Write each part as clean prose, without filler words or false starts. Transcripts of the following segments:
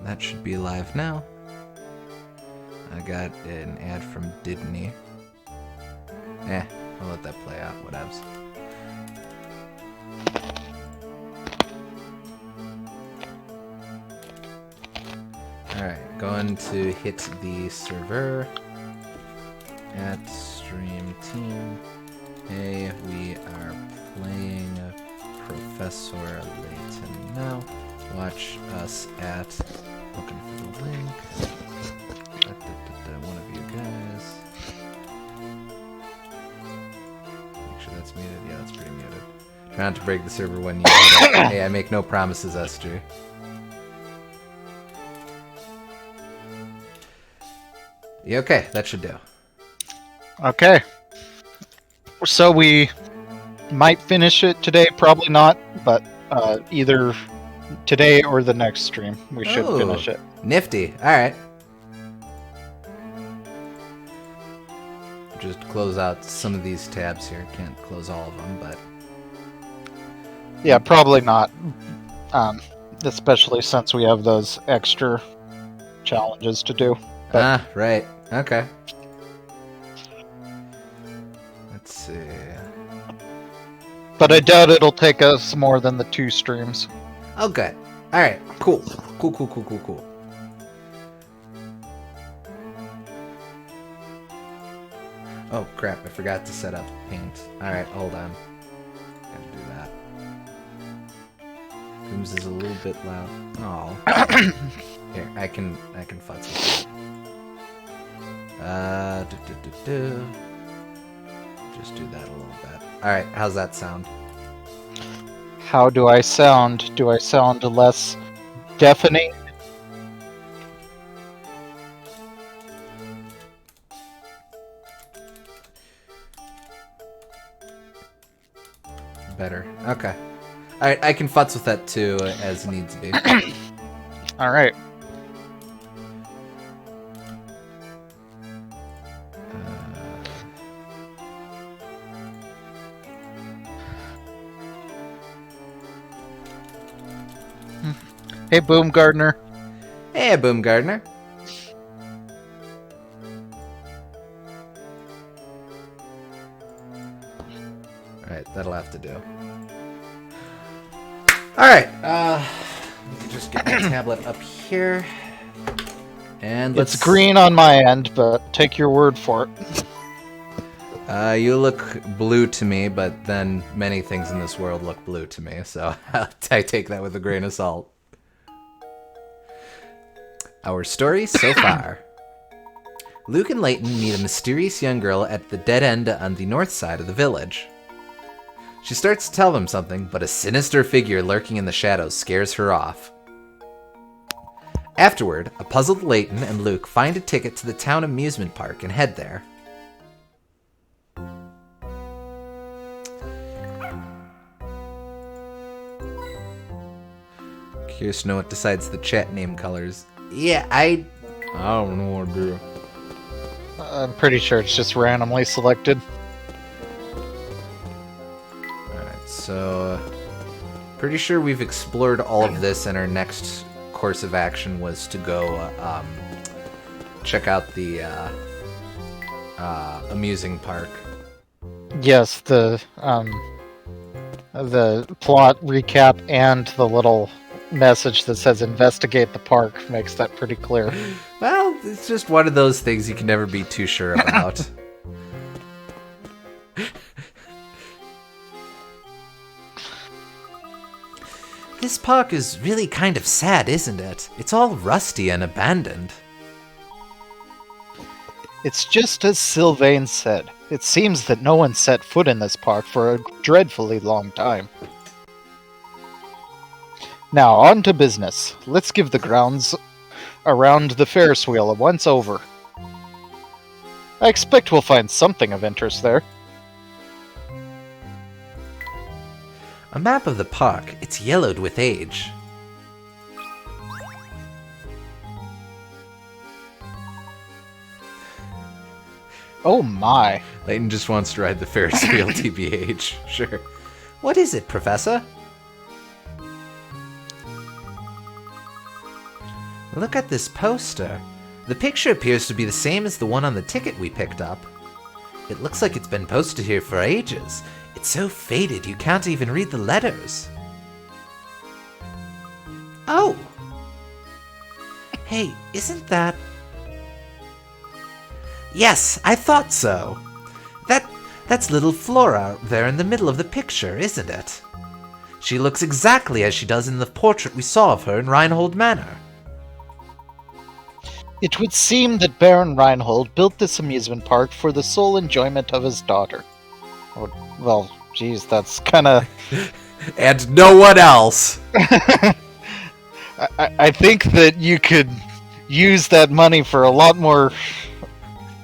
that should be live now. I got an ad from Didney. I'll let that play out, whatevs. Alright, going to hit the server at stream team. Hey, we are playing Professor Layton now. Watch us at, looking for the link, one of you guys. Make sure that's muted. Yeah, that's pretty muted. Try not to break the server when you Hey, I make no promises, Esther. Yeah, okay, that should do. Okay. So we might finish it today, probably not, but either today or the next stream we should finish it. Nifty. Alright. Just close out some of these tabs here. Can't close all of them, but... Yeah, probably not. Especially since we have those extra challenges to do. But... right. Okay. Let's see. But I doubt it'll take us more than the 2 streams. Oh, good. Alright, cool. Cool. Oh, crap, I forgot to set up paint. Alright, hold on. Gotta do that. Booms is a little bit loud. Oh. Here, I can futz with it. Just do that a little bit. Alright, how's that sound? How do I sound? Do I sound less deafening? Better. Okay. Alright, I can futz with that too, as needs be. Alright. Hey, Boom Gardener. Hey, Boom Gardener. Alright, that'll have to do. Alright, let me just get the tablet up here. And It's green on my end, but take your word for it. You look blue to me, but then many things in this world look blue to me, so I take that with a grain of salt. Our story so far. Luke and Layton meet a mysterious young girl at the dead end on the north side of the village. She starts to tell them something, but a sinister figure lurking in the shadows scares her off. Afterward, a puzzled Layton and Luke find a ticket to the town amusement park and head there. Curious to know what decides the chat name colors. Yeah, I don't know what to do. I'm pretty sure it's just randomly selected. Alright, so... pretty sure we've explored all of this, and our next course of action was to go check out the amusing park. Yes, the plot recap and the little message that says investigate the park makes that pretty clear. Well, it's just one of those things you can never be too sure about. This park is really kind of sad, isn't it? It's all rusty and abandoned. It's just as Sylvain said. It seems that no one set foot in this park for a dreadfully long time. Now, on to business. Let's give the grounds around the Ferris Wheel a once-over. I expect we'll find something of interest there. A map of the park. It's yellowed with age. Oh my. Layton just wants to ride the Ferris wheel, TBH. Sure. What is it, Professor? Look at this poster. The picture appears to be the same as the one on the ticket we picked up. It looks like it's been posted here for ages. It's so faded you can't even read the letters. Oh! Hey, isn't that... Yes, I thought so. That's little Flora out there in the middle of the picture, isn't it? She looks exactly as she does in the portrait we saw of her in Reinhold Manor. It would seem that Baron Reinhold built this amusement park for the sole enjoyment of his daughter. Oh, well, geez, that's kind of... And no one else! I think that you could use that money for a lot more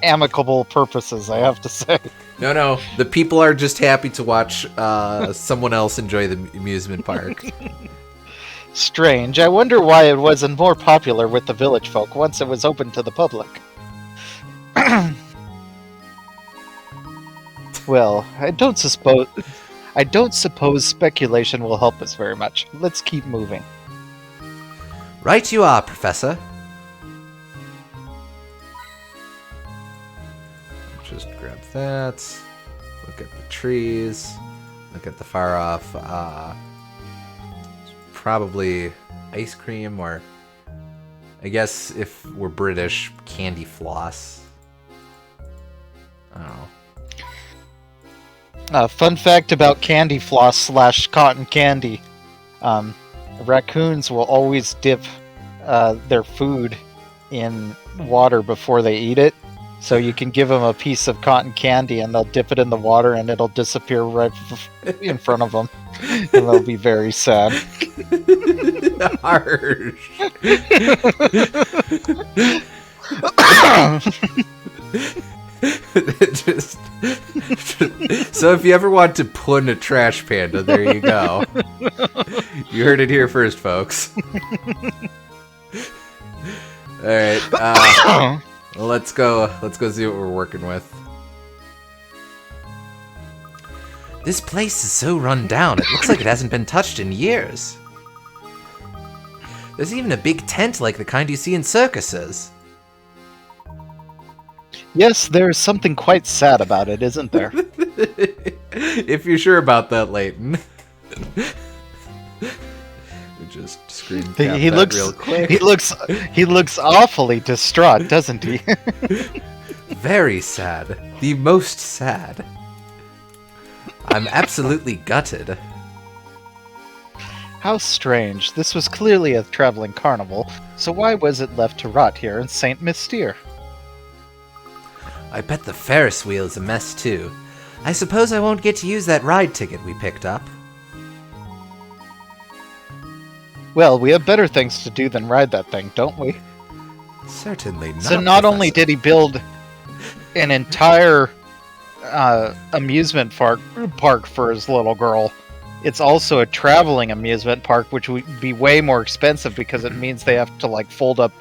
amicable purposes, I have to say. No, the people are just happy to watch someone else enjoy the amusement park. Strange. I wonder why it wasn't more popular with the village folk once it was open to the public. Well, I don't suppose speculation will help us very much. Let's keep moving. Right you are, Professor. Just grab that. Look at the trees. Look at the far off. Probably ice cream, or I guess if we're British, candy floss. I don't know. Fun fact about candy floss / cotton candy. Raccoons will always dip their food in water before they eat it. So you can give them a piece of cotton candy and they'll dip it in the water and it'll disappear right in front of them. And they'll be very sad. Harsh. So if you ever want to put in a trash panda, there you go. You heard it here first, folks. All right. Let's go see what we're working with. This place is so run down, it looks like it hasn't been touched in years. There's even a big tent like the kind you see in circuses. Yes, there's something quite sad about it, isn't there? If you're sure about that, Layton. Just screen cap he that looks real quick. he looks awfully distraught, doesn't he? Very sad. The most sad. I'm absolutely gutted. How strange. This was clearly a traveling carnival, so why was it left to rot here in St. Mystere? I bet the Ferris Wheel is a mess too. I suppose I won't get to use that ride ticket we picked up. Well, we have better things to do than ride that thing, don't we? Certainly not. So not only Professor. did he build an entire amusement park for his little girl, it's also a traveling amusement park, which would be way more expensive because it means they have to like fold up.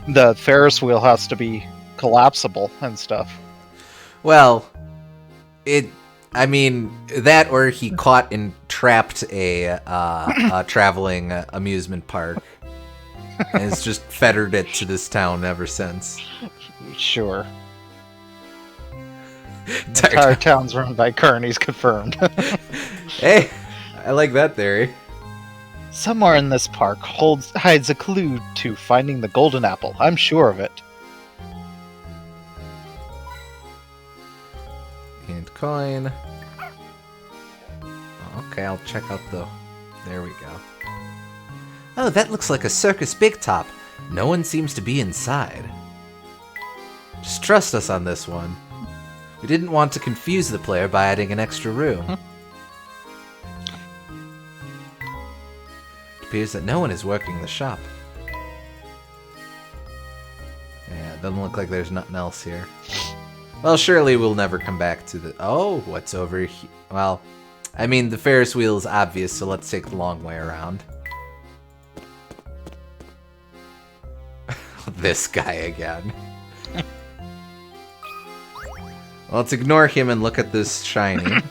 The Ferris wheel has to be collapsible and stuff. Well, I mean, that or he caught and trapped a traveling amusement park and has just fettered it to this town ever since. Sure. Entire town's run by carnies, confirmed. Hey, I like that theory. Somewhere in this park hides a clue to finding the golden apple. I'm sure of it. And coin. Okay, I'll check out the... There we go. Oh, that looks like a circus big top. No one seems to be inside. Just trust us on this one. We didn't want to confuse the player by adding an extra room. It appears that no one is working the shop. Yeah, it doesn't look like there's nothing else here. Well, surely we'll never come back to the... Oh, what's over here? Well, I mean, the Ferris wheel is obvious, so let's take the long way around. This guy again. Well, let's ignore him and look at this shiny.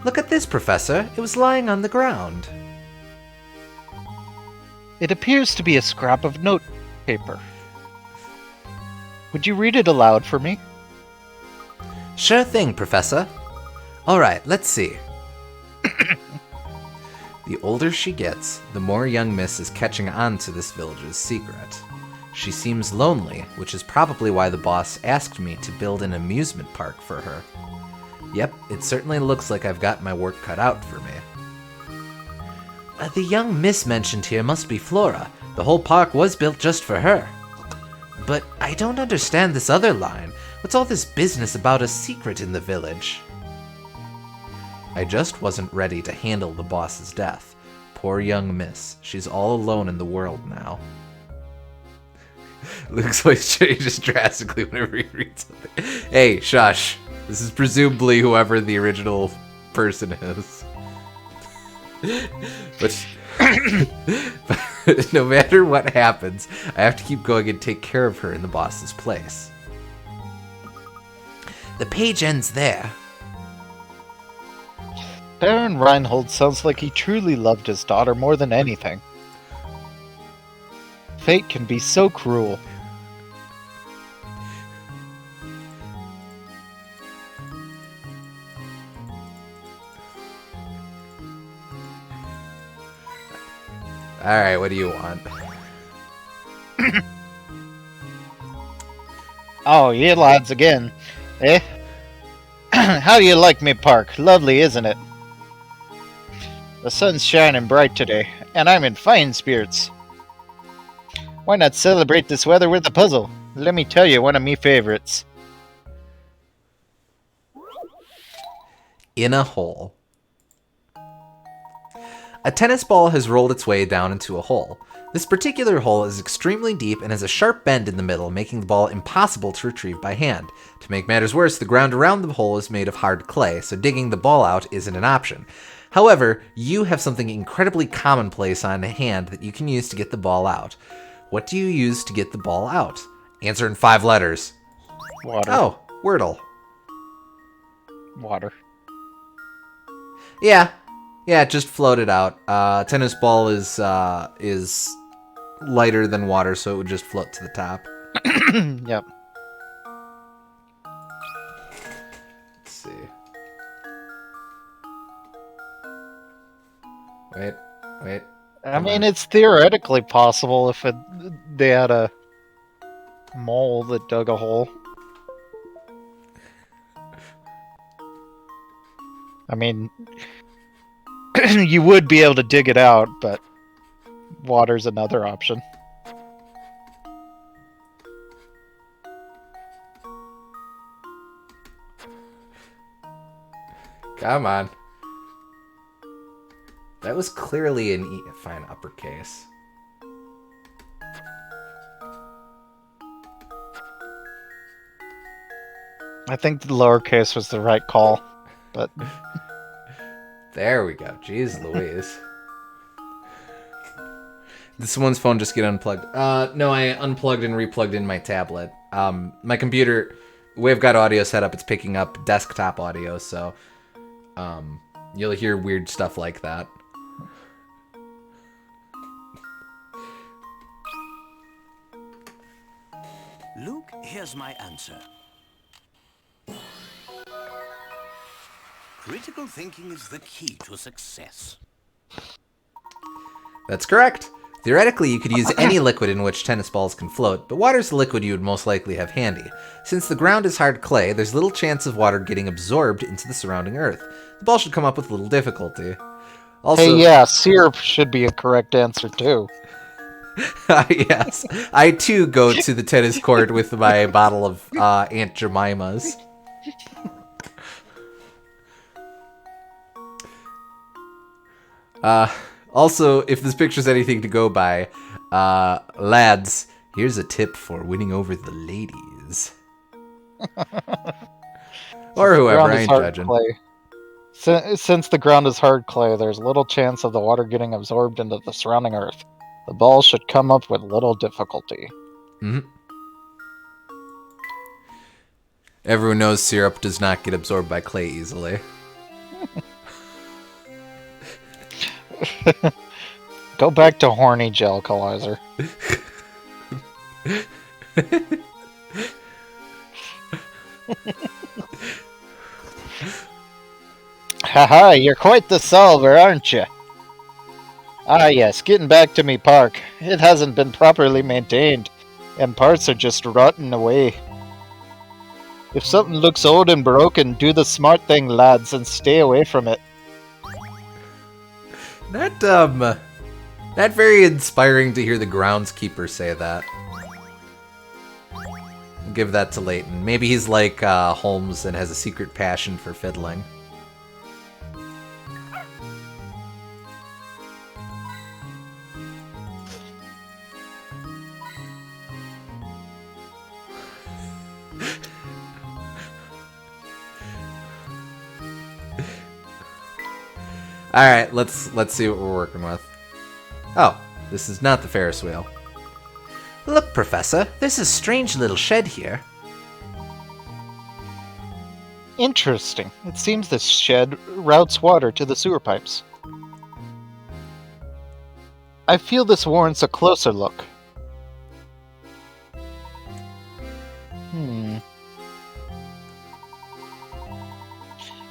Look at this, Professor. It was lying on the ground. It appears to be a scrap of paper. Would you read it aloud for me? Sure thing, Professor. Alright, let's see. The older she gets, the more young Miss is catching on to this village's secret. She seems lonely, which is probably why the boss asked me to build an amusement park for her. Yep, it certainly looks like I've got my work cut out for me. The young Miss mentioned here must be Flora. The whole park was built just for her. But I don't understand this other line. What's all this business about a secret in the village? I just wasn't ready to handle the boss's death. Poor young Miss. She's all alone in the world now. Luke's voice changes drastically whenever he reads something. Hey, shush. This is presumably whoever the original person is. But no matter what happens, I have to keep going and take care of her in the boss's place. The page ends there. Baron Reinhold sounds like he truly loved his daughter more than anything. Fate can be so cruel. Alright, what do you want? Oh, you lads again, eh? How do you like me park? Lovely, isn't it? The sun's shining bright today, and I'm in fine spirits. Why not celebrate this weather with a puzzle? Let me tell you one of me favorites. In a hole. A tennis ball has rolled its way down into a hole. This particular hole is extremely deep and has a sharp bend in the middle, making the ball impossible to retrieve by hand. To make matters worse, the ground around the hole is made of hard clay, so digging the ball out isn't an option. However, you have something incredibly commonplace on hand that you can use to get the ball out. What do you use to get the ball out? Answer in 5 letters. Water. Oh, Wordle. Water. Yeah, just float it out. Tennis ball is lighter than water, so it would just float to the top. Yep. Let's see. Wait. I mean, it's theoretically possible if they had a mole that dug a hole. I mean, you would be able to dig it out, but water's another option. Come on. That was clearly an fine uppercase. I think the lowercase was the right call, but... There we go. Jeez Louise. Did someone's phone just get unplugged? No, I unplugged and replugged in my tablet. My computer, we've got audio set up. It's picking up desktop audio, so you'll hear weird stuff like that. Luke, here's my answer. Critical thinking is the key to success. That's correct. Theoretically, you could use any liquid in which tennis balls can float, but water's the liquid you would most likely have handy. Since the ground is hard clay, there's little chance of water getting absorbed into the surrounding earth. The ball should come up with little difficulty. Also, hey, yeah, syrup should be a correct answer, too. Yes, I too go to the tennis court with my bottle of Aunt Jemima's. Also, if this picture's anything to go by, lads, here's a tip for winning over the ladies. Or whoever, I ain't judging. Clay. Since the ground is hard clay, there's little chance of the water getting absorbed into the surrounding earth. The ball should come up with little difficulty. Mm-hmm. Everyone knows syrup does not get absorbed by clay easily. Go back to horny gel, Collizer. Haha, you're quite the solver, aren't you? Ah yes, getting back to me park. It hasn't been properly maintained, and parts are just rotting away. If something looks old and broken, do the smart thing, lads, and stay away from it. Not very inspiring to hear the groundskeeper say that. I'll give that to Layton. Maybe he's like Holmes and has a secret passion for fiddling. Alright, let's see what we're working with. Oh, this is not the Ferris wheel. Look, Professor, there's a strange little shed here. Interesting. It seems this shed routes water to the sewer pipes. I feel this warrants a closer look.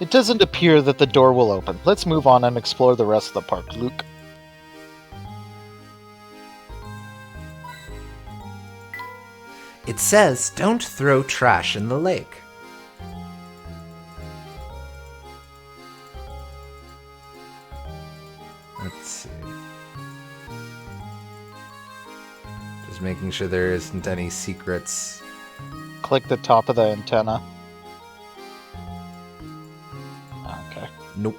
It doesn't appear that the door will open. Let's move on and explore the rest of the park, Luke. It says, don't throw trash in the lake. Let's see. Just making sure there isn't any secrets. Click the top of the antenna. Okay. Nope.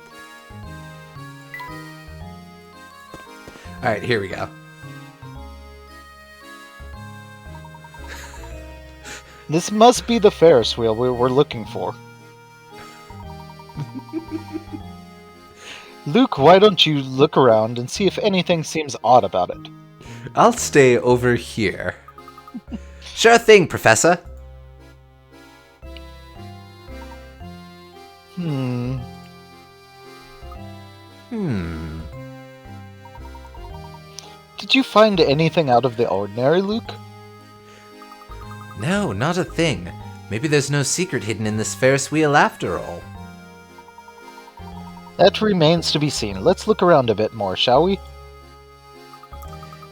Alright, here we go. This must be the Ferris wheel we were looking for. Luke, why don't you look around and see if anything seems odd about it? I'll stay over here. Sure thing, Professor. Did you find anything out of the ordinary, Luke? No, not a thing. Maybe there's no secret hidden in this Ferris wheel after all. That remains to be seen. Let's look around a bit more, shall we?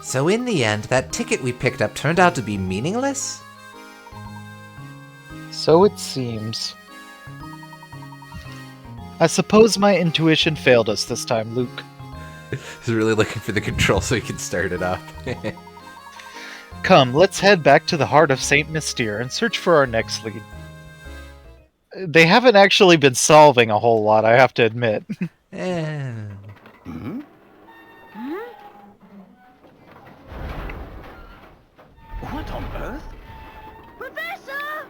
So in the end, that ticket we picked up turned out to be meaningless? So it seems. I suppose my intuition failed us this time, Luke. He's really looking for the control so he can start it up. Come, let's head back to the heart of St. Mystere and search for our next lead. They haven't actually been solving a whole lot, I have to admit. What on earth? Professor!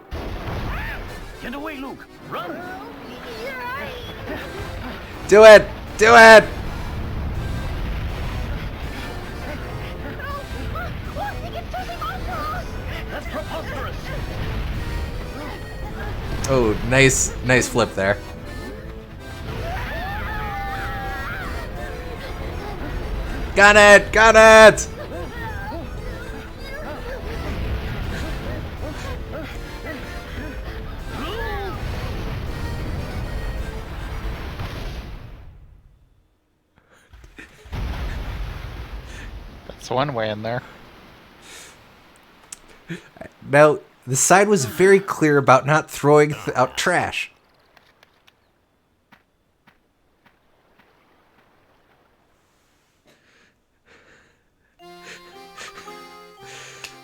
Get away, Luke! Run! You're right. Do it! Do it! That's preposterous! Oh, nice flip there. Got it! Got it! That's one way in there. Now, the sign was very clear about not throwing out trash.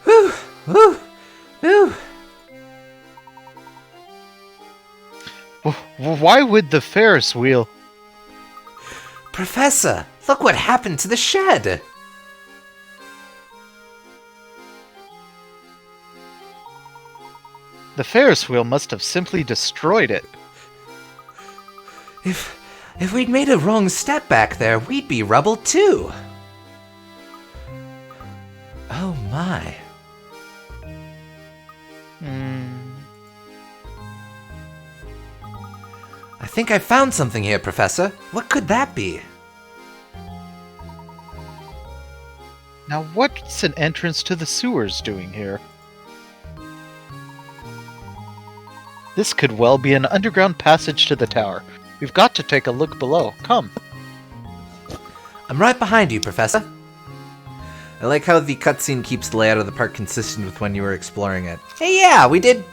Whew, whew, whew. Why would the Ferris wheel? Professor, look what happened to the shed. The Ferris wheel must have simply destroyed it. If we'd made a wrong step back there, we'd be rubble too. Oh my. I think I found something here, Professor. What could that be? Now, what's an entrance to the sewers doing here? This could well be an underground passage to the tower. We've got to take a look below. Come. I'm right behind you, Professor. I like how the cutscene keeps the layout of the park consistent with when you were exploring it. Hey, yeah, we did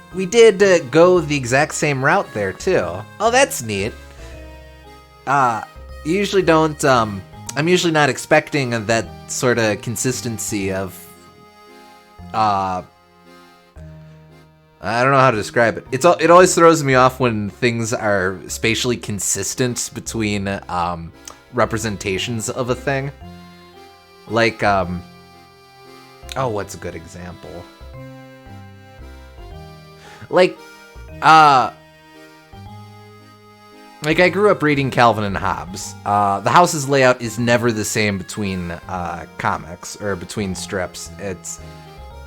go the exact same route there too. Oh, that's neat. You usually don't. I'm usually not expecting that sort of consistency of. I don't know how to describe it. It always throws me off when things are spatially consistent between representations of a thing. Like, oh, what's a good example? Like I grew up reading Calvin and Hobbes. The house's layout is never the same between comics or between strips.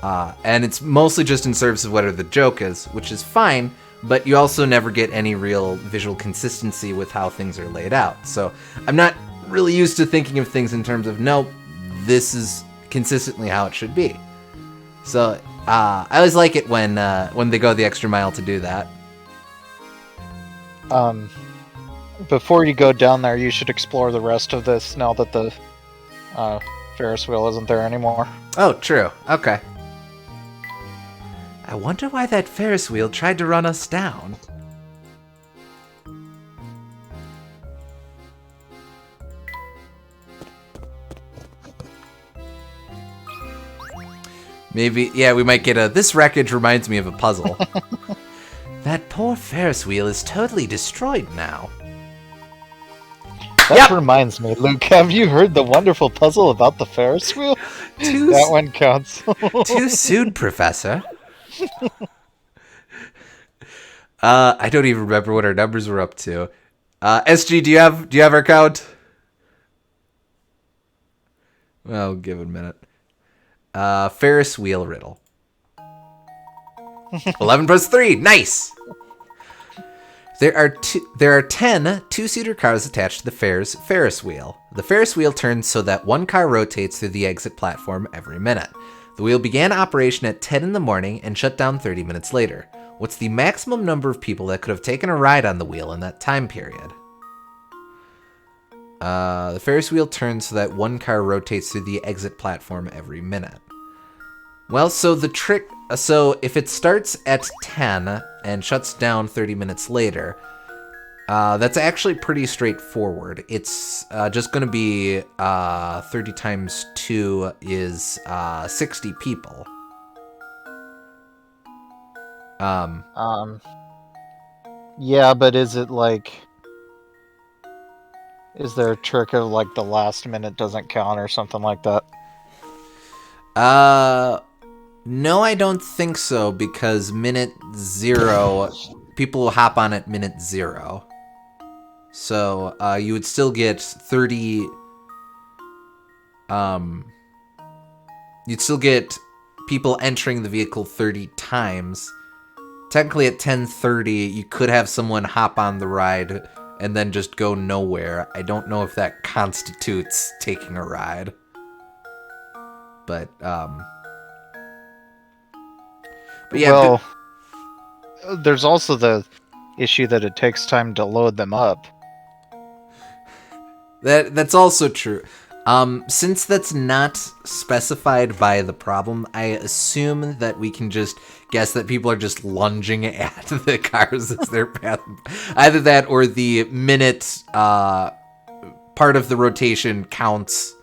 And it's mostly just in service of whatever the joke is, which is fine, but you also never get any real visual consistency with how things are laid out. So I'm not really used to thinking of things in terms of, no, this is consistently how it should be. So I always like it when they go the extra mile to do that. Before you go down there, you should explore the rest of this now that the Ferris wheel isn't there anymore. Oh, true. Okay. I wonder why that Ferris wheel tried to run us down. Maybe, yeah, we might get this wreckage reminds me of a puzzle. That poor Ferris wheel is totally destroyed now. That reminds me, Luke, have you heard the wonderful puzzle about the Ferris wheel? That one counts. Too soon, Professor. I don't even remember what our numbers were up to. SG, do you have our count? Well, give it a minute. Ferris wheel riddle. 11 plus 3. Nice. There are 10 two-seater cars attached to the Ferris wheel. The Ferris wheel turns so that one car rotates through the exit platform every minute. The wheel began operation at 10 in the morning and shut down 30 minutes later. What's the maximum number of people that could have taken a ride on the wheel in that time period? The Ferris wheel turns so that one car rotates through the exit platform every minute. Well, so if it starts at 10 and shuts down 30 minutes later, that's actually pretty straightforward. It's just going to be 30 times 2 is 60 people. Yeah, but is it like... Is there a trick of like the last minute doesn't count or something like that? No, I don't think so, because minute 0, people will hop on at minute 0. So, you would still get 30, you'd still get people entering the vehicle 30 times. Technically at 10:30, you could have someone hop on the ride and then just go nowhere. I don't know if that constitutes taking a ride. But yeah. Well, there's also the issue that it takes time to load them up. That's also true. Since that's not specified by the problem, I assume that we can just guess that people are just lunging at the cars as they're passing. Either that or the minute part of the rotation counts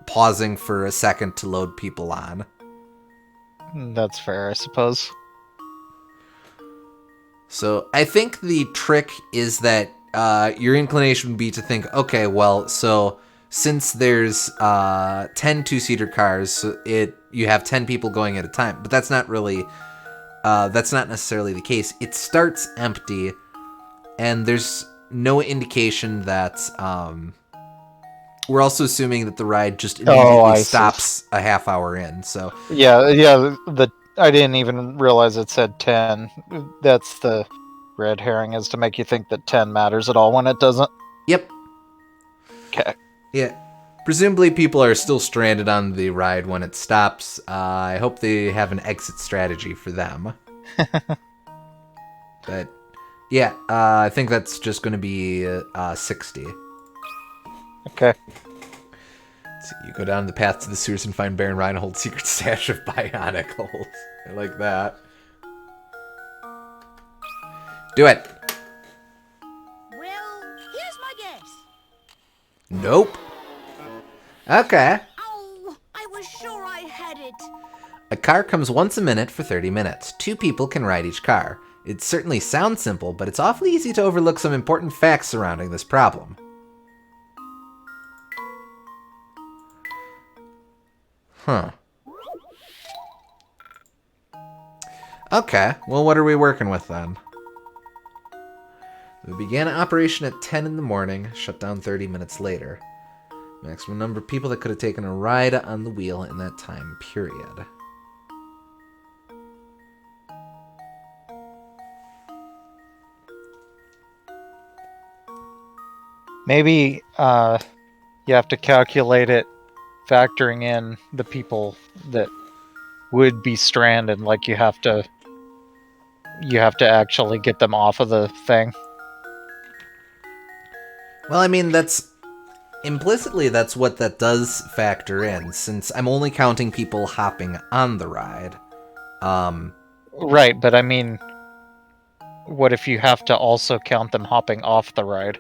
pausing for a second to load people on. That's fair, I suppose. So I think the trick is that your inclination would be to think, okay, well, so since there's 10 two-seater cars, you have 10 people going at a time. But that's not really, that's not necessarily the case. It starts empty, and there's no indication that, we're also assuming that the ride just immediately stops a half hour in, so. Yeah, I didn't even realize it said 10. That's the red herring, is to make you think that 10 matters at all when it doesn't. Yep. Okay. Yeah. Presumably people are still stranded on the ride when it stops. I hope they have an exit strategy for them. But, yeah, I think that's just going to be 60. Okay. So you go down the path to the sewers and find Baron Reinhold's secret stash of bionicles. I like that. Do it. Well, here's my guess. Nope. Okay. Oh, I was sure I had it. A car comes once a minute for 30 minutes. 2 people can ride each car. It certainly sounds simple, but it's awfully easy to overlook some important facts surrounding this problem. Huh. Okay, well, what are we working with then? We began operation at 10 in the morning, shut down 30 minutes later. Maximum number of people that could have taken a ride on the wheel in that time period. Maybe you have to calculate it factoring in the people that would be stranded. Like you have to actually get them off of the thing. Well, I mean, that's implicitly that's what that does factor in, since I'm only counting people hopping on the ride. Right, but I mean, what if you have to also count them hopping off the ride?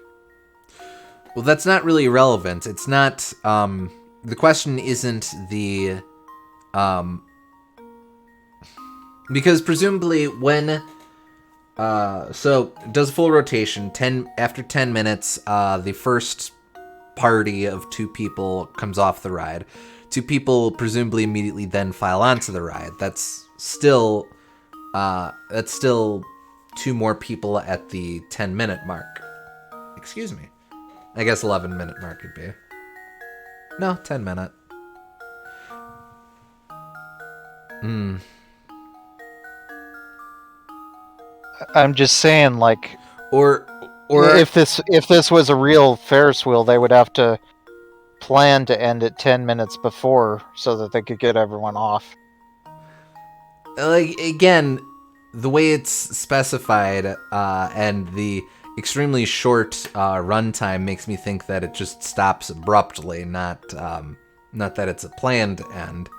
Well, that's not really relevant. It's not, the question isn't the, because presumably when, so does full rotation, after 10 minutes, the first party of 2 people comes off the ride. 2 people presumably immediately then file onto the ride. That's still 2 more people at the 10-minute mark. Excuse me. I guess 11-minute mark could be. No, 10-minute. I'm just saying, like, Or if this was a real Ferris wheel, they would have to plan to end it 10 minutes before so that they could get everyone off. like, again, the way it's specified and the extremely short runtime makes me think that it just stops abruptly, not that it's a planned end.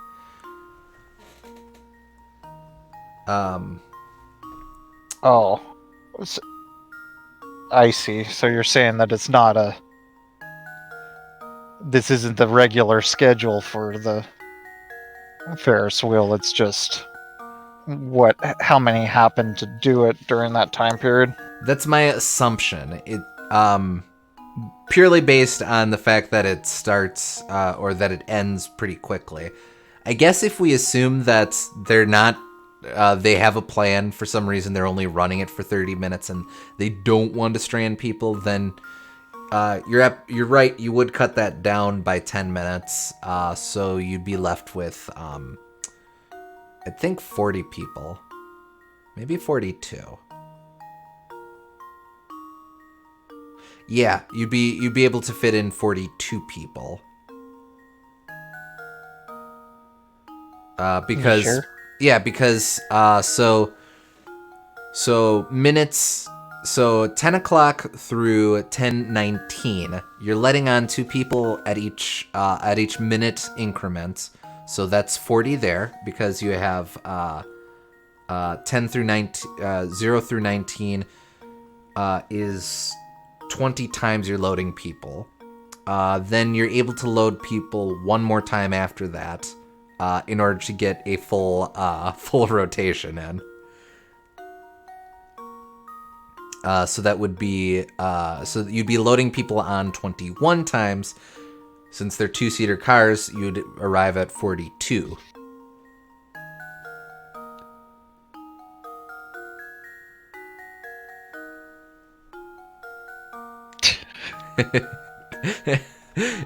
Oh. I see. So you're saying that it's not this isn't the regular schedule for the Ferris wheel, it's just how many happen to do it during that time period? That's my assumption. It purely based on the fact that it starts or that it ends pretty quickly. I guess if we assume that they're not they have a plan for some reason, they're only running it for 30 minutes and they don't want to strand people, then you're right, you would cut that down by 10 minutes. So you'd be left with I think 40 people. Maybe 42. Yeah, you'd be able to fit in 42 people. Because Sure. yeah, because so minutes, so 10 o'clock through 10:19, you're letting on 2 people at each minute increment. So that's 40 there, because you have 10 through 19, 0 through 19 is 20 times you're loading people. Then you're able to load people one more time after that in order to get a full rotation in. So that would be so you'd be loading people on 21 times. Since they're 2-seater cars, you'd arrive at 42.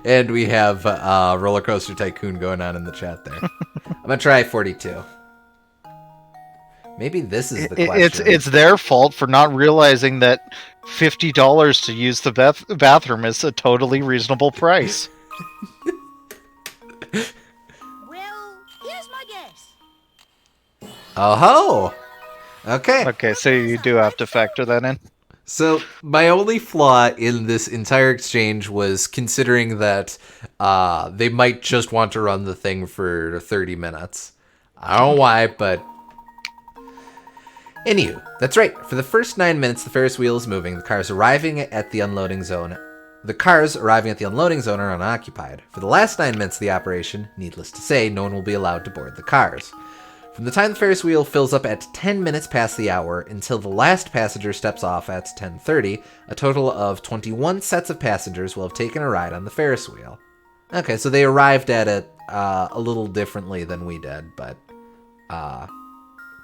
And we have Roller Coaster Tycoon going on in the chat there. I'm gonna try 42. Maybe this is the question. It's their fault for not realizing that $50 to use the bathroom is a totally reasonable price. Well, here's my guess. Oh-ho! Okay. Okay, so you do have to factor that in. So my only flaw in this entire exchange was considering that they might just want to run the thing for 30 minutes. I don't know why, but... Anywho, that's right. For the first 9 minutes, the Ferris wheel is moving. The cars arriving at the unloading zone are unoccupied. For the last 9 minutes of the operation, needless to say, no one will be allowed to board the cars. From the time the Ferris wheel fills up at 10 minutes past the hour until the last passenger steps off at 10:30, a total of 21 sets of passengers will have taken a ride on the Ferris wheel. Okay, so they arrived at it a little differently than we did, but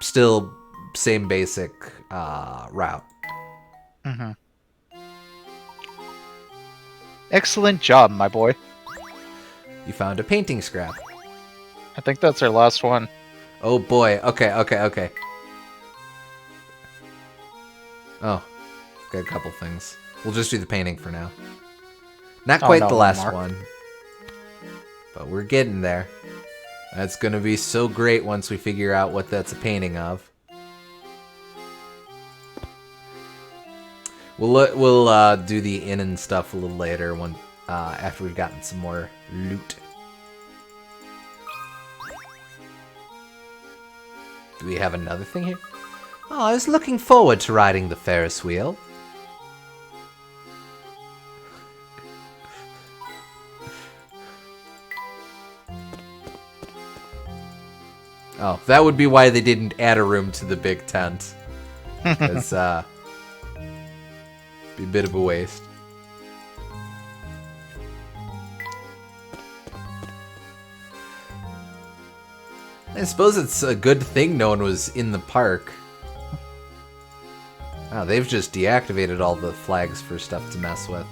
still same basic route. Mm-hmm. Excellent job, my boy. You found a painting scrap. I think that's our last one. Oh boy. Okay. Oh, got a couple things. We'll just do the painting for now. Not quite no, the last Mark. one, but we're getting there. That's gonna be so great once we figure out what that's a painting of. We'll do the inn and stuff a little later when after we've gotten some more loot. Do we have another thing here? Oh, I was looking forward to riding the Ferris wheel. Oh, that would be why they didn't add a room to the big tent. It's be a bit of a waste. I suppose it's a good thing no one was in the park. Oh, they've just deactivated all the flags for stuff to mess with.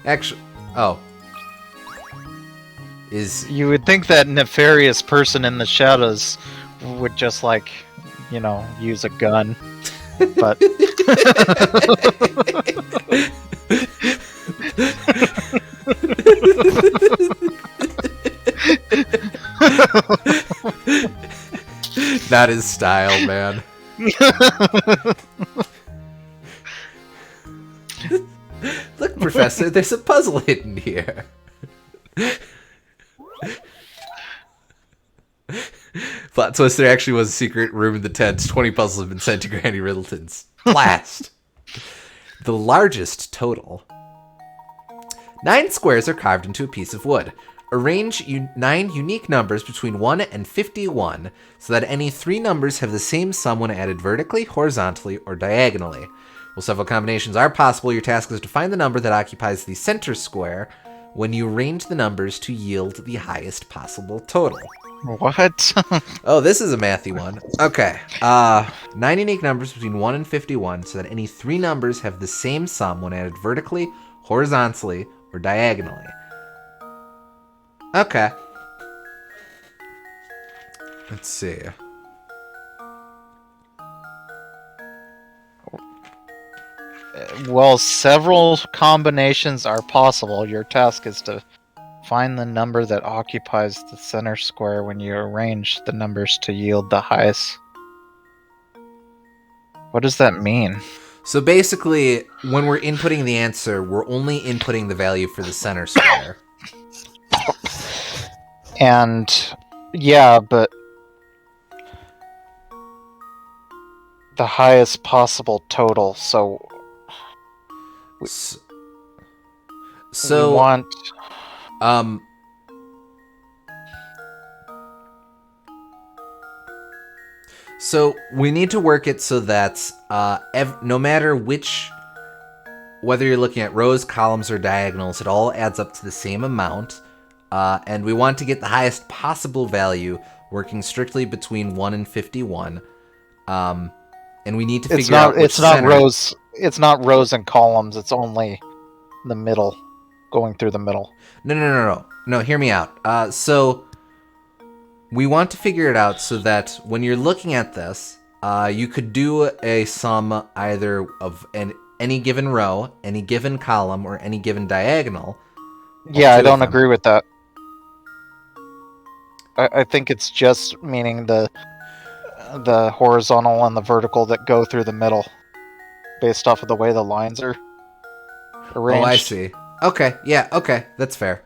Actually, oh. You would think that nefarious person in the shadows would just, like, you know, use a gun. But... Not his style, man. Look, Professor, there's a puzzle hidden here. Plot twist, there actually was a secret room in the tent. 20 puzzles have been sent to Granny Riddleton's blast. The largest total. 9 squares are carved into a piece of wood. Arrange 9 unique numbers between 1 and 51 so that any 3 numbers have the same sum when added vertically, horizontally, or diagonally. While several combinations are possible, your task is to find the number that occupies the center square when you arrange the numbers to yield the highest possible total. What? Oh, this is a mathy one. Okay. 9 unique numbers between 1 and 51 so that any 3 numbers have the same sum when added vertically, horizontally, or diagonally. Okay. Let's see. Well, several combinations are possible. Your task is to find the number that occupies the center square when you arrange the numbers to yield the highest. What does that mean? So basically, when we're inputting the answer, we're only inputting the value for the center square. And yeah, but the highest possible total. So we want So we need to work it so that no matter whether you're looking at rows, columns, or diagonals, it all adds up to the same amount. And we want to get the highest possible value, working strictly between 1 and 51. And we need to figure out which center. Rows. It's not rows and columns. It's only the middle, going through the middle. No, hear me out. So we want to figure it out so that when you're looking at this, you could do a sum either of any given row, any given column, or any given diagonal. Yeah, I two of don't them. agree with that. I think it's just meaning the horizontal and the vertical that go through the middle, based off of the way the lines are arranged. Oh, I see. Okay, yeah, okay, that's fair.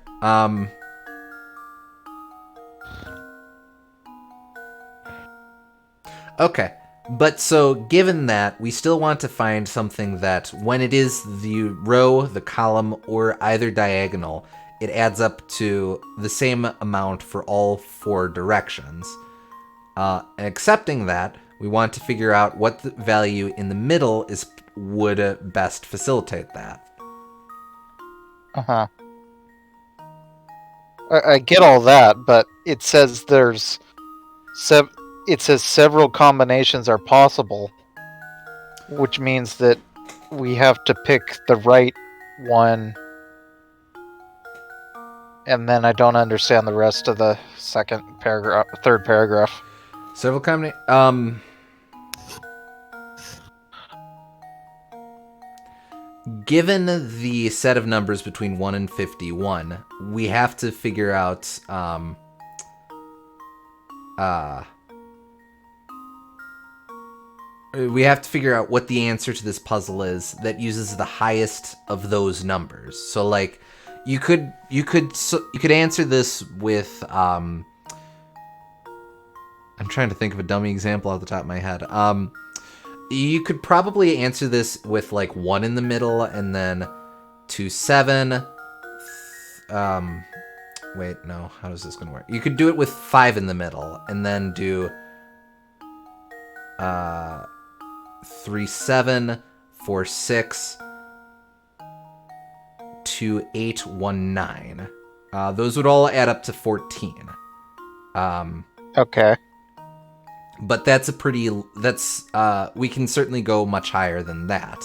Okay, but so given that, we still want to find something that when it is the row, the column, or either diagonal, it adds up to the same amount for all 4 directions. And accepting that, we want to figure out what the value in the middle would best facilitate that. Uh-huh. I get all that, but it says there's it says several combinations are possible, which means that we have to pick the right one, and then I don't understand the rest of the third paragraph. Several combinations. Given the set of numbers between 1 and 51, we have to figure out what the answer to this puzzle is that uses the highest of those numbers. So like you could answer this with I'm trying to think of a dummy example off the top of my head. You could probably answer this with like 1 in the middle and then 2, 7. Wait, no. How is this going to work? You could do it with 5 in the middle and then do 3, 7, 4, 6, 2, 8, 1, 9. Those would all add up to 14. Okay. But we can certainly go much higher than that.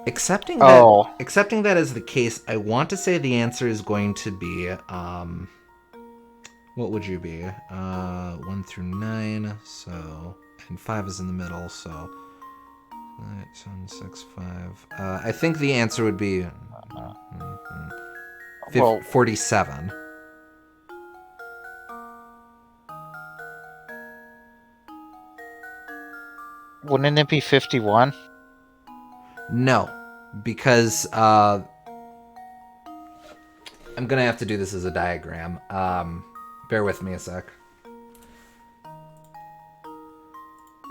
Accepting that as the case, I want to say the answer is going to be, what would you be? 1 through 9, so, and 5 is in the middle, so, 9, 7, 6, 5. I think the answer would be 47. Wouldn't it be 51? No, because I'm gonna have to do this as a diagram. Bear with me a sec.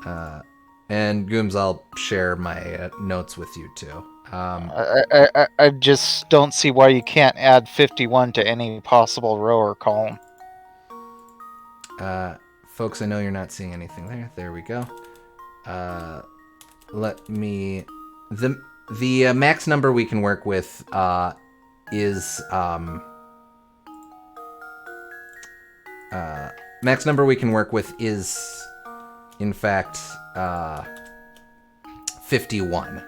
And Gooms, I'll share my notes with you too. I just don't see why you can't add 51 to any possible row or column. Folks, I know you're not seeing anything there. There we go. Let me... The max number we can work with is... max number we can work with is, in fact, 51.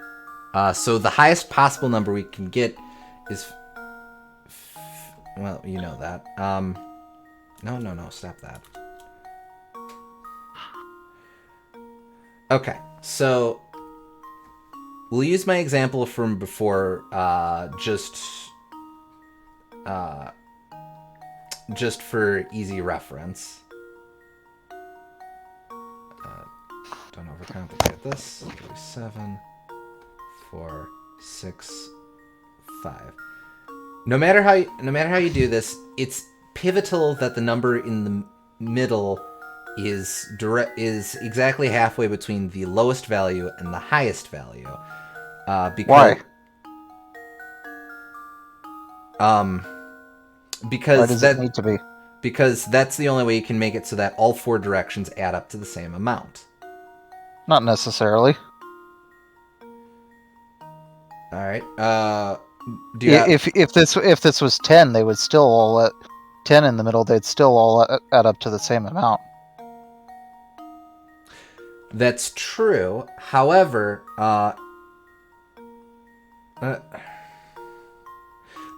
So the highest possible number we can get is... well, you know that. No, stop that. Okay, so we'll use my example from before, just for easy reference. Don't overcomplicate this. 7, 4, 6, 5. No matter how you do this, it's pivotal that the number in the middle is exactly halfway between the lowest value and the highest value. Why? Because Why does it need to be? Because that's the only way you can make it so that all 4 directions add up to the same amount. Not necessarily. All right. If this was 10, they would still all at 10 in the middle. They'd still all add up to the same amount. That's true. However,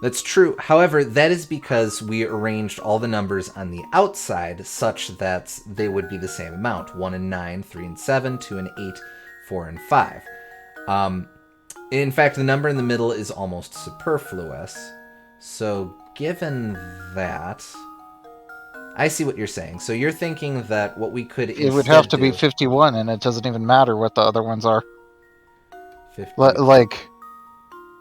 that's true. However, that is because we arranged all the numbers on the outside such that they would be the same amount. 1 and 9, 3 and 7, 2 and 8, 4 and 5. In fact, the number in the middle is almost superfluous. So, given that, I see what you're saying. So you're thinking that what we could It would have to be 51, and it doesn't even matter what the other ones are. 50. Like,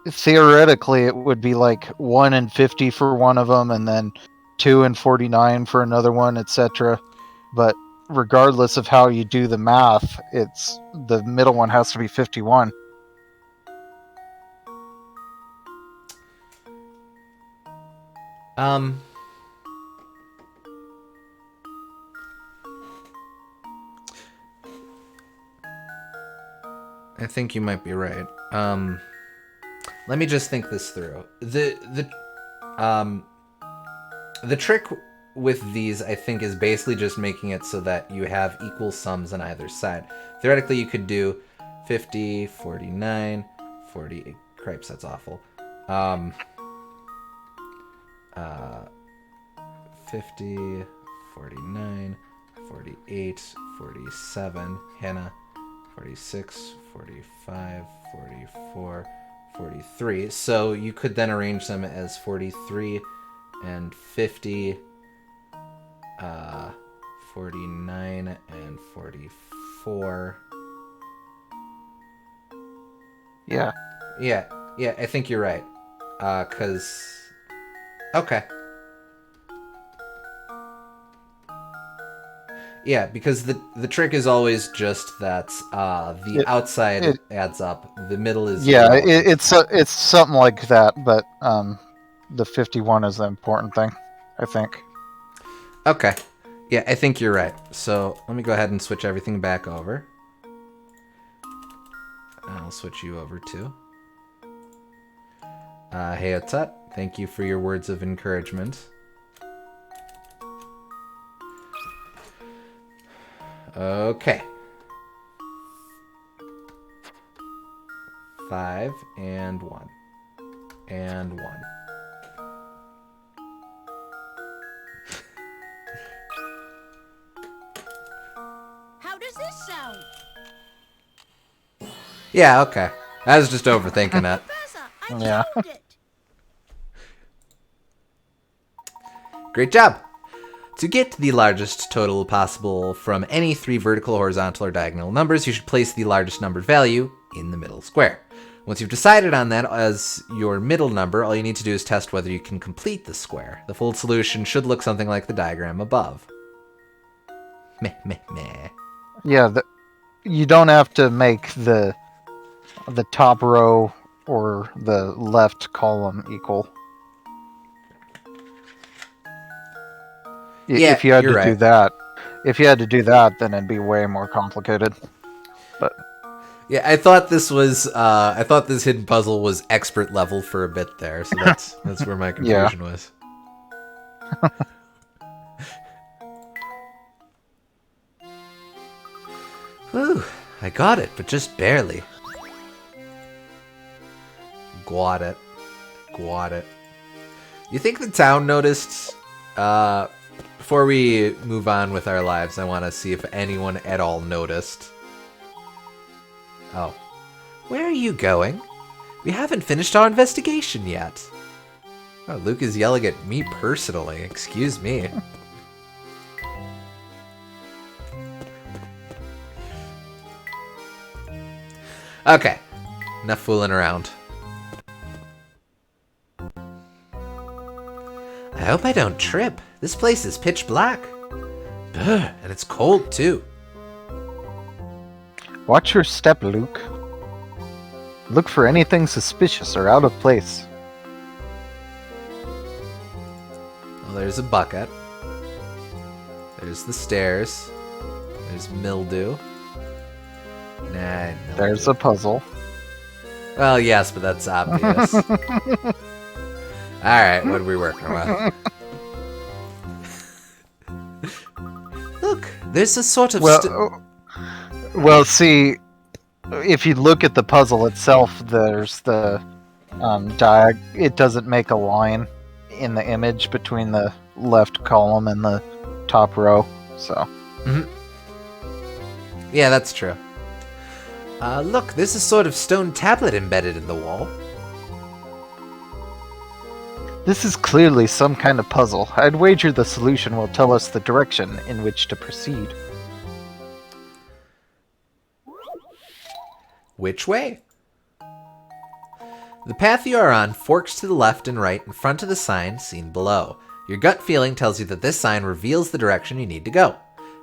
theoretically, it would be like 1 and 50 for one of them, and then 2 and 49 for another one, etc. But regardless of how you do the math, it's the middle one has to be 51. I think you might be right. Let me just think this through. The trick with these, I think, is basically just making it so that you have equal sums on either side. Theoretically, you could do 50, 49, 40... Cripes, that's awful. 50, 49, 48, 47, Hannah, 46, 45, 44, 43. So you could then arrange them as 43 and 50, 49 and 44. Yeah. Yeah, I think you're right. Okay. Yeah, because the trick is always just that the outside adds up, the middle is... Yeah, it's something like that, but the 51 is the important thing, I think. Okay. Yeah, I think you're right. So let me go ahead and switch everything back over. I'll switch you over too. Hey, Tut, thank you for your words of encouragement. Okay. 5 and 1. And 1. How does this sound? Yeah, okay. I was just overthinking it. Professor, I Yeah. solved it. Great job! To get the largest total possible from any 3 vertical, horizontal, or diagonal numbers, you should place the largest numbered value in the middle square. Once you've decided on that as your middle number, all you need to do is test whether you can complete the square. The full solution should look something like the diagram above. Meh, meh, meh. Yeah, you don't have to make the top row or the left column equal. Yeah, if you had you're to do right. that, then it'd be way more complicated. But Yeah, I thought this hidden puzzle was expert level for a bit there, so that's where my confusion was. Whew, I got it, but just barely. Got it. You think the town noticed? Before we move on with our lives, I want to see if anyone at all noticed. Oh. Where are you going? We haven't finished our investigation yet. Oh, Luke is yelling at me personally. Excuse me. Okay. Enough fooling around. I hope I don't trip. This place is pitch black. Ugh, and it's cold, too. watch your step, Luke. Look for anything suspicious or out of place. Well, there's a bucket. There's the stairs. There's mildew. Nah, mildew. There's a puzzle. Well, yes, but that's obvious. Alright, what are we working with? Look, there's a sort of... Well, see, if you look at the puzzle itself, there's the it doesn't make a line in the image between the left column and the top row, so... Yeah, that's true. Look, there's a sort of stone tablet embedded in the wall. This is clearly some kind of puzzle. I'd wager the solution will tell us the direction in which to proceed. Which way? The path you are on forks to the left and right in front of the sign seen below. Your gut feeling tells you that this sign reveals the direction you need to go.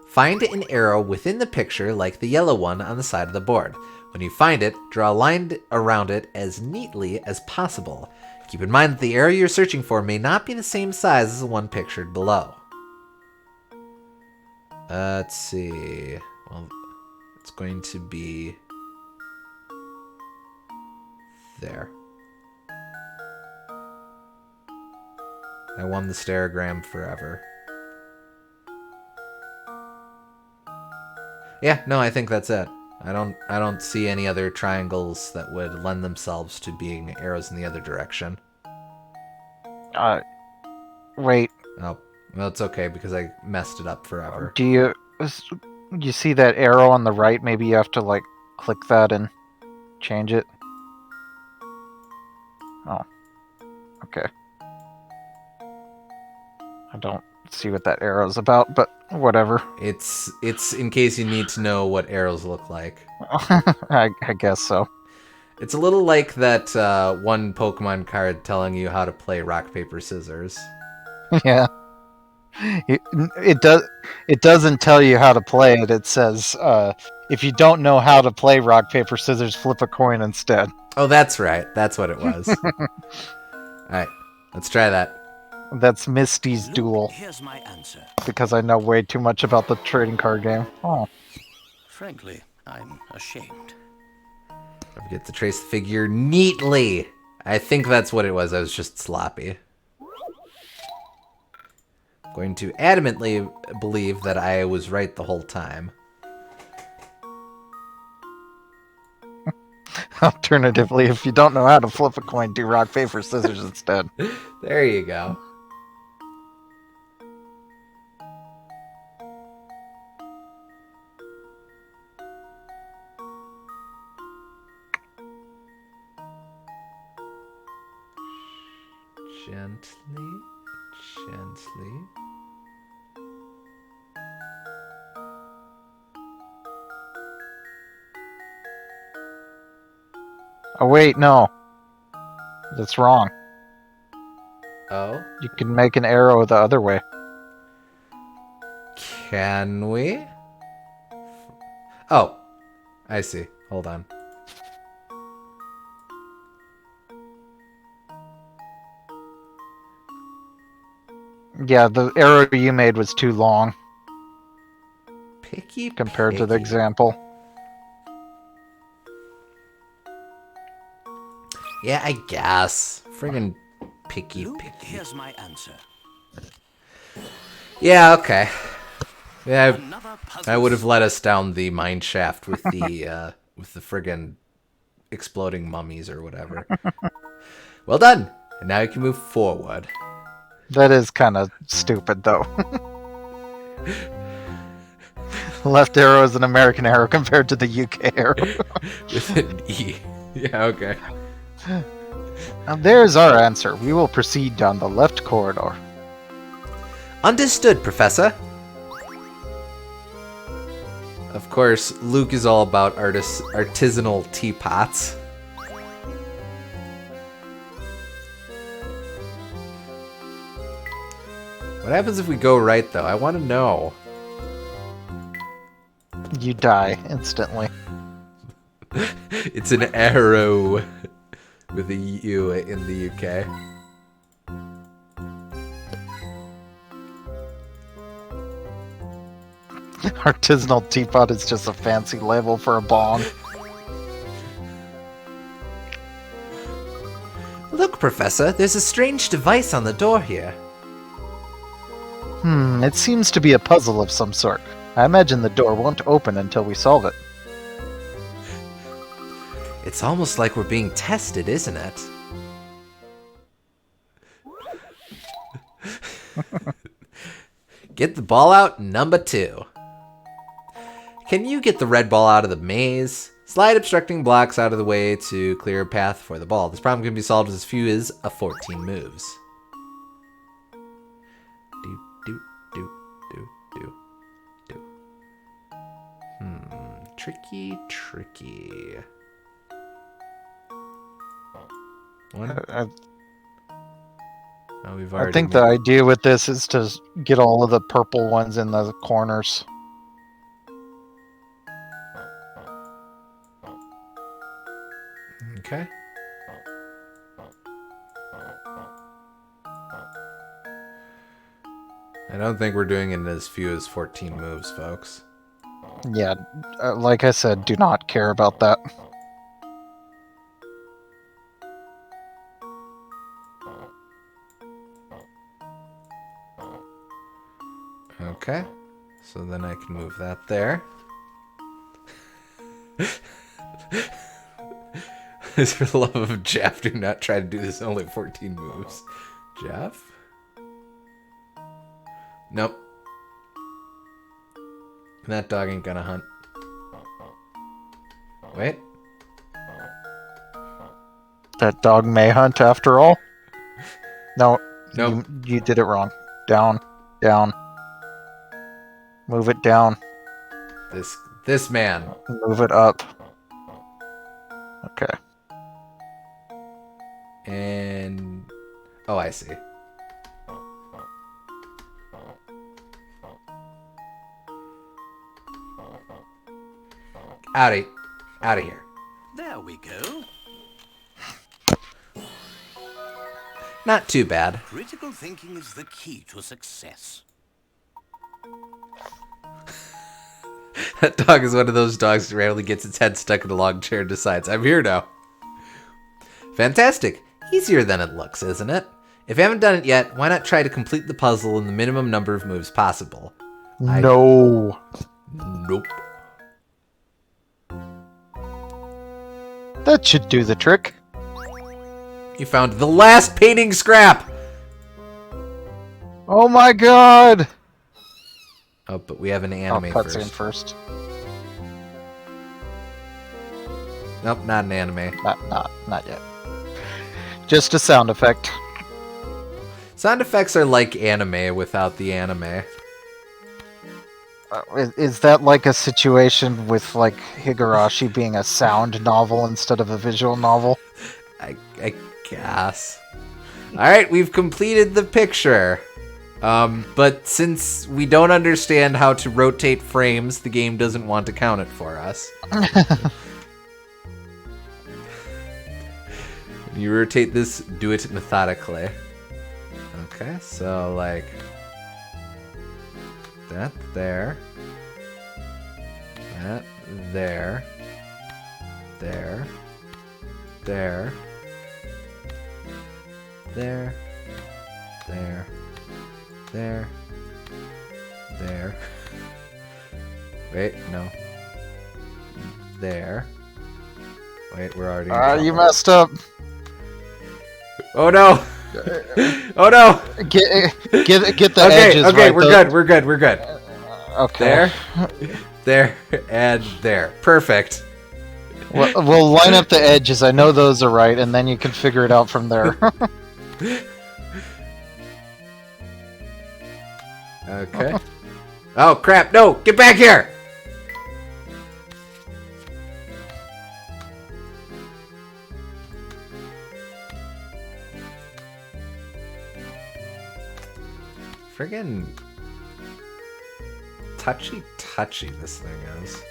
Find an arrow within the picture like the yellow one on the side of the board. When you find it, draw a line around it as neatly as possible. Keep in mind that the arrow you're searching for may not be the same size as the one pictured below. Let's see. Well, it's going to be there. I won the stereogram forever. Yeah, no, I think that's it. I don't see any other triangles that would lend themselves to being arrows in the other direction. Wait. Oh, well, it's okay because I messed it up forever. Do you see that arrow on the right? Maybe you have to, like, click that and change it. Oh. Okay. I don't see what that arrow's about, but whatever. It's in case you need to know what arrows look like. I guess so. It's a little like that one Pokemon card telling you how to play rock, paper, scissors. Yeah. It doesn't tell you how to play it. It says, if you don't know how to play rock, paper, scissors, flip a coin instead. Oh, that's right. That's what it was. Alright, let's try that. That's Misty's duel. Here's my answer. Because I know way too much about the trading card game. Oh. Frankly, I'm ashamed. Don't forget to trace the figure neatly. I think that's what it was. I was just sloppy. I'm going to adamantly believe that I was right the whole time. Alternatively, if you don't know how to flip a coin, do rock, paper, scissors instead. There you go. Gently, gently. Oh, wait, no. That's wrong. Oh? You can make an arrow the other way. Can we? Oh, I see. Hold on. Yeah, the arrow you made was too long Picky compared to the picky. example. Yeah, I guess. Friggin' picky Luke, picky. here's my answer. Yeah, okay. Yeah, Another puzzle. I would have led us down the mine shaft with the friggin' exploding mummies or whatever. Well done. And now you can move forward. That is kind of stupid, though. Left arrow is an American arrow compared to the UK arrow. With an E. Yeah, okay. Now there's our answer. We will proceed down the left corridor. Understood, Professor. Of course, Luke is all about artisanal teapots. What happens if we go right, though? I want to know. You die instantly. It's an arrow with a U in the UK. Artisanal teapot is just a fancy label for a bong. Look, Professor, there's a strange device on the door here. It seems to be a puzzle of some sort. I imagine the door won't open until we solve it. It's almost like we're being tested, isn't it? Get the ball out, number 2. Can you get the red ball out of the maze? Slide obstructing blocks out of the way to clear a path for the ball. This problem can be solved as few as 14 moves. Do, do, do, do, do, do. Tricky, tricky. One. Oh, we've already I think the idea with this is to get all of the purple ones in the corners. Okay. I don't think we're doing it in as few as 14 moves, folks. Yeah, like I said, do not care about that. Okay. So then I can move that there. For the love of Jeff, do not try to do this in only 14 moves. Jeff? Nope. That dog ain't gonna hunt. Wait. That dog may hunt after all. No, Nope. you did it wrong. Down, down. Move it down. This man. Move it up. Okay. And... Oh, I see. Out of here. There we go. Not too bad. Critical thinking is the key to success. That dog is one of those dogs that randomly gets its head stuck in a long chair and decides, I'm here now. Fantastic. Easier than it looks, isn't it? If you haven't done it yet, why not try to complete the puzzle in the minimum number of moves possible? No. Nope. That should do the trick. You found the last painting scrap! Oh my god! Oh, but we have an anime cutscene first. first. Nope, not an anime. Not yet. Just a sound effect. Sound effects are like anime without the anime. Is that like a situation with like Higurashi being a sound novel instead of a visual novel? I guess. Alright, we've completed the picture. But since we don't understand how to rotate frames, the game doesn't want to count it for us. When you rotate this, do it methodically. Okay, so like that there. That there. There. There. There. There. There. There. Wait, no. There. Wait, we're already in trouble. You messed up. Oh no! Oh no! Get the Okay, edges okay, right. we're good. Okay. There, and there. Perfect. We'll line up the edges. I know those are right, and then you can figure it out from there. Okay. Oh crap, no! Get back here! Friggin' touchy this thing is.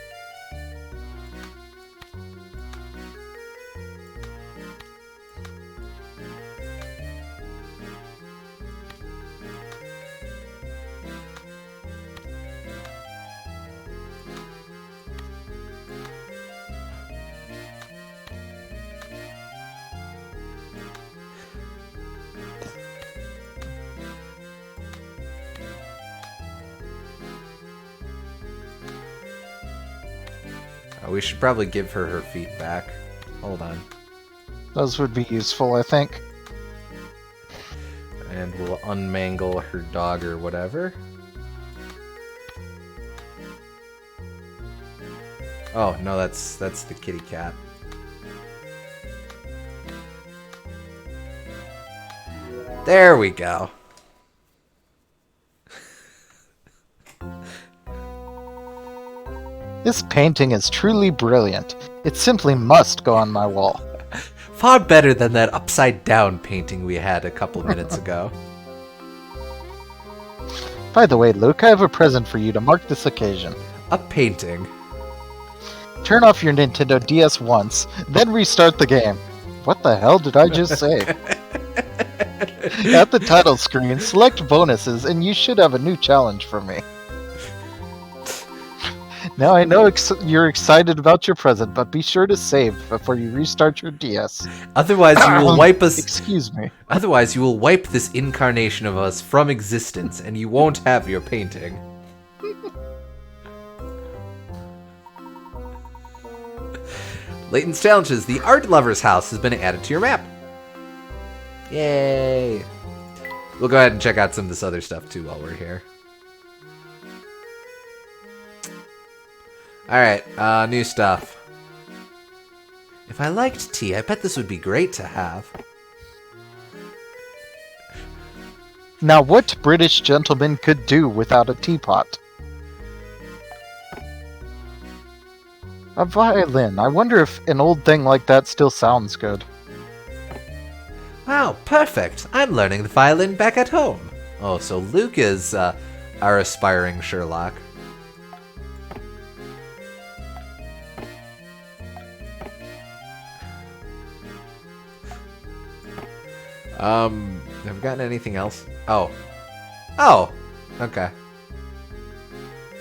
We should probably give her her feet back. Hold on. Those would be useful, I think. And we'll unmangle her dog or whatever. Oh, no, that's the kitty cat. There we go. This painting is truly brilliant. It simply must go on my wall. Far better than that upside-down painting we had a couple minutes ago. By the way, Luke, I have a present for you to mark this occasion. A painting. Turn off your Nintendo DS once, then restart the game. What the hell did I just say? At the title screen, select bonuses, and you should have a new challenge for me. Now I know you're excited about your present, but be sure to save before you restart your DS. Otherwise, you will wipe us. Excuse me. Otherwise, you will wipe this incarnation of us from existence, and you won't have your painting. Layton's Challenges: The Art Lover's House has been added to your map. Yay! We'll go ahead and check out some of this other stuff too while we're here. Alright, new stuff. If I liked tea, I bet this would be great to have. Now, what British gentleman could do without a teapot? A violin. I wonder if an old thing like that still sounds good. Wow, perfect! I'm learning the violin back at home. Oh, so Luke is our aspiring Sherlock. Have we gotten anything else? Oh. Oh! Okay.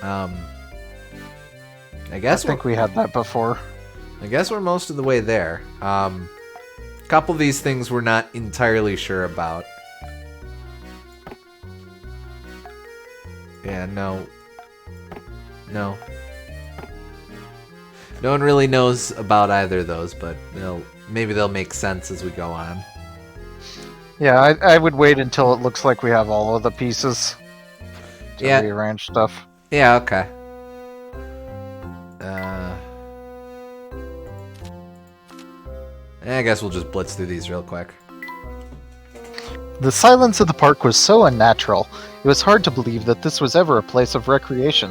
I think we had that before. I guess we're most of the way there. A couple of these things we're not entirely sure about. Yeah, no. No. No one really knows about either of those, but maybe they'll make sense as we go on. Yeah, I would wait until it looks like we have all of the pieces to rearrange stuff. Yeah, okay. I guess we'll just blitz through these real quick. The silence of the park was so unnatural, it was hard to believe that this was ever a place of recreation.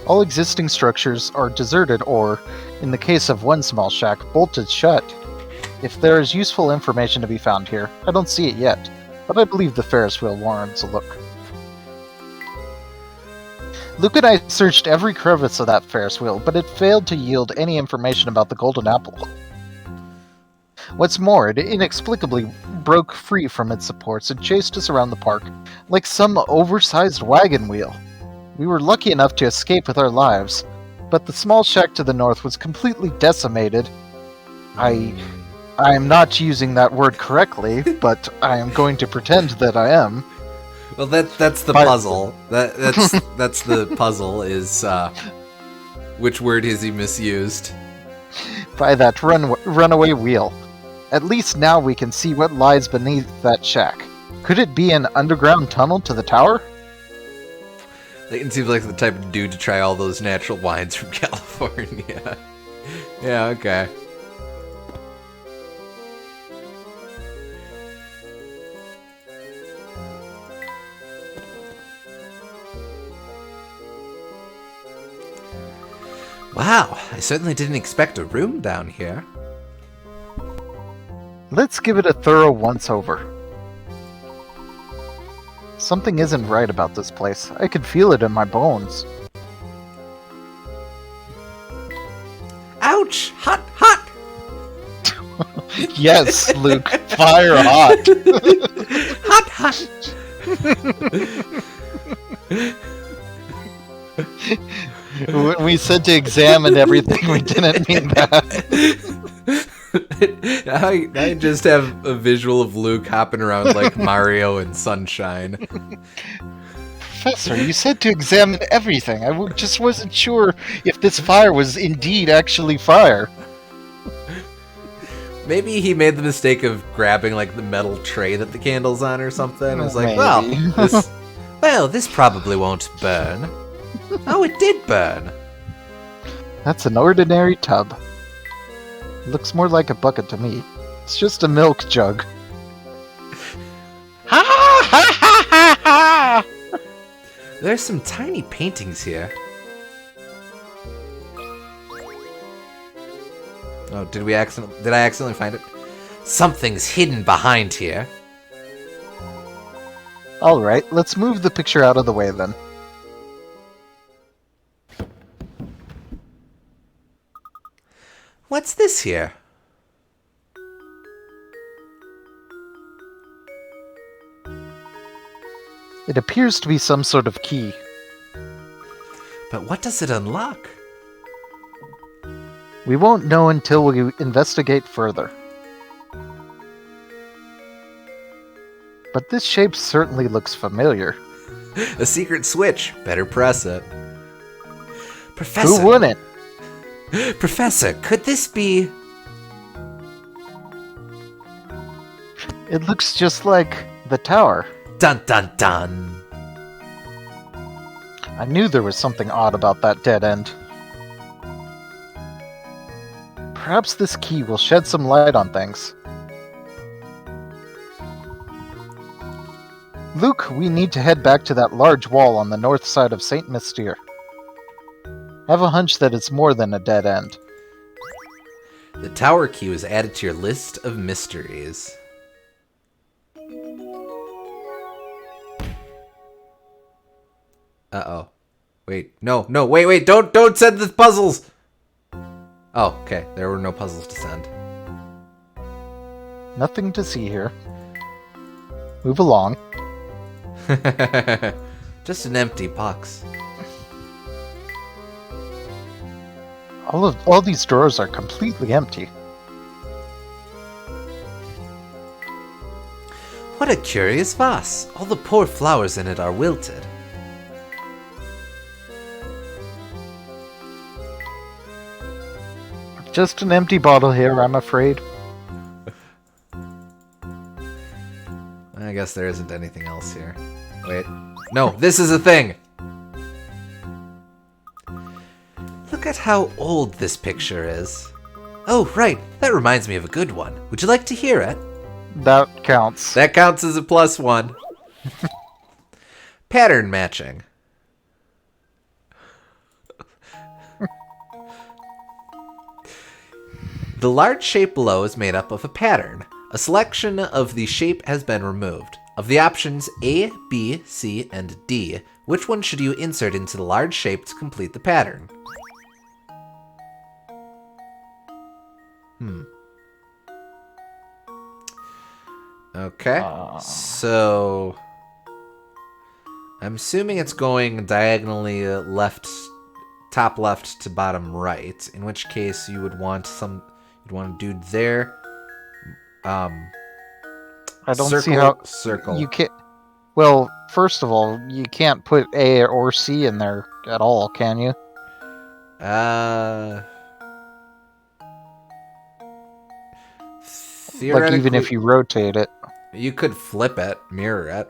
All existing structures are deserted or, in the case of one small shack, bolted shut. If there is useful information to be found here, I don't see it yet, but I believe the Ferris Wheel warrants a look. Luke and I searched every crevice of that Ferris Wheel, but it failed to yield any information about the Golden Apple. What's more, it inexplicably broke free from its supports and chased us around the park like some oversized wagon wheel. We were lucky enough to escape with our lives, but the small shack to the north was completely decimated. I am not using that word correctly, but I am going to pretend that I am. Well, that's the puzzle. That's the puzzle is which word has he misused? By that runaway wheel. At least now we can see what lies beneath that shack. Could it be an underground tunnel to the tower? Layton seems like the type of dude to try all those natural wines from California. Yeah, okay. Wow, I certainly didn't expect a room down here. Let's give it a thorough once-over. Something isn't right about this place. I could feel it in my bones. Ouch! Hot, hot! Yes, Luke. Fire hot. Hot, hot! When we said to examine everything, we didn't mean that. I just have a visual of Luke hopping around like Mario and Sunshine. Professor, you said to examine everything. I just wasn't sure if this fire was indeed actually fire. Maybe he made the mistake of grabbing like the metal tray that the candle's on or something. And was like, Maybe. well, this probably won't burn. Oh, it did burn. That's an ordinary tub. Looks more like a bucket to me. It's just a milk jug. Ha ha ha ha ha! There's some tiny paintings here. Oh, did I accidentally find it? Something's hidden behind here. Alright, let's move the picture out of the way then. What's this here? It appears to be some sort of key. But what does it unlock? We won't know until we investigate further. But this shape certainly looks familiar. A secret switch. Better press it. Professor. Who wouldn't? Professor, could this be... It looks just like the tower. Dun dun dun. I knew there was something odd about that dead end. Perhaps this key will shed some light on things. Luke, we need to head back to that large wall on the north side of St. Mystere. I have a hunch that it's more than a dead end. The tower key was added to your list of mysteries. Uh-oh. Wait, no, wait, don't send the puzzles! Oh, okay, there were no puzzles to send. Nothing to see here. Move along. Just an empty box. All these drawers are completely empty. What a curious vase. All the poor flowers in it are wilted. Just an empty bottle here, I'm afraid. I guess there isn't anything else here. Wait. No, this is a thing! Look at how old this picture is. Oh, right. That reminds me of a good one. Would you like to hear it? That counts. That counts as a +1. Pattern matching. The large shape below is made up of a pattern. A selection of the shape has been removed. Of the options A, B, C, and D, which one should you insert into the large shape to complete the pattern? Okay, so I'm assuming it's going diagonally top left to bottom right. In which case you would want a dude there. I don't circle, see how circle. you can't. Well, first of all, you can't put A or C in there at all, can you? Like even if you rotate it, you could flip it, mirror it.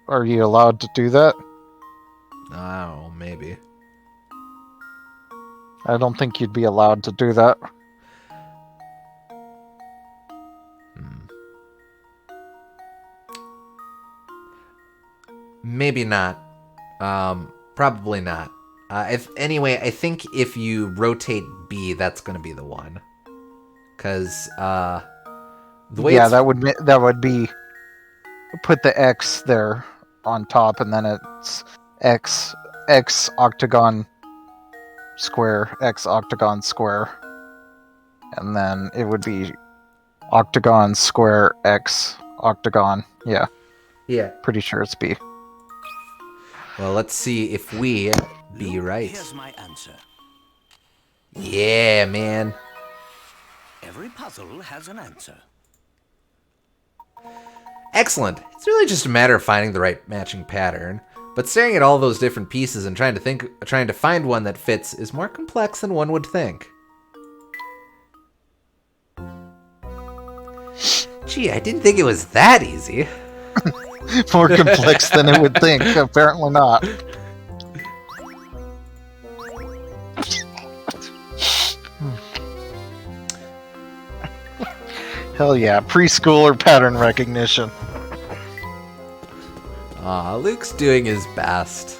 are you allowed to do that? Oh, maybe. I don't think you'd be allowed to do that. Maybe not. Probably not. Anyway, I think if you rotate B, that's gonna be the one. Cause the way that would be put the X there on top, and then it's X octagon square, X octagon square, and then it would be octagon square X octagon. Yeah. Pretty sure it's B. Well, let's see if we be right. Here's my answer. Yeah, man. Every puzzle has an answer. Excellent. It's really just a matter of finding the right matching pattern. But staring at all those different pieces and trying to find one that fits is more complex than one would think. Gee, I didn't think it was that easy. More complex than it would think. Apparently not. Hell yeah, preschooler pattern recognition. Aw, Luke's doing his best.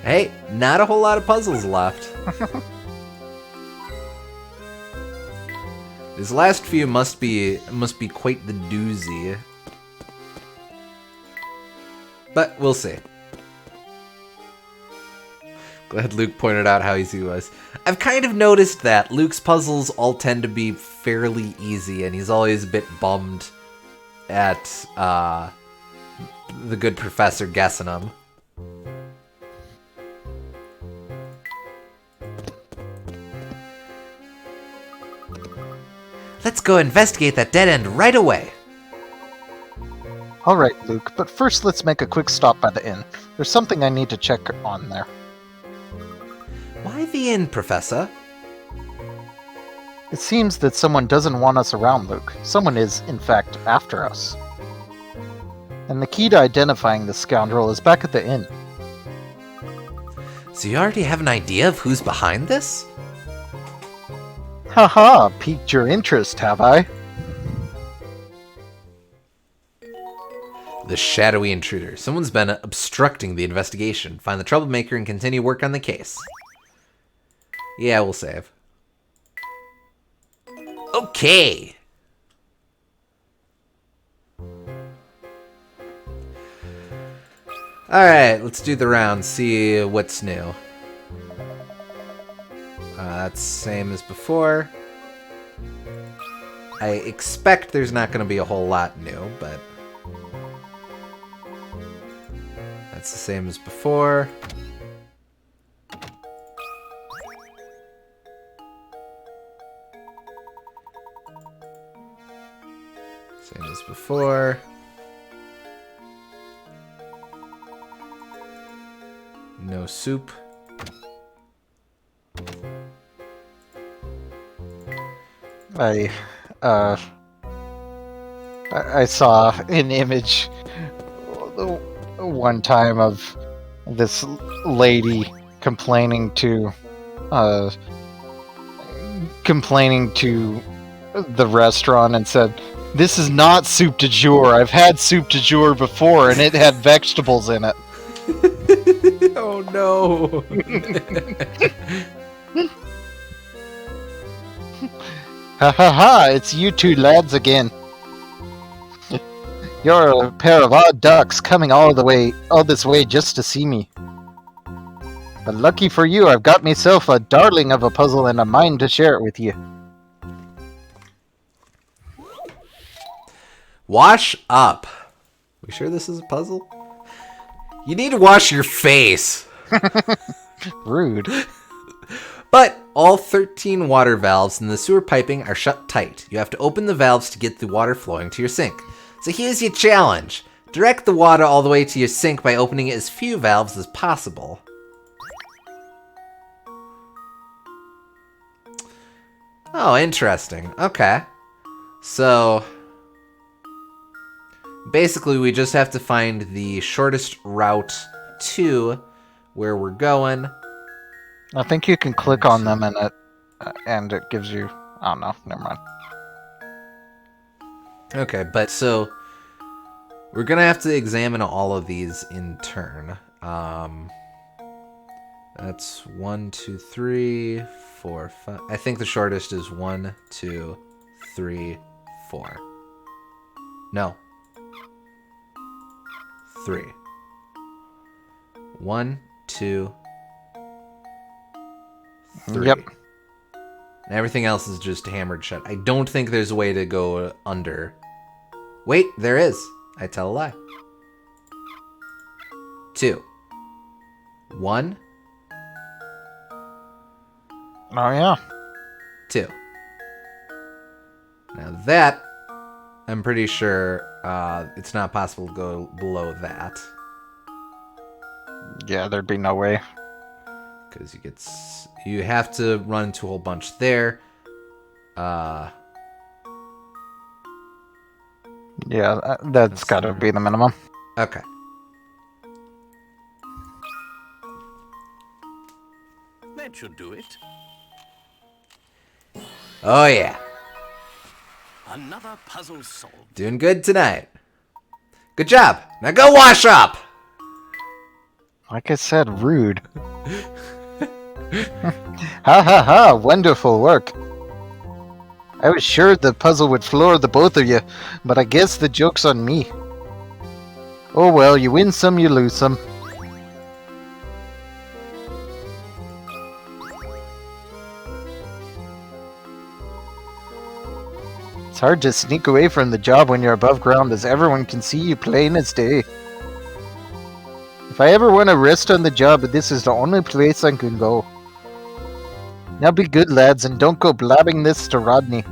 Hey, not a whole lot of puzzles left. These last few must be quite the doozy. But we'll see. Glad Luke pointed out how easy it was. I've kind of noticed that Luke's puzzles all tend to be fairly easy, and he's always a bit bummed at the good professor guessing them. Let's go investigate that dead end right away. Alright, Luke, but first let's make a quick stop by the inn. There's something I need to check on there. Why the inn, Professor? It seems that someone doesn't want us around, Luke. Someone is, in fact, after us. And the key to identifying this scoundrel is back at the inn. So you already have an idea of who's behind this? Haha, piqued your interest, have I? The shadowy intruder. Someone's been obstructing the investigation. Find the troublemaker and continue work on the case. Yeah, we'll save. Okay. Alright, let's do the round, see what's new. That's same as before. I expect there's not going to be a whole lot new, but that's the same as before. Same as before. No soup. I saw an image one time of this lady complaining to the restaurant and said, "This is not soup du jour. I've had soup du jour before and it had vegetables in it." Oh no. Ha ha ha, it's you two lads again. You're a pair of odd ducks coming all this way just to see me. But lucky for you, I've got myself a darling of a puzzle and a mind to share it with you. Wash up. We sure this is a puzzle? You need to wash your face. Rude. But all 13 water valves in the sewer piping are shut tight. You have to open the valves to get the water flowing to your sink. So here's your challenge. Direct the water all the way to your sink by opening as few valves as possible. Oh, interesting. Okay. So basically we just have to find the shortest route to where we're going. I think you can click on them and it gives you... Oh no, never mind. Okay, but so we're gonna have to examine all of these in turn. That's 1, 2, 3, 4, 5. I think the shortest is 1, 2, 3, 4. No. 3. 1, 2, 3. Yep. And everything else is just hammered shut. I don't think there's a way to go under. Wait, there is. I tell a lie. 2. 1. Oh yeah. 2. Now that, I'm pretty sure it's not possible to go below that. Yeah, there'd be no way. Because you have to run into a whole bunch there. Yeah, that's gotta be the minimum. Okay. That should do it. Oh yeah. Another puzzle solved. Doing good tonight. Good job. Now go wash up. Like I said, rude. Ha ha ha! Wonderful work. I was sure the puzzle would floor the both of you, but I guess the joke's on me. Oh well, you win some, you lose some. It's hard to sneak away from the job when you're above ground, as everyone can see you plain as day. If I ever want to rest on the job, this is the only place I can go. Now be good, lads, and don't go blabbing this to Rodney.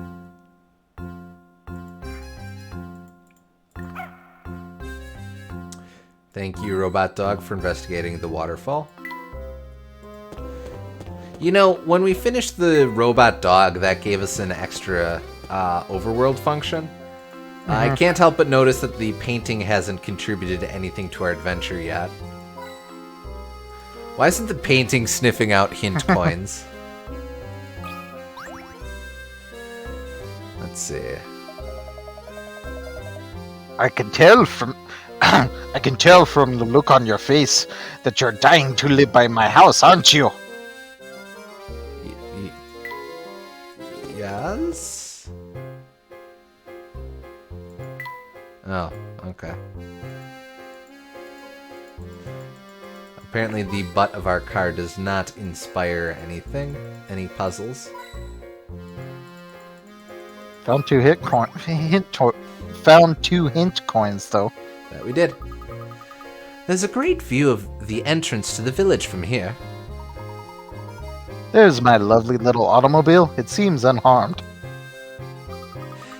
Thank you, Robot Dog, for investigating the waterfall. You know, when we finished the Robot Dog, that gave us an extra overworld function. I can't help but notice that the painting hasn't contributed anything to our adventure yet. Why isn't the painting sniffing out hint coins? Let's see. I can tell from I can tell from the look on your face that you're dying to live by my house, aren't you? Yes? Oh, okay. Apparently the butt of our car does not inspire anything, any puzzles. Found two hint coins though. That we did. There's a great view of the entrance to the village from here. There's my lovely little automobile. It seems unharmed.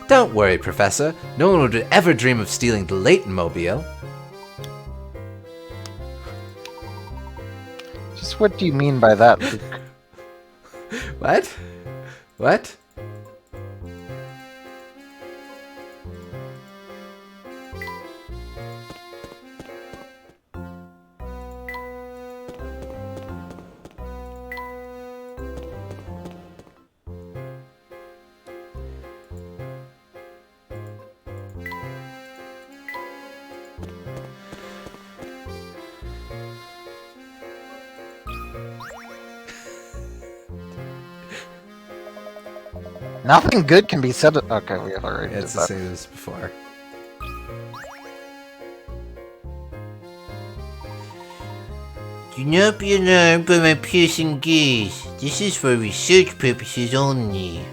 Don't worry, Professor. No one would ever dream of stealing the Layton mobile. Just what do you mean by that, Luke? What? What? Nothing good can be said. Okay, we have already did It's the that. same as before. Do not be alarmed by my piercing gaze. This is for research purposes only.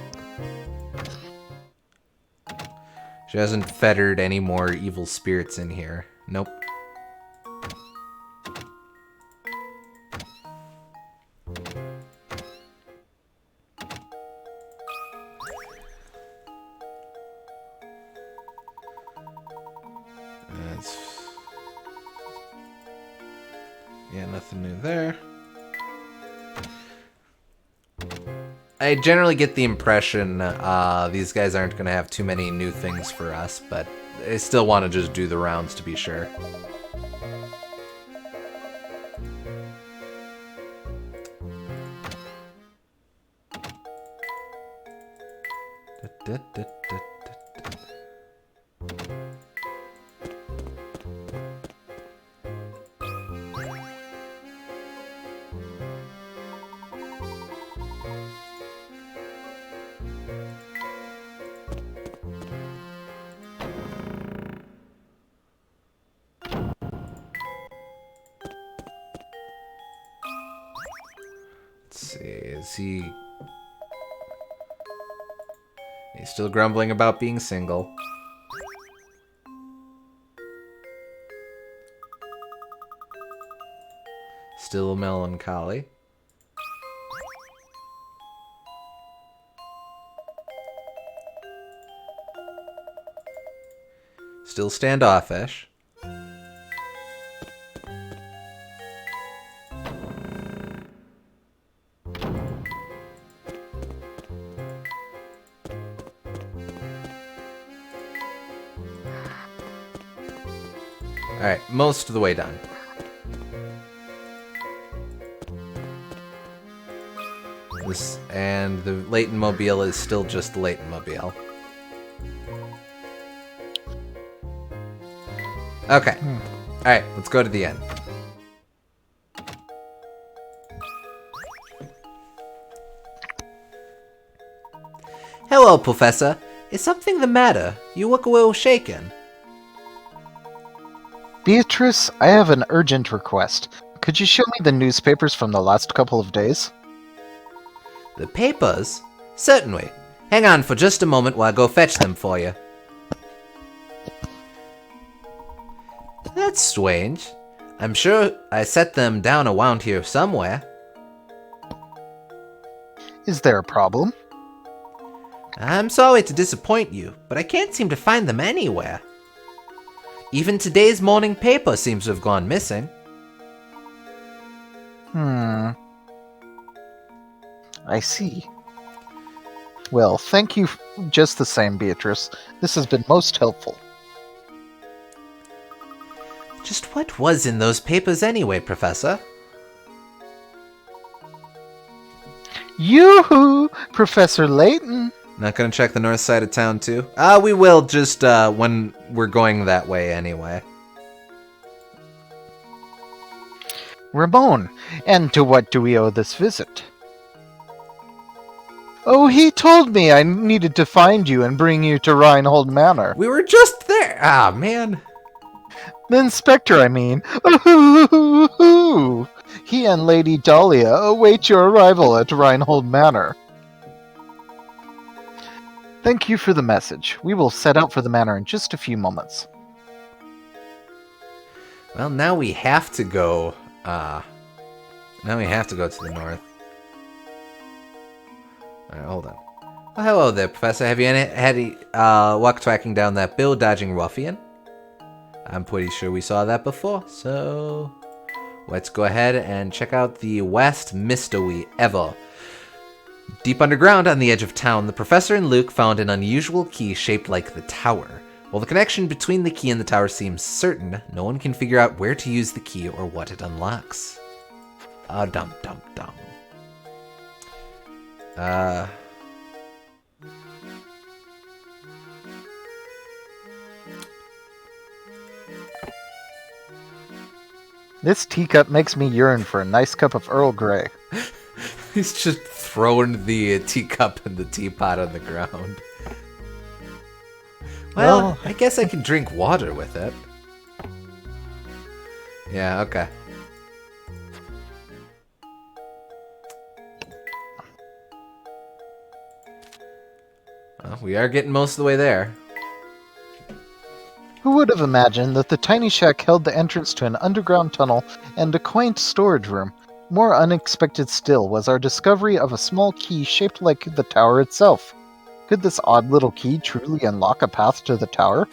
She hasn't fettered any more evil spirits in here. Nope. Yeah, nothing new there. I generally get the impression these guys aren't going to have too many new things for us, but I still want to just do the rounds to be sure. Let's see, is he... He's still grumbling about being single. Still melancholy. Still standoffish. Alright, most of the way done. This, and the Layton Mobile is still just the Layton Mobile. Okay. Alright, let's go to the end. Hello, Professor. Is something the matter? You look a little shaken. Beatrice, I have an urgent request. Could you show me the newspapers from the last couple of days? The papers? Certainly. Hang on for just a moment while I go fetch them for you. That's strange. I'm sure I set them down around here somewhere. Is there a problem? I'm sorry to disappoint you, but I can't seem to find them anywhere. Even today's morning paper seems to have gone missing. I see. Well, thank you just the same, Beatrice. This has been most helpful. Just what was in those papers anyway, Professor? Yoo-hoo! Professor Layton! Not gonna check the north side of town, too? We will just, when we're going that way anyway. Ramon, and to what do we owe this visit? Oh, he told me I needed to find you and bring you to Reinhold Manor. We were just there! Ah, man. The inspector, I mean. Ooh, he and Lady Dahlia await your arrival at Reinhold Manor. Thank you for the message. We will set out for the manor in just a few moments. Well, now we have to go, now we have to go to the north. Alright, hold on. Oh, hello there, Professor. Have you had any luck tracking down that bill-dodging ruffian? I'm pretty sure we saw that before, so let's go ahead and check out the West Mystery Ever. Deep underground on the edge of town, the Professor and Luke found an unusual key shaped like the tower. While the connection between the key and the tower seems certain, no one can figure out where to use the key or what it unlocks. Dum. This teacup makes me yearn for a nice cup of Earl Grey. He's just throwing the teacup and the teapot on the ground. Well, I guess I can drink water with it. Yeah, okay. Well, we are getting most of the way there. Who would have imagined that the tiny shack held the entrance to an underground tunnel and a quaint storage room? More unexpected still was our discovery of a small key shaped like the tower itself. Could this odd little key truly unlock a path to the tower?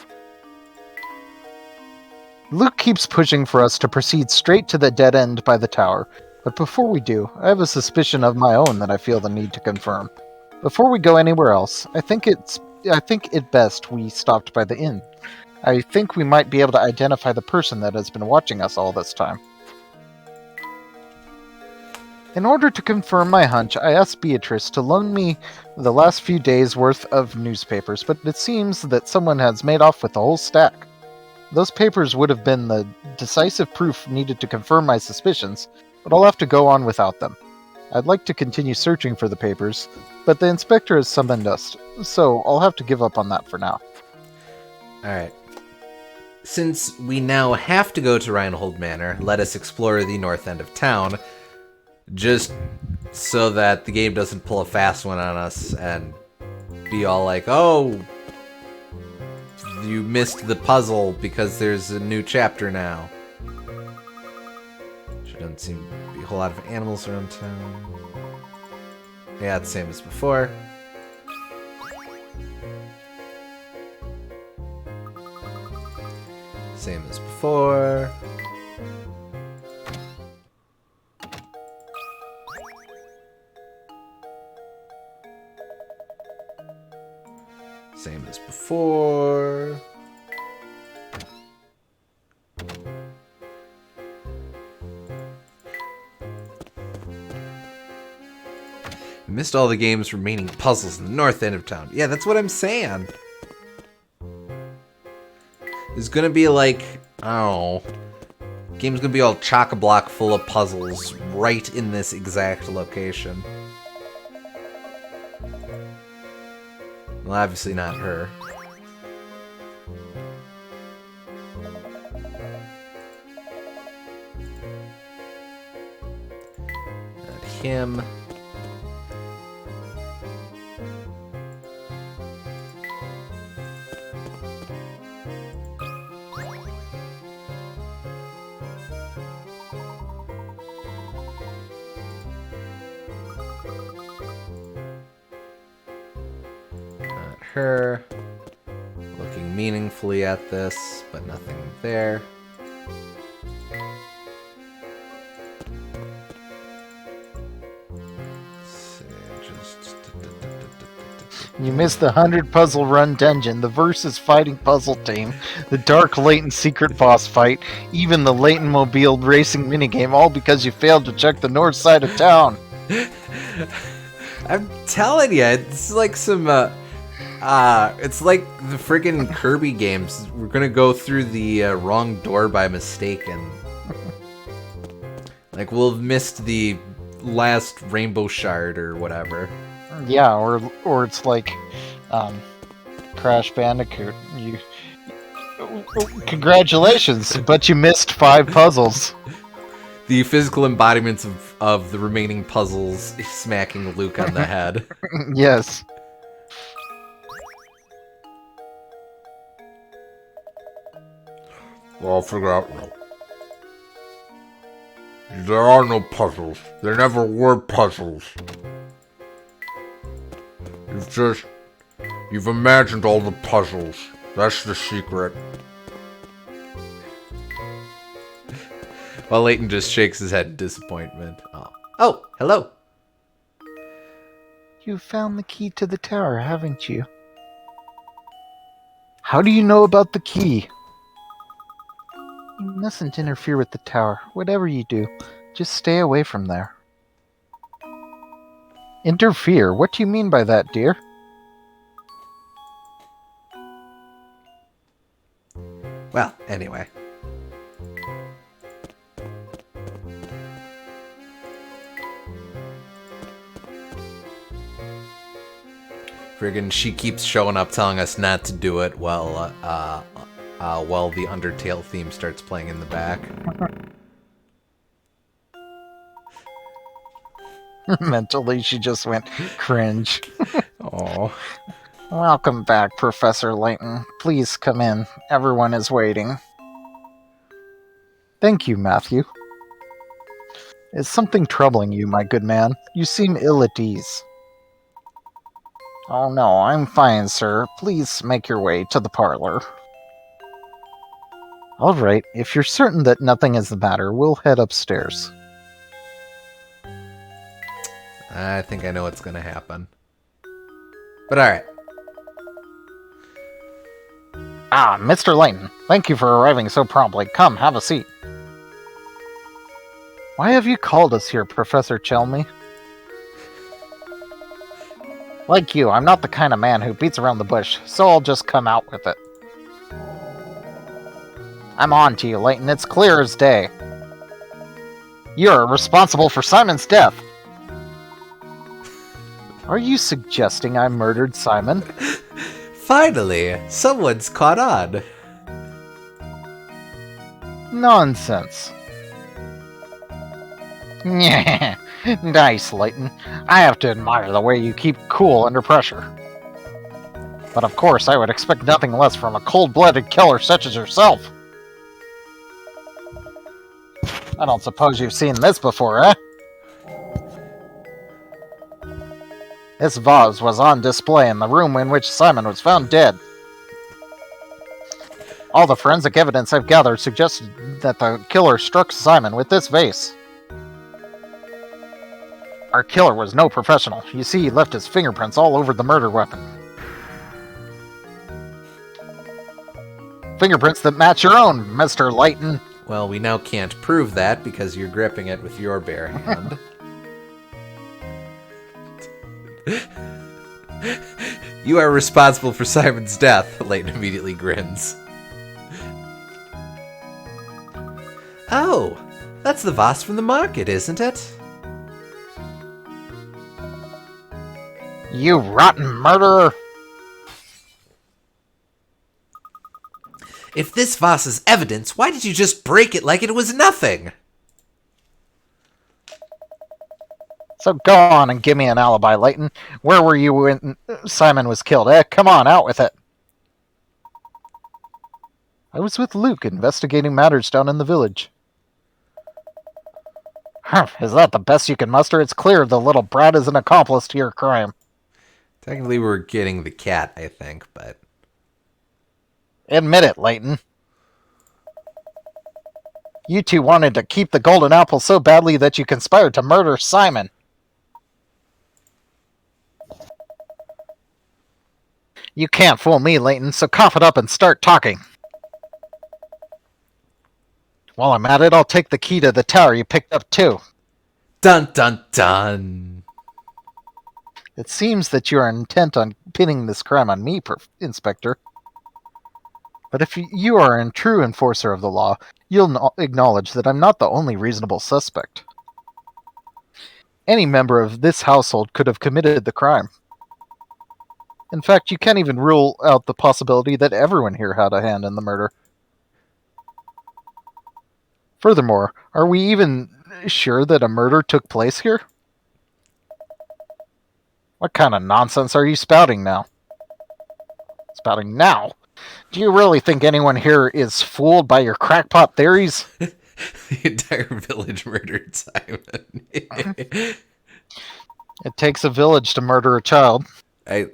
Luke keeps pushing for us to proceed straight to the dead end by the tower, but before we do, I have a suspicion of my own that I feel the need to confirm. Before we go anywhere else, I think it best we stopped by the inn. I think we might be able to identify the person that has been watching us all this time. In order to confirm my hunch, I asked Beatrice to loan me the last few days' worth of newspapers, but it seems that someone has made off with the whole stack. Those papers would have been the decisive proof needed to confirm my suspicions, but I'll have to go on without them. I'd like to continue searching for the papers, but the inspector has summoned us, so I'll have to give up on that for now. Alright. Since we now have to go to Reinhold Manor, let us explore the north end of town, just so that the game doesn't pull a fast one on us and be all like, oh, you missed the puzzle because there's a new chapter now. There doesn't seem to be a whole lot of animals around town. Yeah, it's the same as before. Same as before. Same as before. Missed all the game's remaining puzzles in the north end of town. Yeah, that's what I'm saying. There's gonna be like Oh. Game's gonna be all chock-a-block full of puzzles right in this exact location. Well, obviously not her. Not him. Her looking meaningfully at this, but nothing there. You missed the 100 puzzle run dungeon, the versus fighting puzzle team, the Dark Layton secret boss fight, even the Layton Mobile racing minigame, all because you failed to check the north side of town. I'm telling you, it's like some it's like the friggin' Kirby games. We're gonna go through the wrong door by mistake, and like we'll have missed the last rainbow shard or whatever. Yeah, or it's like Crash Bandicoot. Congratulations, but you missed 5 puzzles. The physical embodiments of the remaining puzzles smacking Luke on the head. Yes. Well, I'll figure out. There are no puzzles. There never were puzzles. You've imagined all the puzzles. That's the secret. While Layton just shakes his head in disappointment. Oh, hello. You found the key to the tower, haven't you? How do you know about the key? You mustn't interfere with the tower. Whatever you do, just stay away from there. Interfere? What do you mean by that, dear? Well, anyway. Friggin' she keeps showing up telling us not to do it while the Undertale theme starts playing in the back. Mentally, she just went cringe. Oh. Welcome back, Professor Layton. Please come in. Everyone is waiting. Thank you, Matthew. Is something troubling you, my good man? You seem ill at ease. Oh no, I'm fine, sir. Please make your way to the parlor. Alright, if you're certain that nothing is the matter, we'll head upstairs. I think I know what's gonna happen. But alright. Ah, Mr. Layton, thank you for arriving so promptly. Come, have a seat. Why have you called us here, Professor Chelmy? Like you, I'm not the kind of man who beats around the bush, so I'll just come out with it. I'm on to you, Layton. It's clear as day. You're responsible for Simon's death. Are you suggesting I murdered Simon? Finally, someone's caught on. Nonsense. Nice, Layton. I have to admire the way you keep cool under pressure. But of course, I would expect nothing less from a cold-blooded killer such as yourself. I don't suppose you've seen this before, eh? This vase was on display in the room in which Simon was found dead. All the forensic evidence I've gathered suggests that the killer struck Simon with this vase. Our killer was no professional. You see, he left his fingerprints all over the murder weapon. Fingerprints that match your own, Mr. Layton. Well, we now can't prove that because you're gripping it with your bare hand. You are responsible for Simon's death, Layton immediately grins. Oh, that's the vase from the market, isn't it? You rotten murderer! If this vase is evidence, why did you just break it like it was nothing? So go on and give me an alibi, Layton. Where were you when Simon was killed? Come on, out with it. I was with Luke investigating matters down in the village. Is that the best you can muster? It's clear the little brat is an accomplice to your crime. Technically, we're getting the cat, I think, but... Admit it, Layton. You two wanted to keep the golden apple so badly that you conspired to murder Simon. You can't fool me, Layton, so cough it up and start talking. While I'm at it, I'll take the key to the tower you picked up, too. Dun dun dun! It seems that you are intent on pinning this crime on me, Inspector. But if you are a true enforcer of the law, you'll acknowledge that I'm not the only reasonable suspect. Any member of this household could have committed the crime. In fact, you can't even rule out the possibility that everyone here had a hand in the murder. Furthermore, are we even sure that a murder took place here? What kind of nonsense are you spouting now? Spouting now? Do you really think anyone here is fooled by your crackpot theories? The entire village murdered Simon. It takes a village to murder a child. I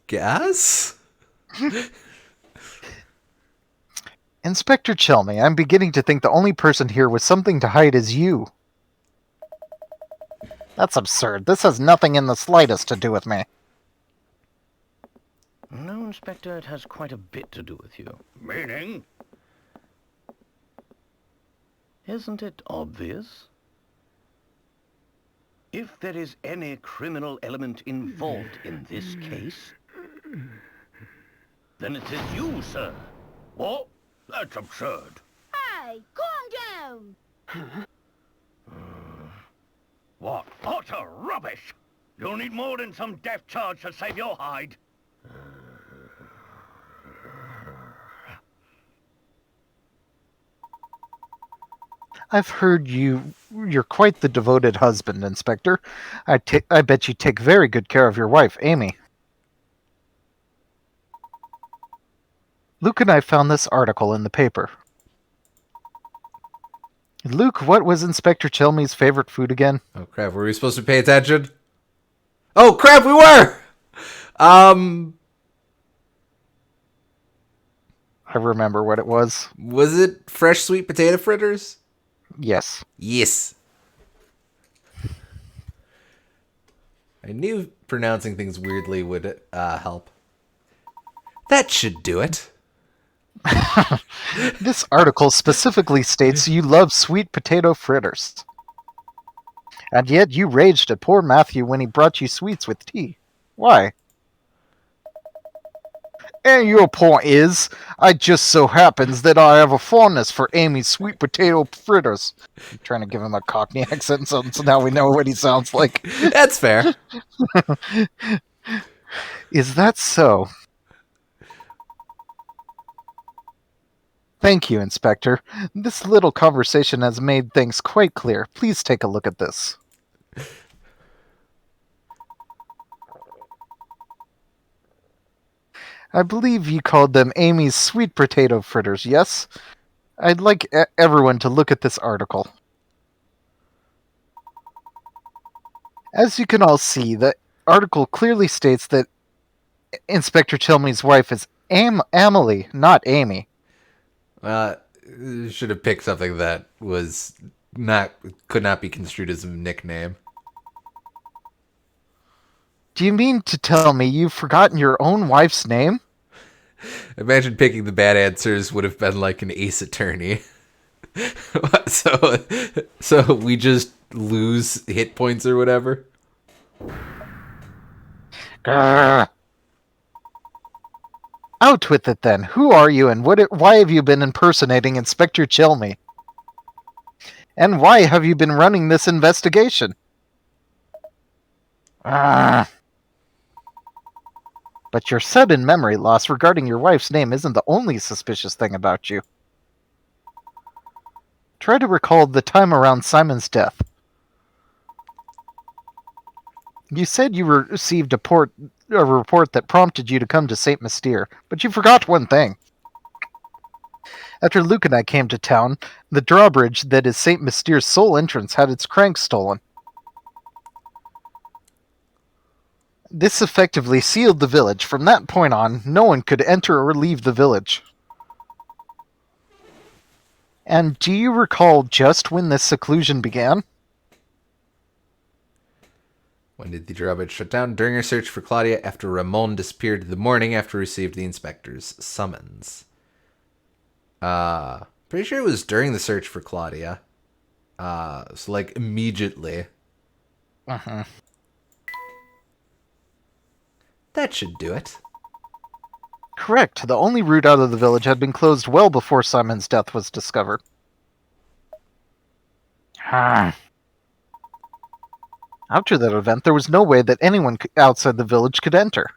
guess? Inspector Chelmy, I'm beginning to think the only person here with something to hide is you. That's absurd. This has nothing in the slightest to do with me. No, Inspector, it has quite a bit to do with you. Meaning? Isn't it obvious? If there is any criminal element involved in this case, then it is you, sir. What? That's absurd. Hey, calm down. What utter rubbish! You'll need more than some death charge to save your hide. I've heard you're quite the devoted husband, Inspector. I bet you take very good care of your wife, Amy. Luke and I found this article in the paper. Luke, what was Inspector Chelmy's favorite food again? Oh crap, were we supposed to pay attention? Oh crap, we were! I remember what it was. Was it fresh sweet potato fritters? Yes. Yes. I knew pronouncing things weirdly would help. That should do it. This article specifically states you love sweet potato fritters. And yet you raged at poor Matthew when he brought you sweets with tea. Why? And your point is, it just so happens that I have a fondness for Amy's sweet potato fritters. I'm trying to give him a Cockney accent so now we know what he sounds like. That's fair. Is that so? Thank you, Inspector. This little conversation has made things quite clear. Please take a look at this. I believe you called them Amy's sweet potato fritters, yes? I'd like everyone to look at this article. As you can all see, the article clearly states that Inspector Chelmy's wife is Amelie, not Amy. Should have picked something that was could not be construed as a nickname. Do you mean to tell me you've forgotten your own wife's name? Imagine picking the bad answers would have been like an ace attorney. so we just lose hit points or whatever. Grr. Out with it then. Who are you and why have you been impersonating Inspector Chelmy? And why have you been running this investigation? Ah. But your sudden memory loss regarding your wife's name isn't the only suspicious thing about you. Try to recall the time around Simon's death. You said you received a report that prompted you to come to St. Mystere, but you forgot one thing. After Luke and I came to town, the drawbridge that is St. Mystere's sole entrance had its crank stolen. This effectively sealed the village. From that point on, no one could enter or leave the village. And do you recall just when this seclusion began? When did the drawbridge shut down? During her search for Claudia after Ramon disappeared the morning after received the inspector's summons. Pretty sure it was during the search for Claudia. So like immediately. Uh-huh. That should do it. Correct. The only route out of the village had been closed well before Simon's death was discovered. After that event, there was no way that anyone outside the village could enter.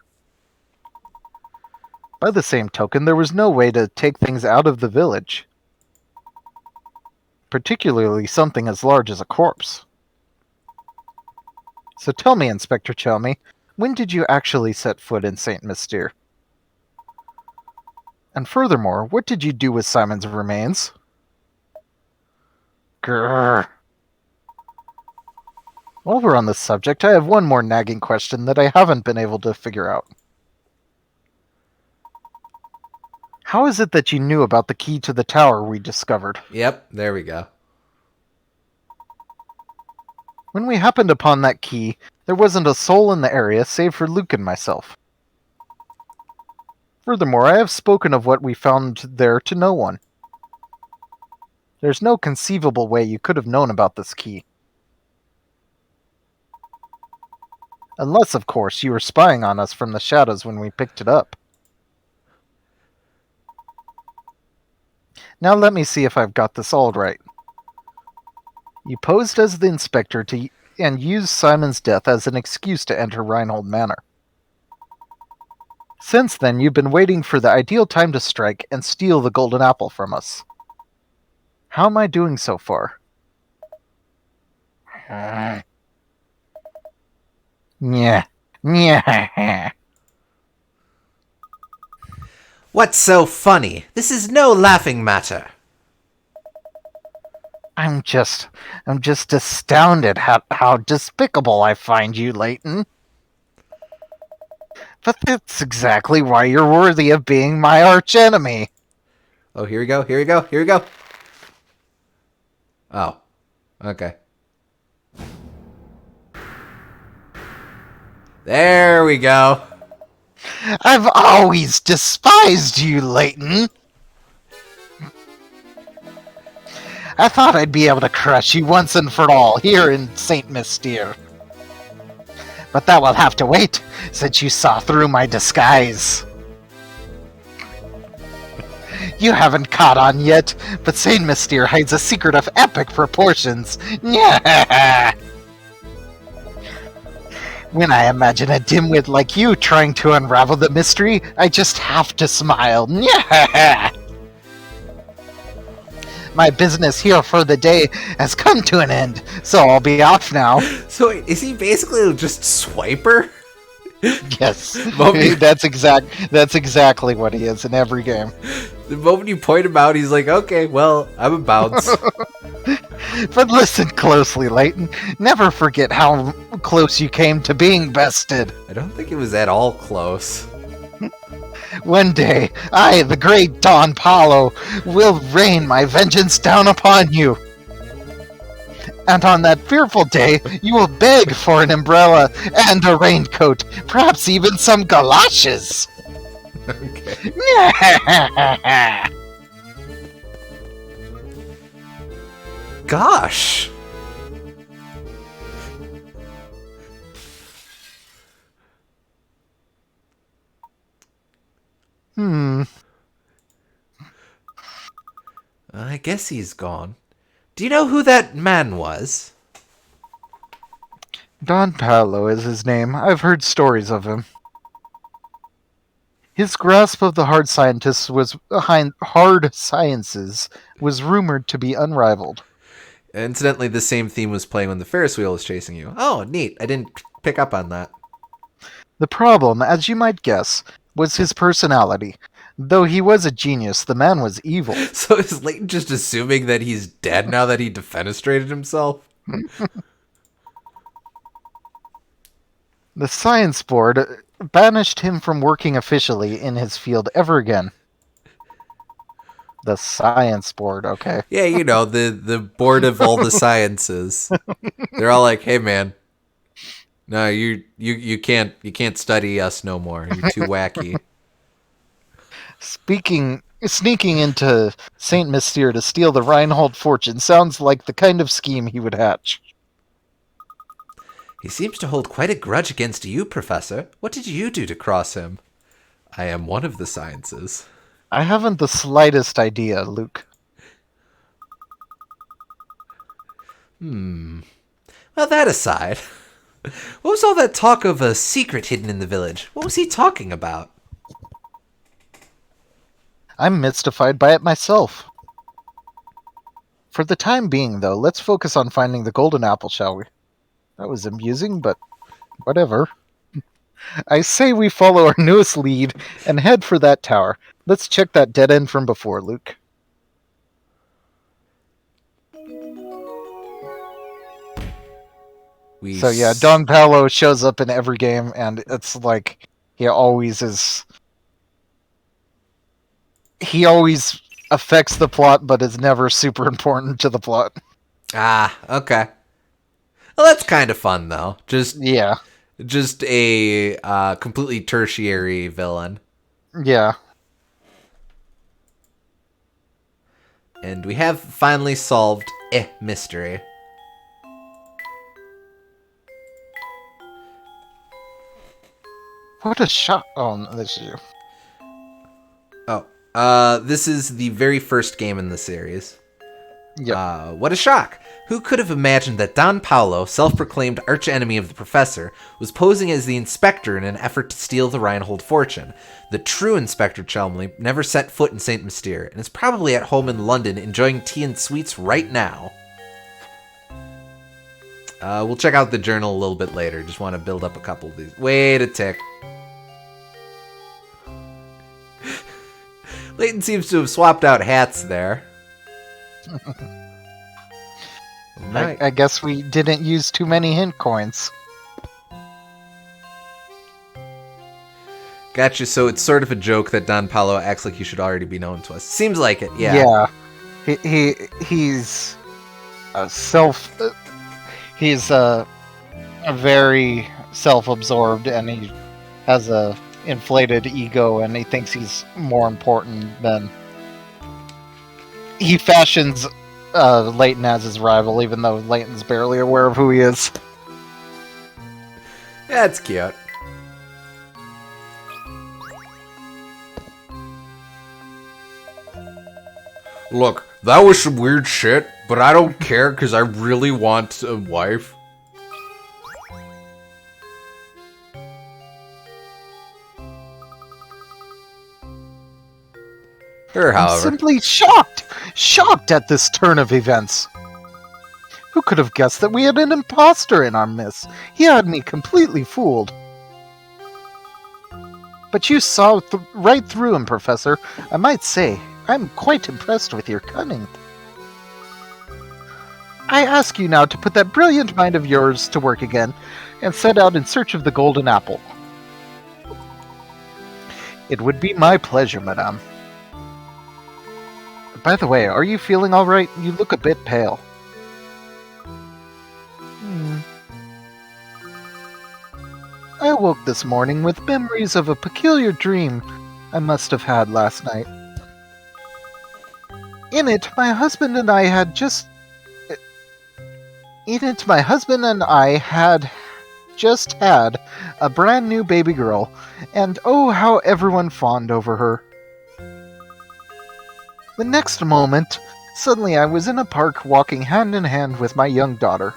By the same token, there was no way to take things out of the village. Particularly something as large as a corpse. So tell me, Inspector Chelmy, when did you actually set foot in St. Mystere? And furthermore, what did you do with Simon's remains? Grrr. While we're on this subject, I have one more nagging question that I haven't been able to figure out. How is it that you knew about the key to the tower we discovered? Yep, there we go. When we happened upon that key, there wasn't a soul in the area save for Luke and myself. Furthermore, I have spoken of what we found there to no one. There's no conceivable way you could have known about this key. Unless, of course, you were spying on us from the shadows when we picked it up. Now let me see if I've got this all right. You posed as the inspector and used Simon's death as an excuse to enter Reinhold Manor. Since then, you've been waiting for the ideal time to strike and steal the golden apple from us. How am I doing so far? Yeah. What's so funny? This is no laughing matter. I'm just astounded how despicable I find you, Layton. But that's exactly why you're worthy of being my archenemy. Oh, here we go. Oh, okay. There we go. I've always despised you, Layton. I thought I'd be able to crush you once and for all here in St. Mystere. But that will have to wait, since you saw through my disguise. You haven't caught on yet, but St. Mystere hides a secret of epic proportions. When I imagine a dimwit like you trying to unravel the mystery, I just have to smile. My business here for the day has come to an end, so I'll be off now. So wait, is he basically just Swiper? Yes, that's exactly what he is in every game. The moment you point him out, he's like, okay, well, I'm a bounce. But listen closely, Layton. Never forget how close you came to being bested. I don't think it was at all close. One day, I, the great Don Paulo, will rain my vengeance down upon you. And on that fearful day, you will beg for an umbrella and a raincoat, perhaps even some galoshes. Okay. Gosh. I guess he's gone. Do you know who that man was? Don Paolo is his name. I've heard stories of him. His grasp of the hard sciences was rumored to be unrivaled. Incidentally, the same theme was playing when the Ferris Wheel was chasing you. Oh, neat. I didn't pick up on that. The problem, as you might guess, was his personality. Though he was a genius, the man was evil. So is Layton just assuming that he's dead now that he defenestrated himself? The science board banished him from working officially in his field ever again. The science board, okay. Yeah, you know, the board of all the sciences. They're all like, "Hey man, no, you can't study us no more. You're too wacky." Sneaking into Saint Mystere to steal the Reinhold fortune sounds like the kind of scheme he would hatch. He seems to hold quite a grudge against you, Professor. What did you do to cross him? I am one of the sciences. I haven't the slightest idea, Luke. Well, that aside, what was all that talk of a secret hidden in the village? What was he talking about? I'm mystified by it myself. For the time being, though, let's focus on finding the golden apple, shall we? That was amusing, but whatever. I say we follow our newest lead and head for that tower. Let's check that dead end from before, Luke. So yeah, Don Paolo shows up in every game, and it's like he always is. He always affects the plot, but is never super important to the plot. Ah, okay. Well, that's kind of fun though. Just a completely tertiary villain. Yeah. And we have finally solved a mystery. What a shot! Oh, no, this is you. This is the very first game in the series. Yeah. What a shock! Who could have imagined that Don Paolo, self-proclaimed archenemy of the Professor, was posing as the Inspector in an effort to steal the Reinhold fortune? The true Inspector Chelmley never set foot in Saint Mystere, and is probably at home in London enjoying tea and sweets right now. We'll check out the journal a little bit later. Just want to build up a couple of these. Wait a tick. Layton seems to have swapped out hats there. Right. I guess we didn't use too many hint coins. Gotcha, so it's sort of a joke that Don Paolo acts like he should already be known to us. Seems like it, yeah. Yeah. He's a very self-absorbed, and he has a inflated ego, and he thinks he's more important than... He fashions Layton as his rival, even though Layton's barely aware of who he is. That's cute. Look, that was some weird shit, but I don't care because I really want a wife. Her, I'm however. simply shocked at this turn of events. Who could have guessed that we had an imposter in our midst? He had me completely fooled. But you saw right through him, Professor. I might say, I'm quite impressed with your cunning. I ask you now to put that brilliant mind of yours to work again, and set out in search of the golden apple. It would be my pleasure, madame. By the way, are you feeling all right? You look a bit pale. I awoke this morning with memories of a peculiar dream I must have had last night. In it, my husband and I had just had a brand new baby girl, and oh, how everyone fawned over her. The next moment, Suddenly, I was in a park walking hand in hand with my young daughter.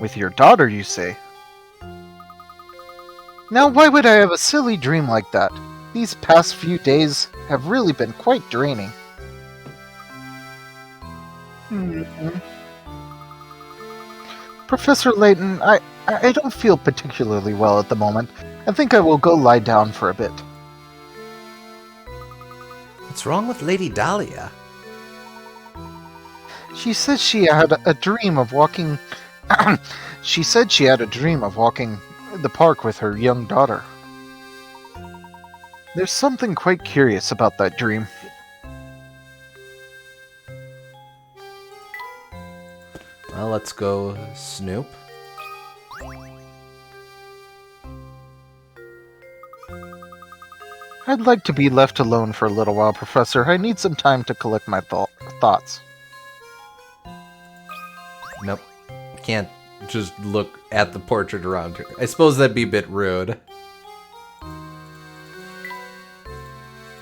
With your daughter, you say? Now, why would I have a silly dream like that? These past few days have really been quite draining. Professor Layton, I don't feel particularly well at the moment. I think I will go lie down for a bit. What's wrong with Lady Dahlia? She said she had a dream of walking... she said she had a dream of walking the park with her young daughter. There's something quite curious about that dream. Well, let's go snoop. I'd like to be left alone for a little while, Professor. I need some time to collect my thoughts. Nope. Can't just look at the portrait around her. I suppose that'd be a bit rude.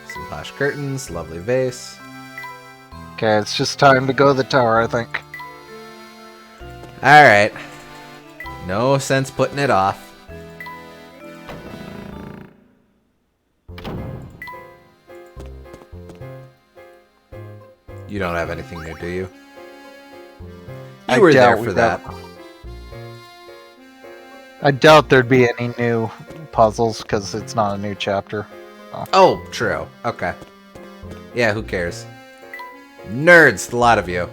Some posh curtains, lovely vase. Okay, it's just time to go to the tower, I think. Alright. No sense putting it off. You don't have anything new, do you? I You were there doubt for we that. got- I doubt there'd be any new puzzles, because it's not a new chapter. Oh, true. Okay. Yeah, who cares? Nerds, the lot of you.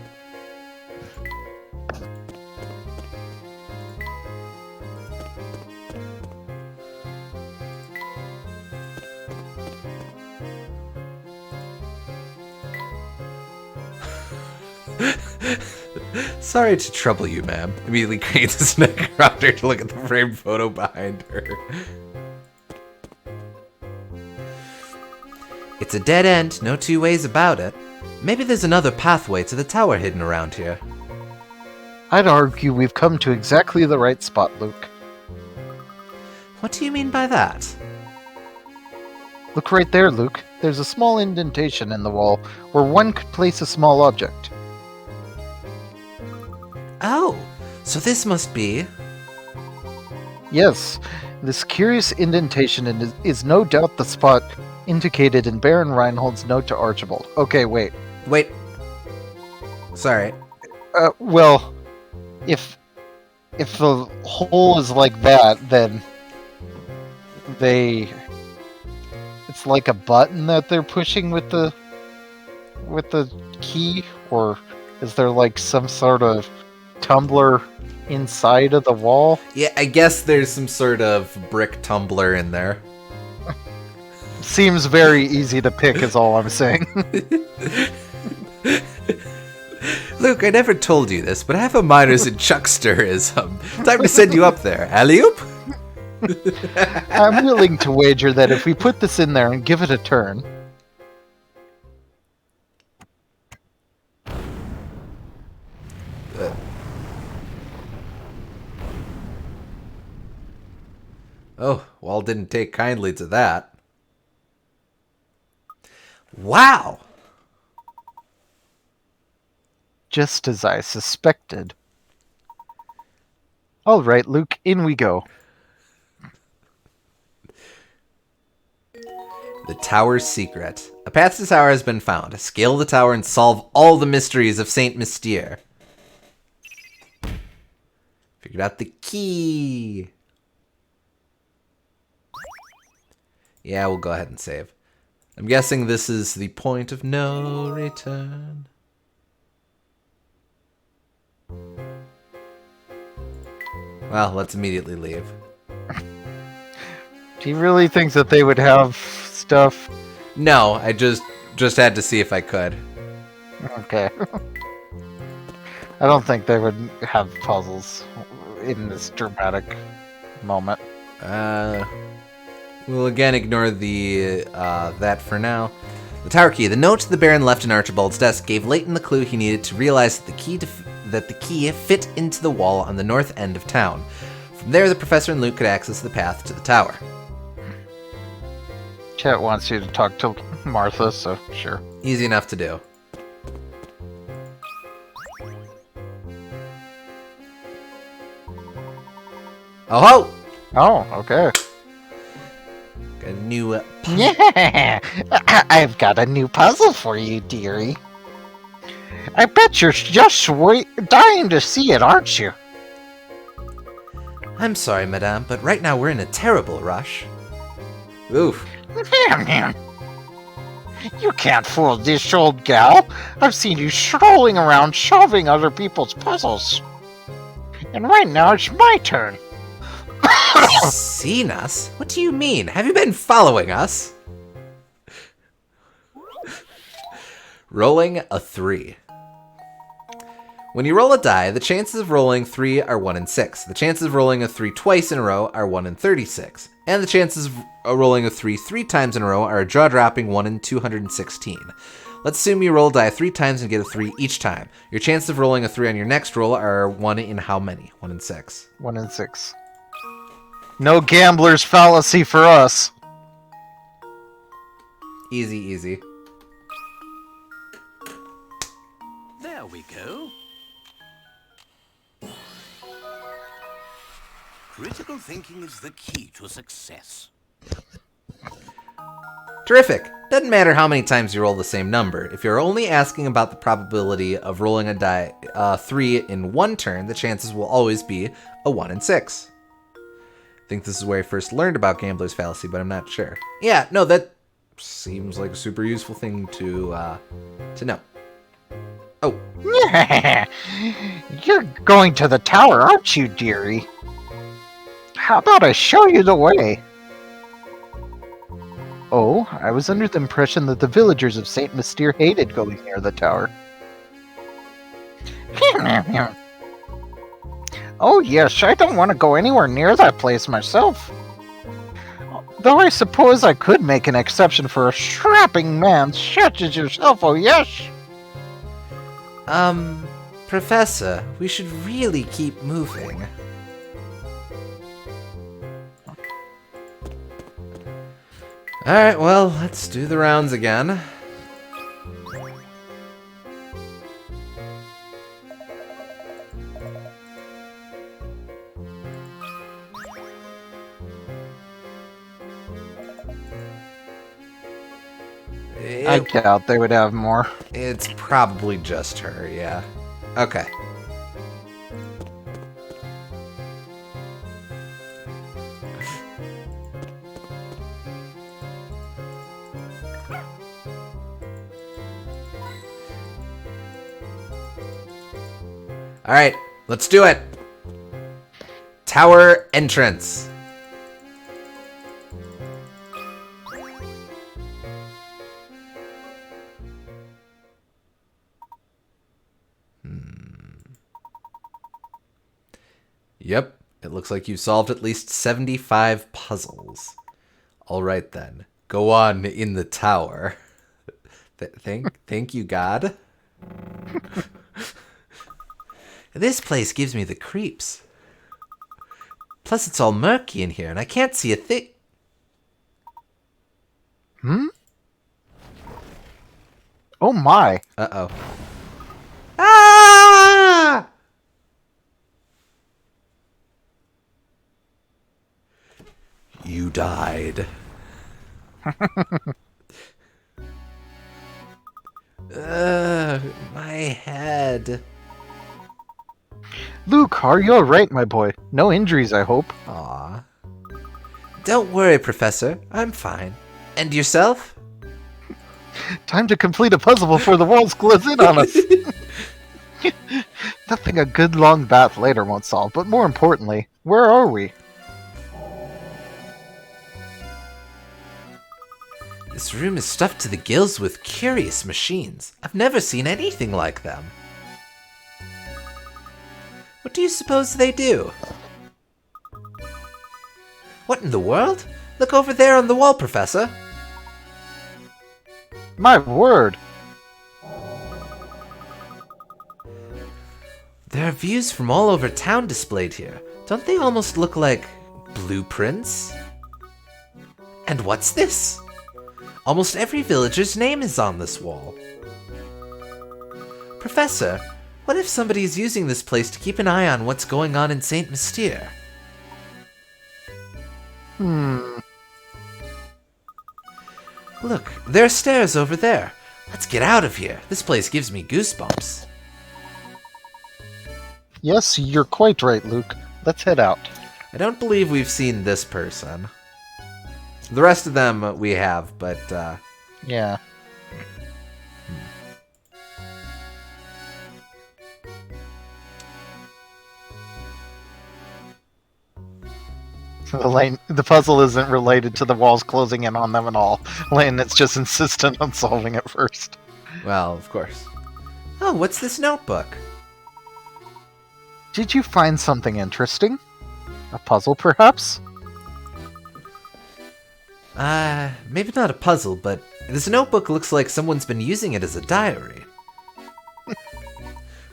Sorry to trouble you, ma'am. Immediately cranes his neck around her to look at the framed photo behind her. It's a dead end, no two ways about it. Maybe there's another pathway to the tower hidden around here. I'd argue we've come to exactly the right spot, Luke. What do you mean by that? Look right there, Luke. There's a small indentation in the wall where one could place a small object. Oh, so this must be... Yes, this curious indentation is no doubt the spot indicated in Baron Reinhold's note to Archibald. Okay, wait. Wait. Sorry. Well, if the hole is like that, then it's like a button that they're pushing with the key, or is there like some sort of tumbler inside of the wall? Yeah, I guess there's some sort of brick tumbler in there. Seems very easy to pick is all I'm saying. Luke, I never told you this, but I have a minors in chucksterism. Time to send you up there. Alley-oop? I'm willing to wager that if we put this in there and give it a turn... Oh, Wall didn't take kindly to that. Wow! Just as I suspected. All right, Luke, in we go. The tower's secret. A path to the tower has been found. Scale the tower and solve all the mysteries of Saint Mystier. Figured out the key. Yeah, we'll go ahead and save. I'm guessing this is the point of no return. Well, let's immediately leave. Do you really think that they would have stuff? No, I just had to see if I could. Okay. I don't think they would have puzzles in this dramatic moment. We'll again ignore the that for now. The tower key. The note the Baron left in Archibald's desk gave Layton the clue he needed to realize that the key fit into the wall on the north end of town. From there, the professor and Luke could access the path to the tower. Chat wants you to talk to Martha, so sure. Easy enough to do. Oh ho! Oh, okay. Got a new Yeah, I've got a new puzzle for you, dearie. I bet you're just dying to see it, aren't you? I'm sorry, madame, but right now we're in a terrible rush. Oof. You can't fool this old gal. I've seen you strolling around solving other people's puzzles. And right now it's my turn. Seen us? What do you mean? Have you been following us? Rolling a 3. When you roll a die, the chances of rolling 3 are 1 in 6. The chances of rolling a 3 twice in a row are 1 in 36. And the chances of rolling a 3 3 times in a row are a jaw-dropping 1 in 216. Let's assume you roll a die 3 times and get a 3 each time. Your chances of rolling a 3 on your next roll are 1 in how many? 1 in 6. 1 in 6. No gambler's fallacy for us. Easy, easy. There we go. Critical thinking is the key to success. Terrific. Doesn't matter how many times you roll the same number. If you're only asking about the probability of rolling a die 3 in one turn, the chances will always be a 1 in 6. I think this is where I first learned about gambler's fallacy, but I'm not sure. Yeah, no, that seems like a super useful thing to know. Oh, You're going to the tower, aren't you, dearie? How about I show you the way? Oh, I was under the impression that the villagers of St. Mystere hated going near the tower. Oh yes, I don't want to go anywhere near that place myself. Though I suppose I could make an exception for a strapping man such as yourself, oh yes? Professor, we should really keep moving. Alright, well, let's do the rounds again. I doubt they would have more. It's probably just her, yeah. Okay. Alright, let's do it! Tower entrance. Yep, it looks like you've solved at least 75 puzzles. Alright then, go on in the tower. Thank you, God. This place gives me the creeps. Plus it's all murky in here and I can't see a thing. Oh my. Uh-oh. Ah! You died. My head. Luke, are you alright, my boy? No injuries, I hope. Aw. Don't worry, Professor. I'm fine. And yourself? Time to complete a puzzle before the walls close in on us. Nothing a good long bath later won't solve, but more importantly, where are we? This room is stuffed to the gills with curious machines. I've never seen anything like them. What do you suppose they do? What in the world? Look over there on the wall, Professor. My word! There are views from all over town displayed here. Don't they almost look like blueprints? And what's this? Almost every villager's name is on this wall. Professor, what if somebody is using this place to keep an eye on what's going on in Saint Mystere? Look, there are stairs over there. Let's get out of here. This place gives me goosebumps. Yes, you're quite right, Luke. Let's head out. I don't believe we've seen this person. The rest of them we have, but, Yeah. The puzzle isn't related to the walls closing in on them at all. Layton is just insistent on solving it first. well, of course. Oh, what's this notebook? Did you find something interesting? A puzzle, perhaps? Maybe not a puzzle, but this notebook looks like someone's been using it as a diary.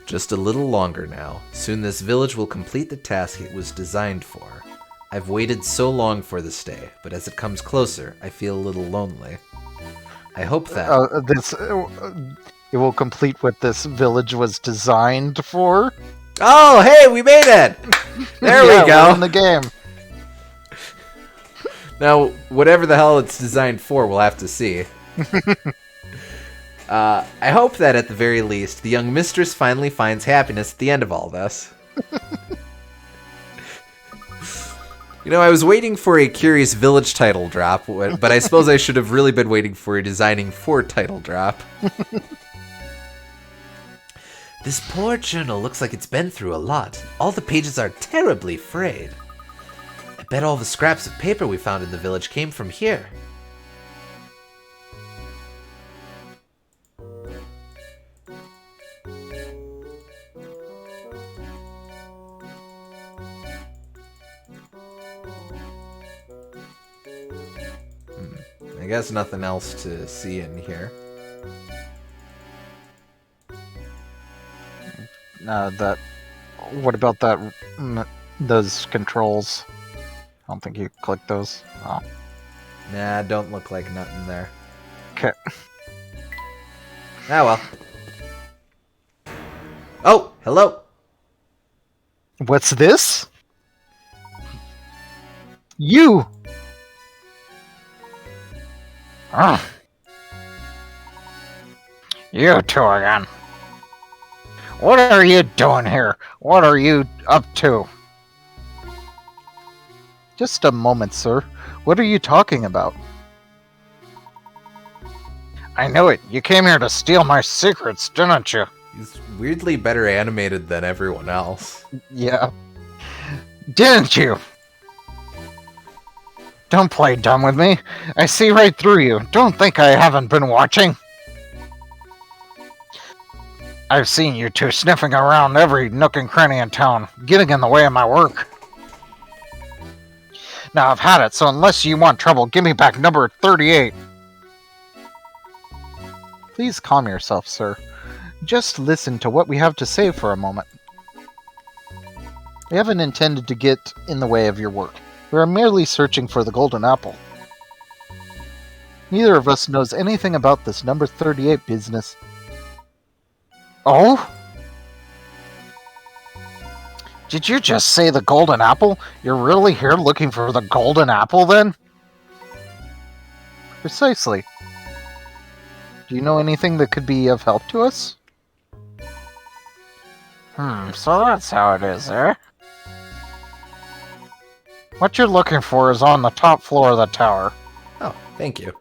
Just a little longer now. Soon this village will complete the task it was designed for. I've waited so long for this day, but as it comes closer, I feel a little lonely. I hope that... It will complete what this village was designed for? Oh, hey, we made it! There Yeah, we go! we're in the game. Now, whatever the hell it's designed for, we'll have to see. I hope that, at the very least, the young mistress finally finds happiness at the end of all this. You know, I was waiting for a Curious Village title drop, but I suppose I should have really been waiting for a Designing 4 title drop. This poor journal looks like it's been through a lot. All the pages are terribly frayed. I bet all the scraps of paper we found in the village came from here. I guess nothing else to see in here. What about that? Those controls? I don't think you click those. Oh. Nah, don't look like nothing there. Okay. Ah well. Oh, hello. What's this? You! You two again. What are you doing here? What are you up to? Just a moment, sir. What are you talking about? I knew it. You came here to steal my secrets, didn't you? He's weirdly better animated than everyone else. Yeah. Didn't you? Don't play dumb with me. I see right through you. Don't think I haven't been watching. I've seen you two sniffing around every nook and cranny in town, getting in the way of my work. Now I've had it, so unless you want trouble, give me back number 38. Please calm yourself, sir. Just listen to what we have to say for a moment. We haven't intended to get in the way of your work. We are merely searching for the golden apple. Neither of us knows anything about this number 38 business. Oh? Did you just say the golden apple? You're really here looking for the golden apple, then? Precisely. Do you know anything that could be of help to us? So that's how it is, eh? What you're looking for is on the top floor of the tower. Oh, thank you.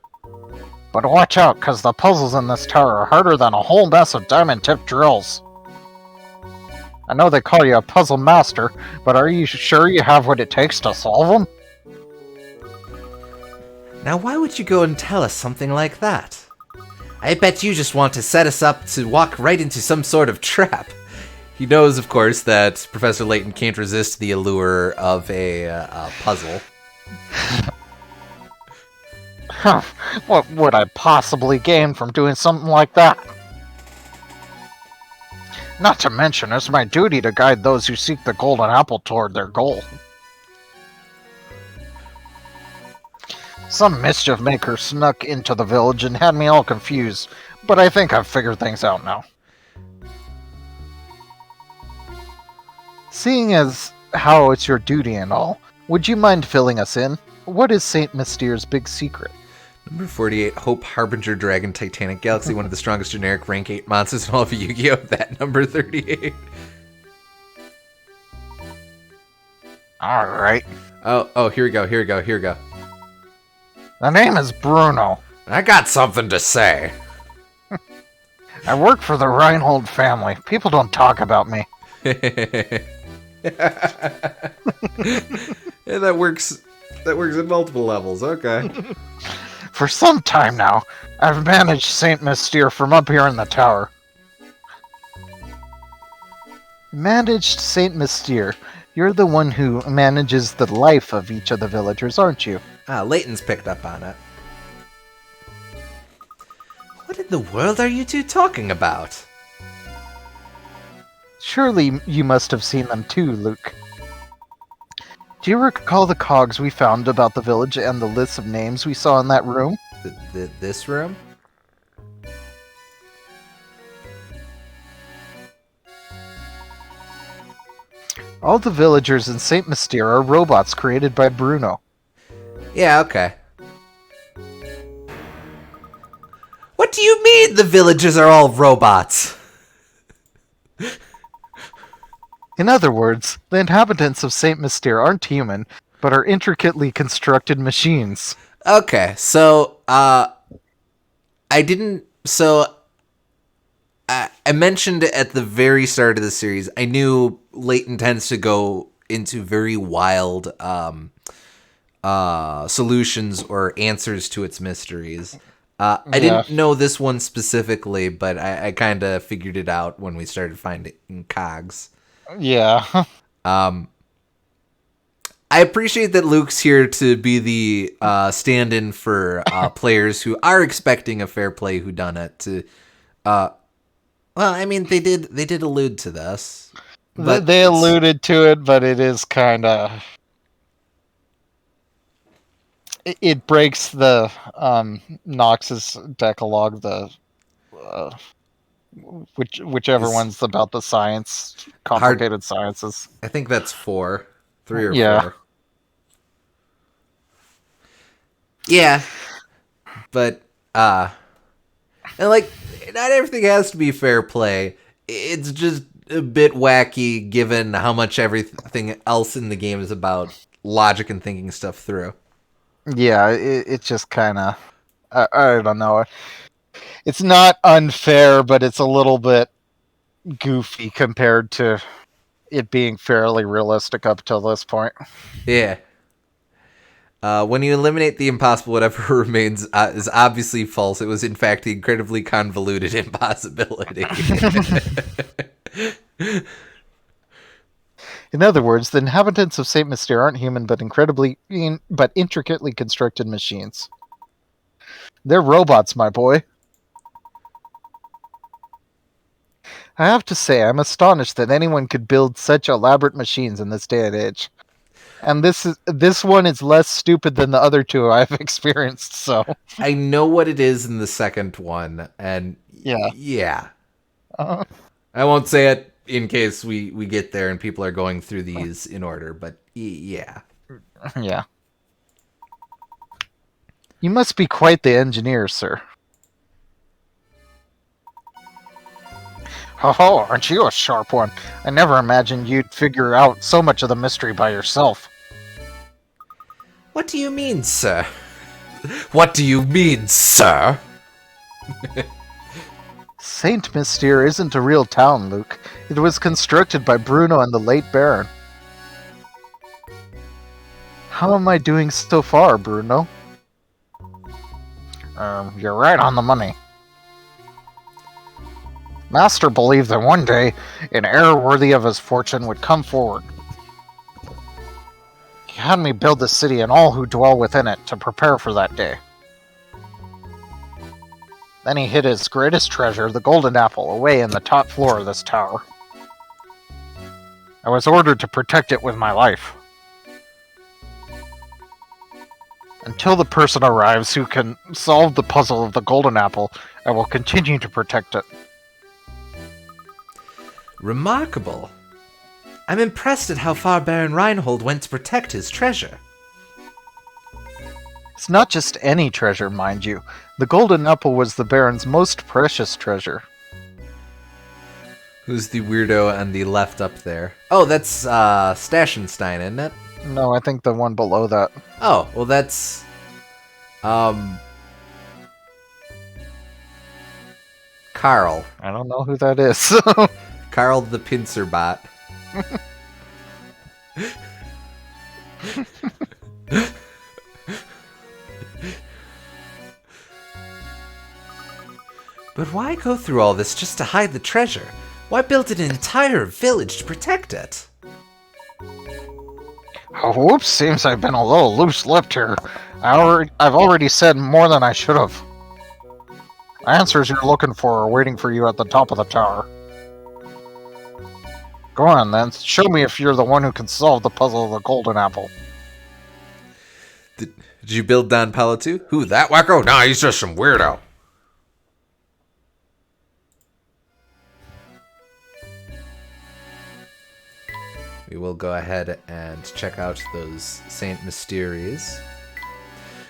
But watch out, because the puzzles in this tower are harder than a whole mess of diamond-tipped drills. I know they call you a puzzle master, but are you sure you have what it takes to solve them? Now why would you go and tell us something like that? I bet you just want to set us up to walk right into some sort of trap. He knows, of course, that Professor Layton can't resist the allure of a puzzle. What would I possibly gain from doing something like that? Not to mention, it's my duty to guide those who seek the golden apple toward their goal. Some mischief maker snuck into the village and had me all confused, but I think I've figured things out now. Seeing as how it's your duty and all, would you mind filling us in? What is Saint Mystere's big secret? Number 48, Hope Harbinger Dragon Titanic Galaxy, one of the strongest generic rank 8 monsters in all of Yu-Gi-Oh! That number 38. Alright. Oh, here we go. The name is Bruno. I got something to say. I work for the Reinhold family. People don't talk about me. Yeah, that works at multiple levels, okay. For some time now, I've managed Saint Mystere from up here in the tower. Managed Saint Mystere. You're the one who manages the life of each of the villagers, aren't you? Layton's picked up on it. What in the world are you two talking about? Surely you must have seen them too, Luke. Do you recall the cogs we found about the village and the list of names we saw in that room? This room? All the villagers in Saint Mystere are robots created by Bruno. Yeah, okay. What do you mean the villagers are all robots? In other words, the inhabitants of Saint Mystere aren't human, but are intricately constructed machines. Okay, so, I mentioned at the very start of the series, I knew Layton tends to go into very wild, solutions or answers to its mysteries. I didn't know this one specifically, but I kind of figured it out when we started finding cogs. Yeah. I appreciate that Luke's here to be the stand-in for players who are expecting a fair play whodunit to. Well, I mean, they did allude to this. But they alluded to it, but it is kind of. It breaks the Nox's Decalogue, the whichever one's about the science, complicated sciences. I think that's 3 or 4. Yeah, but and like, not everything has to be fair play. It's just a bit wacky given how much everything else in the game is about logic and thinking stuff through. Yeah, it just kind of, I don't know. It's not unfair, but it's a little bit goofy compared to it being fairly realistic up till this point. Yeah. When you eliminate the impossible, whatever remains is obviously false. It was, in fact, the incredibly convoluted impossibility. In other words, the inhabitants of Saint Mystere aren't human, but intricately constructed machines. They're robots, my boy. I have to say, I'm astonished that anyone could build such elaborate machines in this day and age. And this one is less stupid than the other two I've experienced, so... I know what it is in the second one, and yeah. Uh-huh. I won't say it in case we get there and people are going through these in order, but yeah. Yeah. You must be quite the engineer, sir. Oh, aren't you a sharp one? I never imagined you'd figure out so much of the mystery by yourself. What do you mean, sir? What do you mean, sir? Saint Mystere isn't a real town, Luke. It was constructed by Bruno and the late Baron. How am I doing so far, Bruno? You're right on the money. Master believed that one day, an heir worthy of his fortune would come forward. He had me build the city and all who dwell within it to prepare for that day. Then he hid his greatest treasure, the golden apple, away in the top floor of this tower. I was ordered to protect it with my life. Until the person arrives who can solve the puzzle of the golden apple, I will continue to protect it. Remarkable. I'm impressed at how far Baron Reinhold went to protect his treasure. It's not just any treasure, mind you. The golden apple was the Baron's most precious treasure. Who's the weirdo on the left up there? Oh, that's Stashenstein, isn't it? No, I think the one below that. Oh, well that's... Carl. I don't know who that is. Carl the Pincer Bot. But why go through all this just to hide the treasure? Why build an entire village to protect it? Oh, whoops, seems I've been a little loose-lipped here. I've already said more than I should have. The answers you're looking for are waiting for you at the top of the tower. Go on, then. Show me if you're the one who can solve the puzzle of the golden apple. Did you build Don Paolo too? Who, that wacko? Nah, he's just some weirdo. We will go ahead and check out those Saint Mysteries.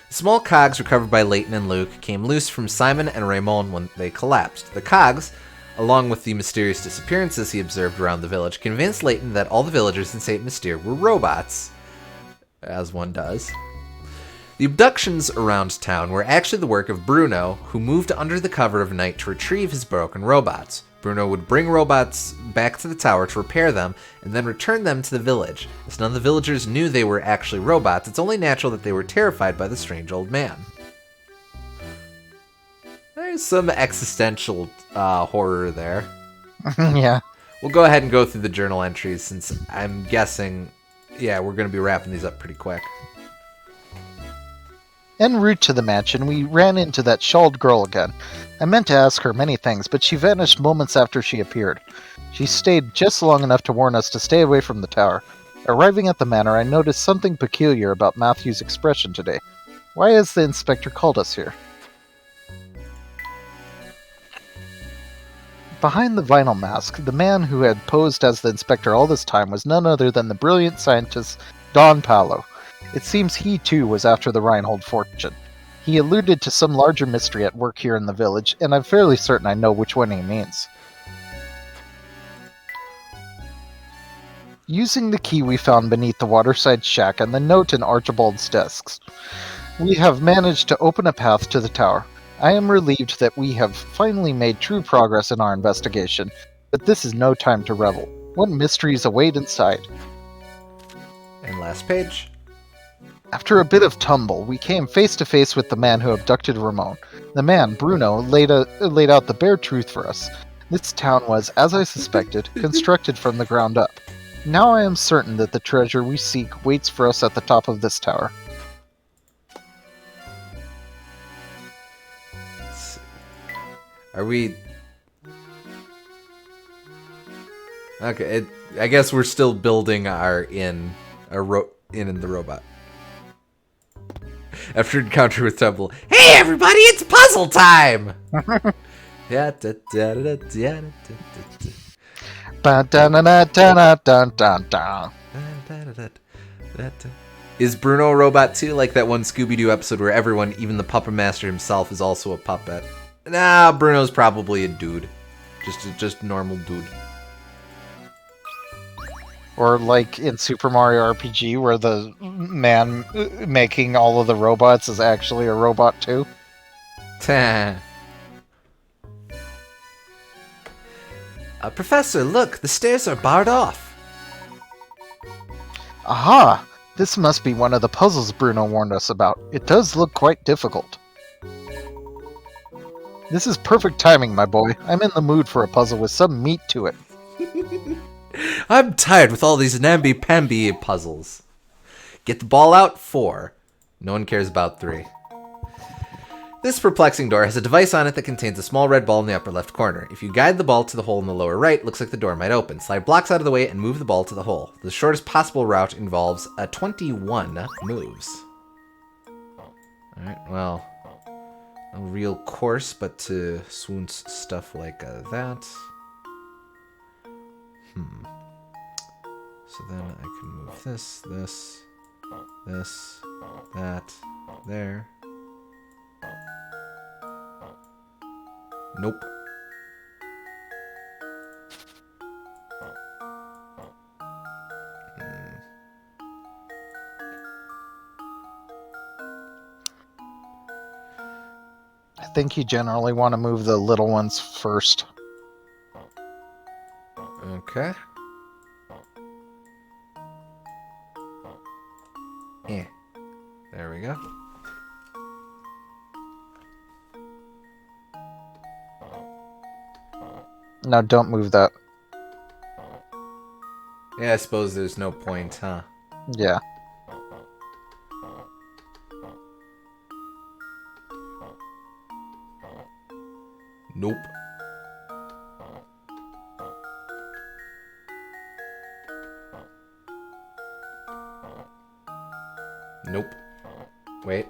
Small cogs recovered by Layton and Luke came loose from Simon and Raymond when they collapsed. The cogs, along with the mysterious disappearances he observed around the village, convinced Layton that all the villagers in Saint Mystere were robots, as one does. The abductions around town were actually the work of Bruno, who moved under the cover of night to retrieve his broken robots. Bruno would bring robots back to the tower to repair them, and then return them to the village. As none of the villagers knew they were actually robots, it's only natural that they were terrified by the strange old man. There's some existential horror there. Yeah. We'll go ahead and go through the journal entries, since I'm guessing, yeah, we're going to be wrapping these up pretty quick. En route to the mansion, we ran into that shawled girl again. I meant to ask her many things, but she vanished moments after she appeared. She stayed just long enough to warn us to stay away from the tower. Arriving at the manor, I noticed something peculiar about Matthew's expression today. Why has the inspector called us here? Behind the vinyl mask, the man who had posed as the inspector all this time was none other than the brilliant scientist Don Paolo. It seems he too was after the Reinhold fortune. He alluded to some larger mystery at work here in the village, and I'm fairly certain I know which one he means. Using the key we found beneath the waterside shack and the note in Archibald's desks, we have managed to open a path to the tower. I am relieved that we have finally made true progress in our investigation, but this is no time to revel. What mysteries await inside? And last page. After a bit of tumble, we came face to face with the man who abducted Ramon. The man, Bruno, laid out the bare truth for us. This town was, as I suspected, constructed from the ground up. Now I am certain that the treasure we seek waits for us at the top of this tower. Are we... Okay, I guess we're still building our in the robot. After encounter with Temple, hey everybody, it's puzzle time! Yeah, Is Bruno a robot too? Like that one Scooby-Doo episode where everyone, even the puppet master himself, is also a puppet. Nah, Bruno's probably a dude. Just normal dude. Or like in Super Mario RPG, where the man making all of the robots is actually a robot too. Professor, look, the stairs are barred off. Aha! This must be one of the puzzles Bruno warned us about. It does look quite difficult. This is perfect timing, my boy. I'm in the mood for a puzzle with some meat to it. I'm tired with all these namby-pamby puzzles. Get the ball out, 4. No one cares about 3. This perplexing door has a device on it that contains a small red ball in the upper left corner. If you guide the ball to the hole in the lower right, it looks like the door might open. Slide blocks out of the way and move the ball to the hole. The shortest possible route involves 21 moves. Alright, well, a real course, but to swoons stuff like that. So then I can move this, that, there. Nope. I think you generally want to move the little ones first. Okay. Yeah. There we go. No, don't move that. Yeah, I suppose there's no point, huh? Yeah. Nope. Nope. Wait.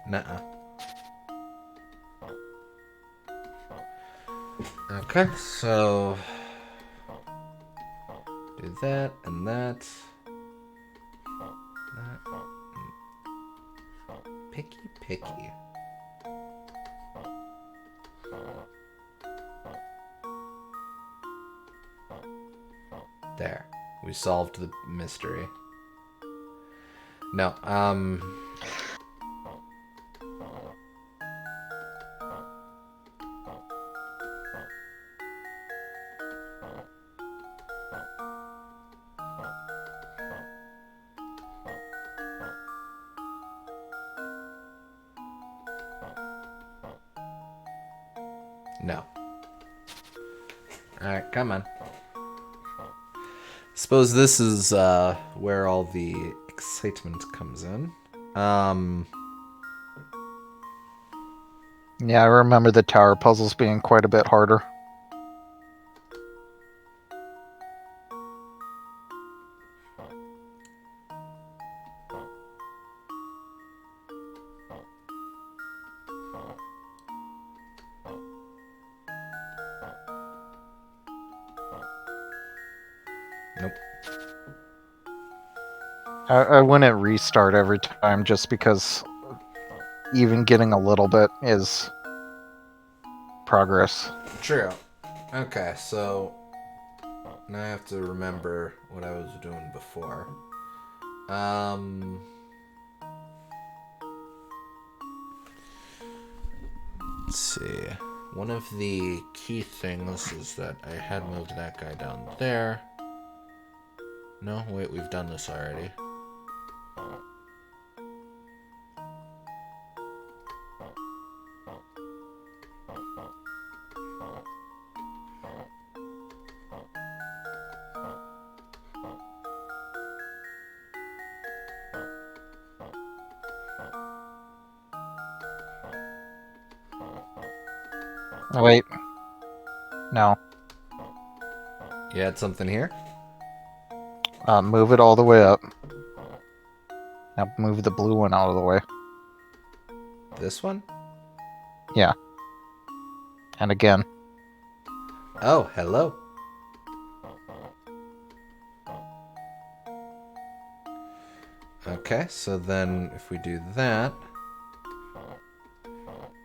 Nuh-uh. Okay, so do that and that. That. Picky, picky. There. We solved the mystery. No, no. Alright, come on. Suppose this is where all the excitement comes in. Yeah, I remember the tower puzzles being quite a bit harder. Nope. I wouldn't restart every time just because even getting a little bit is progress. True. Okay, so now I have to remember what I was doing before. Let's see. One of the key things is that I had moved that guy down there. No, wait, we've done this already. Oh, wait. No. You had something here? Move it all the way up. Now move the blue one out of the way. This one? Yeah. And again. Oh, hello. Okay, so then if we do that,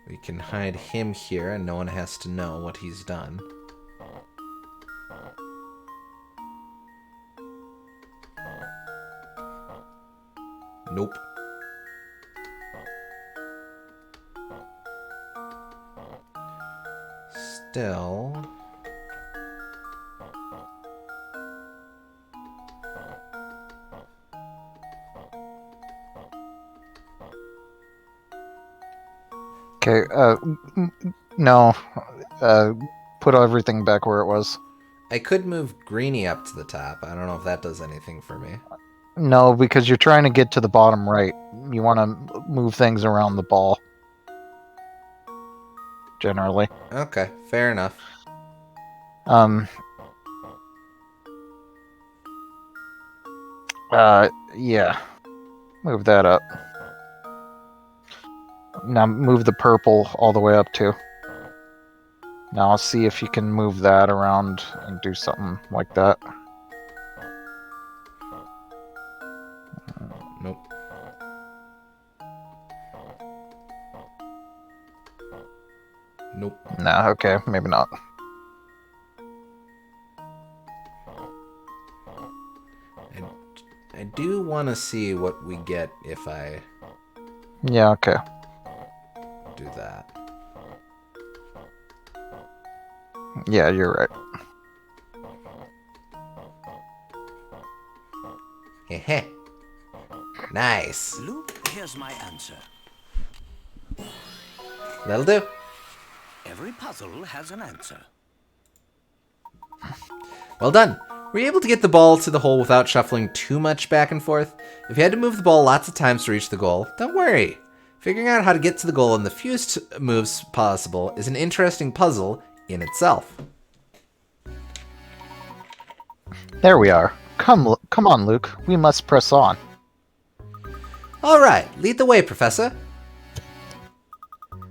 we can hide him here and no one has to know what he's done. Nope. Still. Okay, no. Put everything back where it was. I could move Greenie up to the top. I don't know if that does anything for me. No, because you're trying to get to the bottom right. You want to move things around the ball. Generally. Okay, fair enough. Yeah. Move that up. Now move the purple all the way up too. Now I'll see if you can move that around and do something like that. Nope. Nope. Nah, okay, maybe not. I do want to see what we get if I Yeah, okay. do that. Yeah, you're right. Heh. Nice. Luke, here's my answer. That'll do. Every puzzle has an answer. Well done. Were you able to get the ball to the hole without shuffling too much back and forth? If you had to move the ball lots of times to reach the goal, don't worry. Figuring out how to get to the goal in the fewest moves possible is an interesting puzzle in itself. There we are. Come on, Luke. We must press on. All right, lead the way, Professor.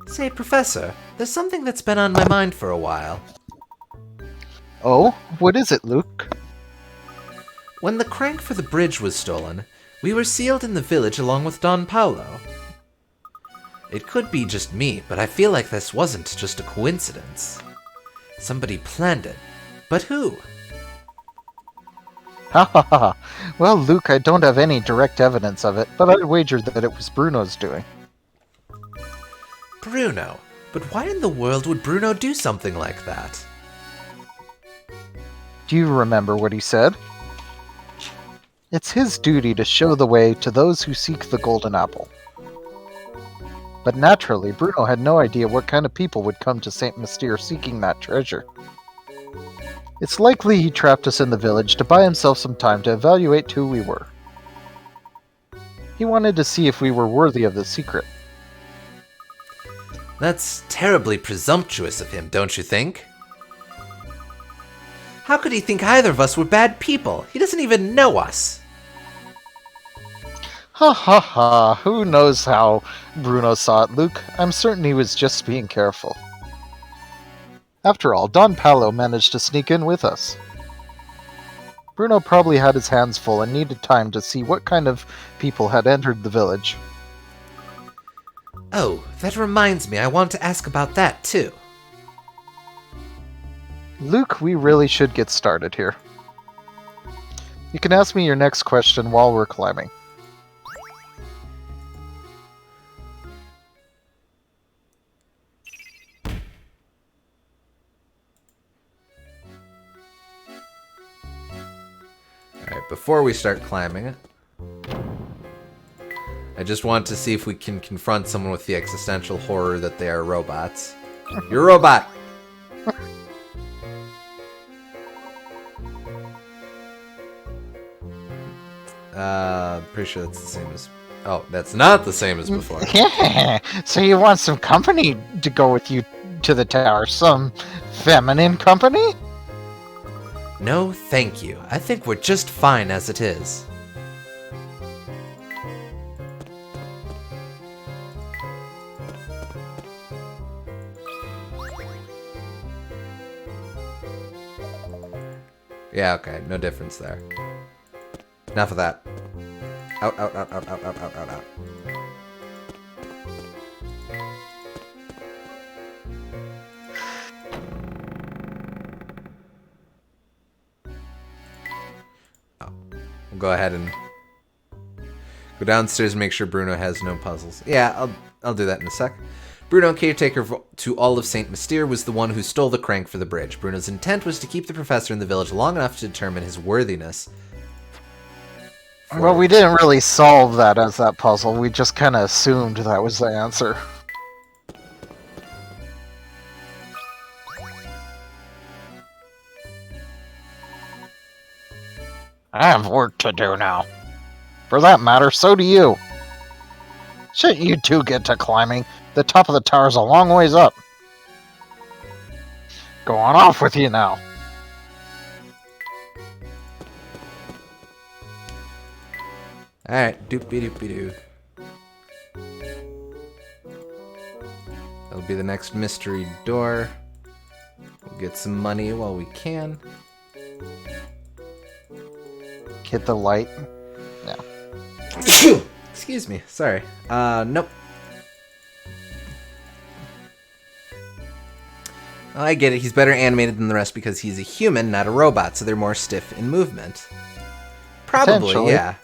Say, Professor, there's something that's been on my mind for a while. Oh, what is it, Luke? When the crank for the bridge was stolen, we were sealed in the village along with Don Paulo. It could be just me, but I feel like this wasn't just a coincidence. Somebody planned it. But who? Ha ha ha. Well, Luke, I don't have any direct evidence of it, but I'd wager that it was Bruno's doing. Bruno. But why in the world would Bruno do something like that? Do you remember what he said? It's his duty to show the way to those who seek the golden apple. But naturally, Bruno had no idea what kind of people would come to St. Mystere seeking that treasure. It's likely he trapped us in the village to buy himself some time to evaluate who we were. He wanted to see if we were worthy of the secret. That's terribly presumptuous of him, don't you think? How could he think either of us were bad people? He doesn't even know us. Ha ha ha, who knows how Bruno saw it, Luke? I'm certain he was just being careful. After all, Don Paulo managed to sneak in with us. Bruno probably had his hands full and needed time to see what kind of people had entered the village. Oh, that reminds me, I want to ask about that too. Luke, we really should get started here. You can ask me your next question while we're climbing. Alright, before we start climbing, I just want to see if we can confront someone with the existential horror that they are robots. You're a robot! Pretty sure that's the same as... Oh, that's not the same as before. Yeah, so you want some company to go with you to the tower? Some feminine company? No, thank you. I think we're just fine as it is. Yeah, okay, no difference there. Enough of that. Out, out, out, out, out, out, out, out, out. Oh. We'll go ahead and go downstairs and make sure Bruno has no puzzles. Yeah, I'll do that in a sec. Bruno, caretaker to all of St. Mystere, was the one who stole the crank for the bridge. Bruno's intent was to keep the professor in the village long enough to determine his worthiness. Well, we didn't really solve that as that puzzle. We just kind of assumed that was the answer. I have work to do now. For that matter, so do you. Shouldn't you two get to climbing? The top of the tower's a long ways up. Go on off with you now. Alright, doopy-doopy-doo. That'll be the next mystery door. We'll get some money while we can. Hit the light. Excuse me, sorry. Nope. Oh, I get it, he's better animated than the rest because he's a human, not a robot, so they're more stiff in movement. Probably, Potentially. yeah.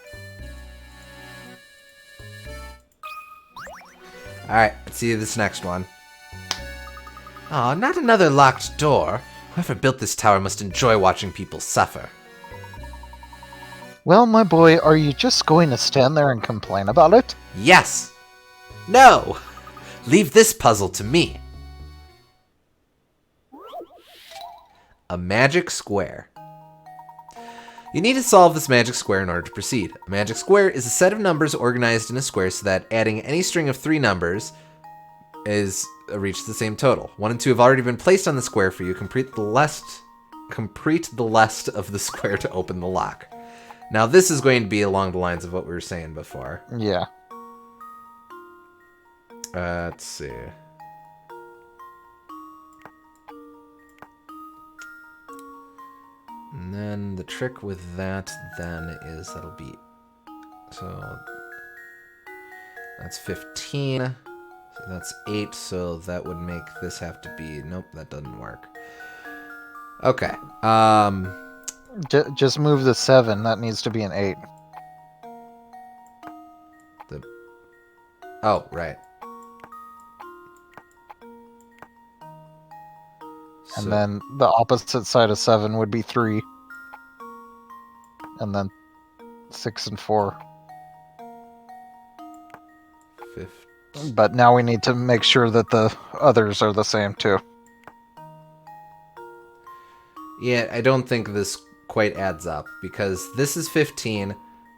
Alright, let's see this next one. Aw, not another locked door. Whoever built this tower must enjoy watching people suffer. Well, my boy, are you just going to stand there and complain about it? Yes! No! Leave this puzzle to me. A magic square. You need to solve this magic square in order to proceed. A magic square is a set of numbers organized in a square so that adding any string of 3 numbers is reach the same total. 1 and 2 have already been placed on the square for you. Complete the rest of the square to open the lock. Now this is going to be along the lines of what we were saying before. Yeah. Let's see. And then the trick with that then is that'll be, so that's 15, so that's 8, so that would make this have to be, nope, that doesn't work. Okay, Just move the 7. That needs to be an 8. oh, right. And So- then the opposite side of 7 would be 3. And then 6 and 4. 15. But now we need to make sure that the others are the same too. Yeah, I don't think this quite adds up, because this is 15,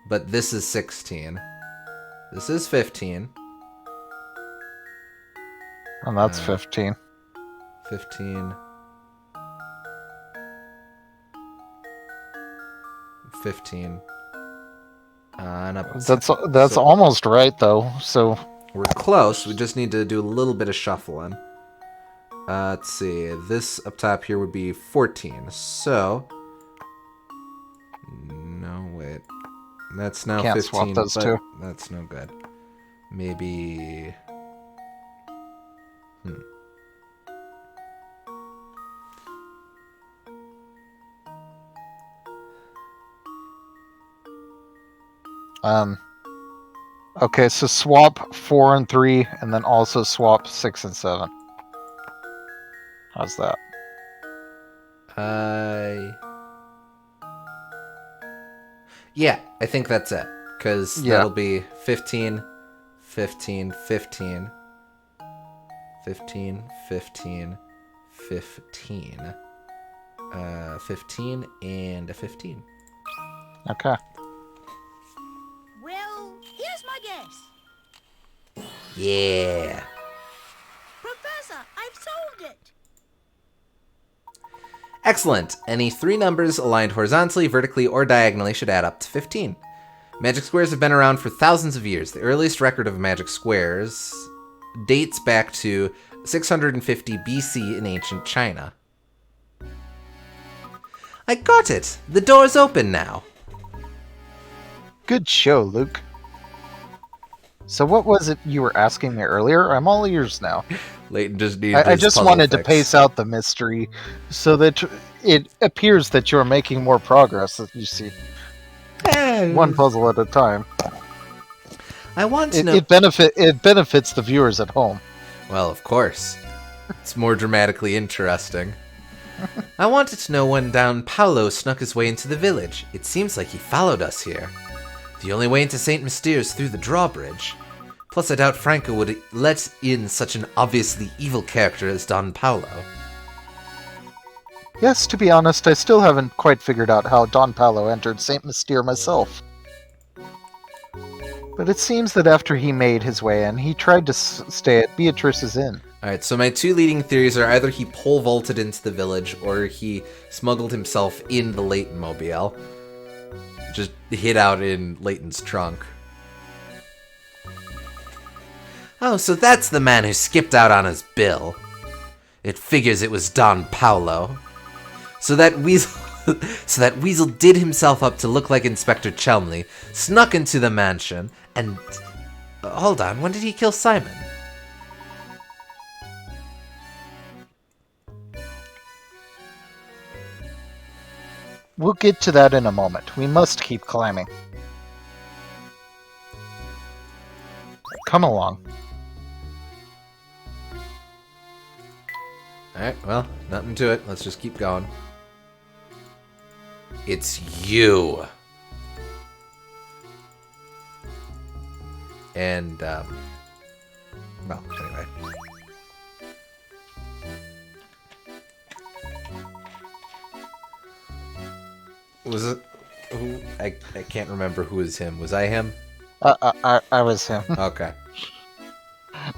but this is 16. This is 15. And that's 15. 15. 15. And up. That's so almost right though. So we're close. We just need to do a little bit of shuffling. Let's see. This up top here would be 14. So. No, wait. That's now Can't 15. swap those but two. That's no good. Maybe. Okay, so swap 4 and 3, and then also swap 6 and 7. How's that? Yeah, I think that's it. Because Yeah. that'll be 15, 15, 15, 15, 15, 15. 15 and a 15. Okay. Well, here's my guess. Yeah. Professor, I've solved it. Excellent. Any 3 numbers aligned horizontally, vertically, or diagonally should add up to 15. Magic squares have been around for thousands of years. The earliest record of magic squares dates back to 650 BC in ancient China. I got it! The door's open now! Good show, Luke. So what was it you were asking me earlier? I'm all ears now. Layton just needed I his just puzzle wanted to fixed. pace out the mystery so that it appears that you're making more progress, as you see. One puzzle at a time. I want to It, know... it benefits the viewers at home. Well, of course. It's more dramatically interesting. I wanted to know when Don Paolo snuck his way into the village. It seems like he followed us here. The only way into St. Mystere is through the drawbridge. Plus, I doubt Franco would let in such an obviously evil character as Don Paolo. Yes, to be honest, I still haven't quite figured out how Don Paolo entered St. Mystere myself. But it seems that after he made his way in, he tried to stay at Beatrice's inn. Alright, so my 2 leading theories are either he pole vaulted into the village or he smuggled himself in the Layton mobile. just hid out in Layton's trunk. Oh, so that's the man who skipped out on his bill. It figures it was Don Paulo. So that Weasel did himself up to look like Inspector Chelmley, snuck into the mansion, and... hold on, when did he kill Simon? We'll get to that in a moment. We must keep climbing. Come along. Alright, well, nothing to it. Let's just keep going. It's you. And, well, anyway. Was it... who? I can't remember who was him. Was I him? I was him. Okay.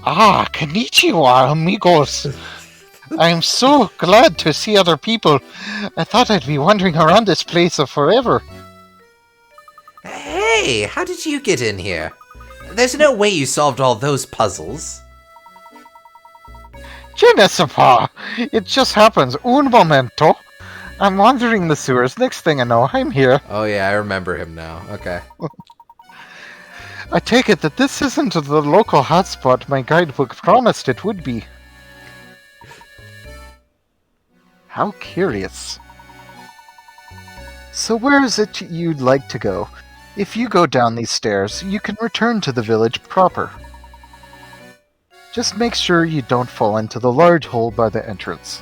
Ah, konnichiwa, amigos. I am so glad to see other people. I thought I'd be wandering around this place forever. Hey, how did you get in here? There's no way you solved all those puzzles. Je ne sais pas. It just happens. Un momento. I'm wandering the sewers. Next thing I know, I'm here. Oh yeah, I remember him now. Okay. I take it that this isn't the local hotspot my guidebook promised it would be. How curious. So where is it you'd like to go? If you go down these stairs, you can return to the village proper. Just make sure you don't fall into the large hole by the entrance.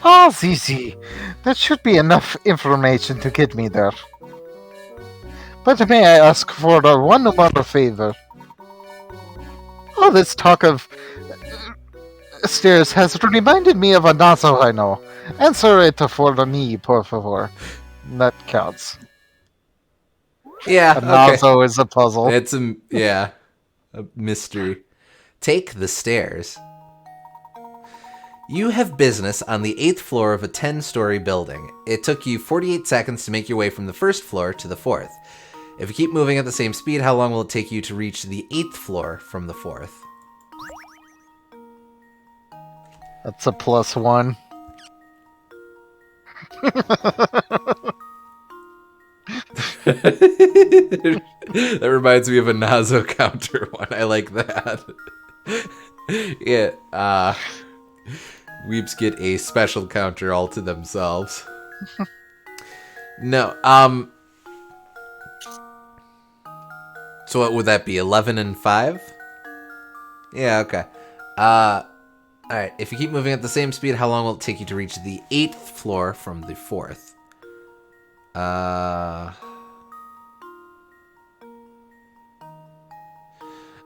Ah, Zizi, that should be enough information to get me there. But may I ask for one more favor? All this talk of stairs has reminded me of a nazo I know. Answer it for me, por favor. That counts. Yeah, A okay. nazo is a puzzle. It's a mystery. Take the stairs. You have business on the 8th floor of a 10-story building. It took you 48 seconds to make your way from the 1st floor to the 4th. If you keep moving at the same speed, how long will it take you to reach the 8th floor from the 4th? That's a +1. That reminds me of a Nazo counter one. I like that. Yeah, Weeps get a special counter all to themselves. No, so what would that be, 11 and 5? Yeah, okay. Alright, if you keep moving at the same speed, how long will it take you to reach the 8th floor from the 4th?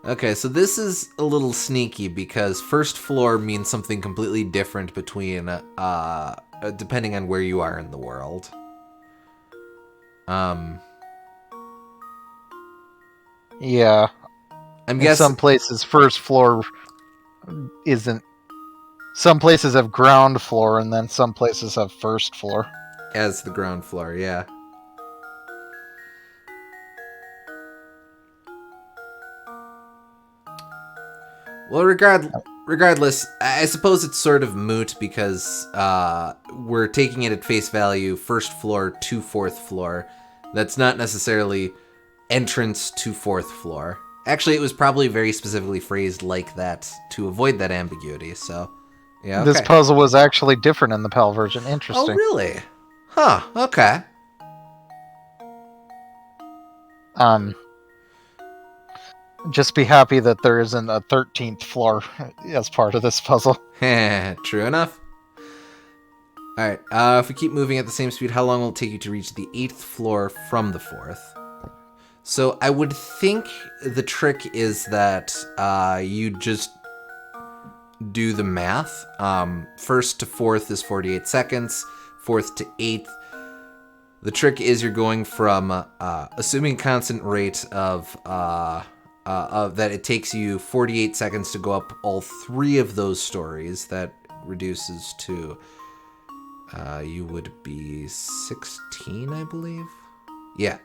Okay, so this is a little sneaky because 1st floor means something completely different between, depending on where you are in the world. Yeah. I'm In guessing some places, 1st floor isn't. Some places have ground floor, and then some places have 1st floor. as the ground floor, yeah. Well, regardless, I suppose it's sort of moot because we're taking it at face value, 1st floor to 4th floor. That's not necessarily entrance to 4th floor. Actually, it was probably very specifically phrased like that to avoid that ambiguity, so yeah, okay. This puzzle was actually different in the PAL version. Oh, Interesting. really? Huh, okay. Just be happy that there isn't a 13th floor as part of this puzzle. True enough. Alright, if we keep moving at the same speed, how long will it take you to reach the 8th floor from the 4th? So I would think the trick is that you just do the math. 1st to 4th is 48 seconds, 4th to 8th. The trick is you're going from, assuming constant rate of that it takes you 48 seconds to go up all 3 of those stories. That reduces to You would be 16, I believe. Yeah.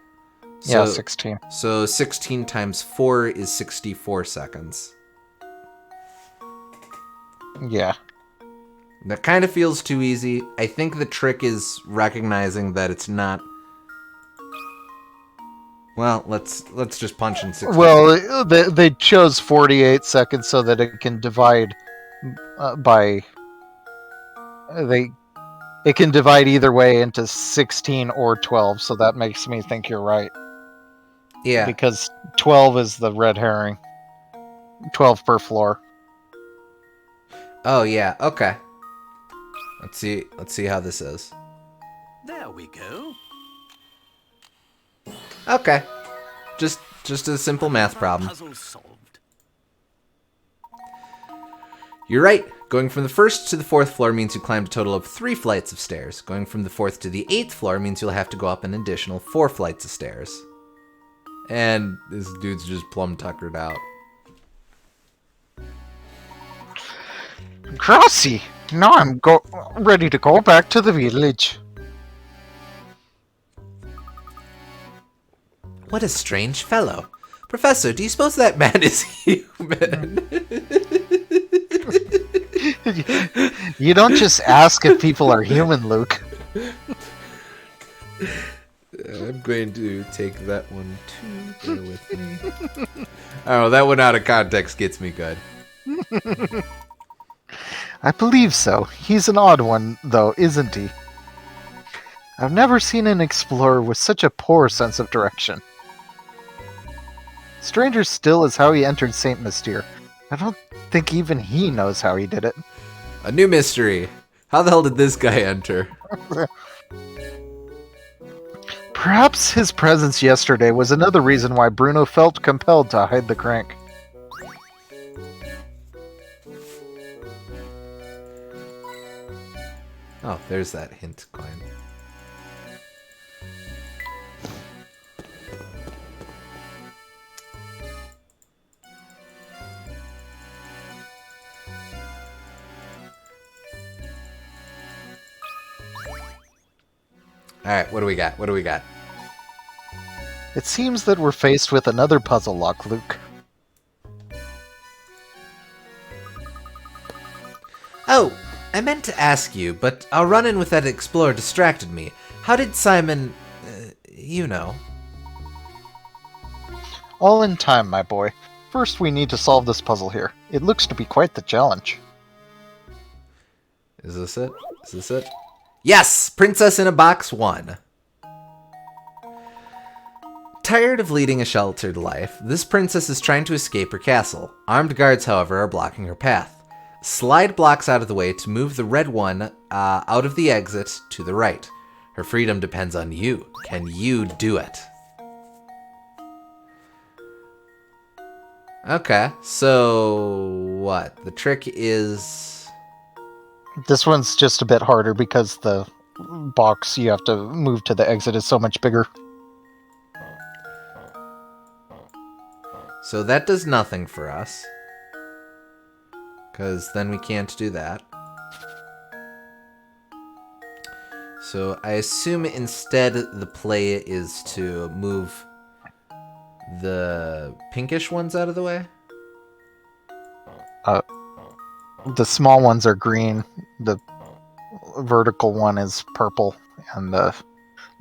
Yeah, 16. So 16 times 4 is 64 seconds. Yeah. That kind of feels too easy. I think the trick is recognizing that it's not. Well, let's just punch in 60. Well, they chose 48 seconds so that it can divide by. It can divide either way into 16 or 12, so that makes me think you're right. Yeah. Because 12 is the red herring. 12 per floor. Oh yeah. Okay. Let's see how this is. There we go. Okay. Just a simple math problem. Puzzle solved. You're right. Going from the 1st to the 4th floor means you climbed a total of 3 flights of stairs. Going from the 4th to the 8th floor means you'll have to go up an additional 4 flights of stairs. And this dude's just plumb tuckered out. Grassy! Now I'm ready to go back to the village. What a strange fellow. Professor, do you suppose that man is human? You don't just ask if people are human, Luke. I'm going to take that one too. Bear with me. Oh, that one out of context gets me good. I believe so. He's an odd one, though, isn't he? I've never seen an explorer with such a poor sense of direction. Stranger still is how he entered St. Mystere. I don't think even he knows how he did it. A new mystery. How the hell did this guy enter? Perhaps his presence yesterday was another reason why Bruno felt compelled to hide the crank. Oh, there's that hint coin. Alright, what do we got? What do we got? It seems that we're faced with another puzzle lock, Luke. Oh, I meant to ask you, but our run-in with that explorer distracted me. How did Simon... you know... All in time, my boy. First, we need to solve this puzzle here. It looks to be quite the challenge. Is this it? Is this it? Yes! Princess in a Box 1. Tired of leading a sheltered life, this princess is trying to escape her castle. Armed guards, however, are blocking her path. Slide blocks out of the way to move the red one out of the exit to the right. Her freedom depends on you. Can you do it? Okay, so what? The trick is... This one's just a bit harder because the box you have to move to the exit is so much bigger. So that does nothing for us. Because then we can't do that. So I assume instead the play is to move the pinkish ones out of the way? The small ones are green, the vertical one is purple, and the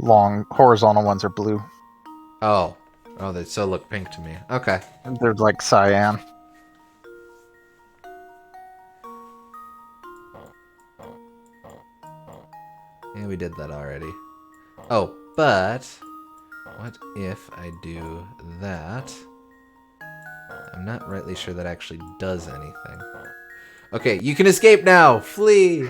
long horizontal ones are blue. Oh. Oh, they still look pink to me. Okay. They're like cyan. Yeah, we did that already. Oh, but... what if I do that? I'm not rightly sure that actually does anything. Okay, you can escape now! Flee!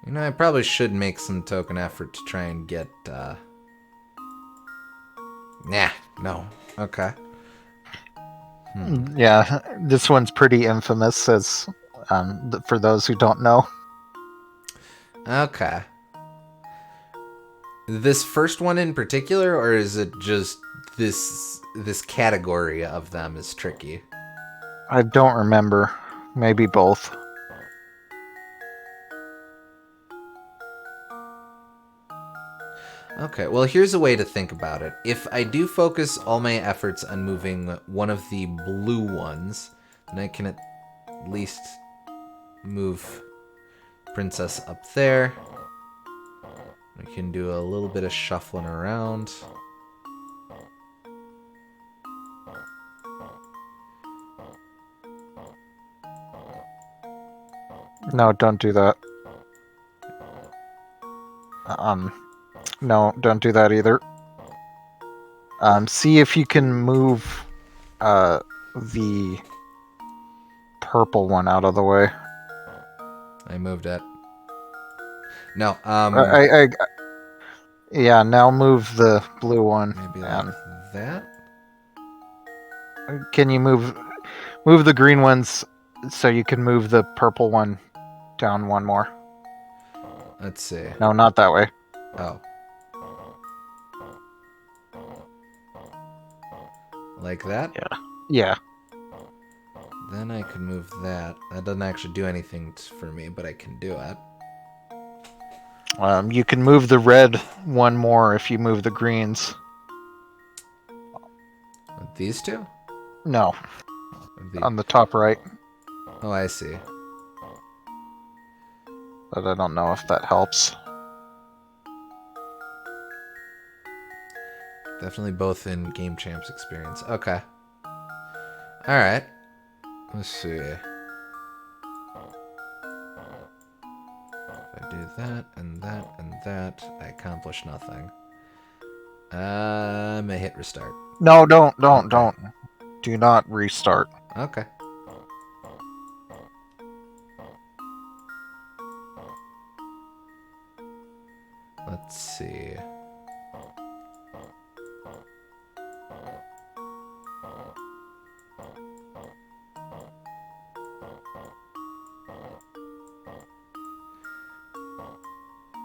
You know, I probably should make some token effort to try and get, Nah, no. Okay. Yeah, this one's pretty infamous, as for those who don't know. Okay. This first one in particular, or is it just this category of them is tricky? I don't remember. Maybe both. Okay, well, here's a way to think about it. If I do focus all my efforts on moving one of the blue ones, then I can at least move Princess up there. We can do a little bit of shuffling around. No, don't do that. No, don't do that either. See if you can move the purple one out of the way. I moved it. No, Yeah, now move the blue one. maybe like that? Can you move the green ones so you can move the purple one down one more? Let's see. No, not that way. Oh. Like that? Yeah. Then I can move that. That doesn't actually do anything for me, but I can do it. You can move the red one more if you move the greens. These two? No, The- on the top right. Oh, I see. But I don't know if that helps. Definitely both in Game Champs experience. Okay. Alright. Let's see. If I do that, and that, and that, I accomplish nothing. I'm gonna hit restart. No, don't. Do not restart. Okay. Let's see.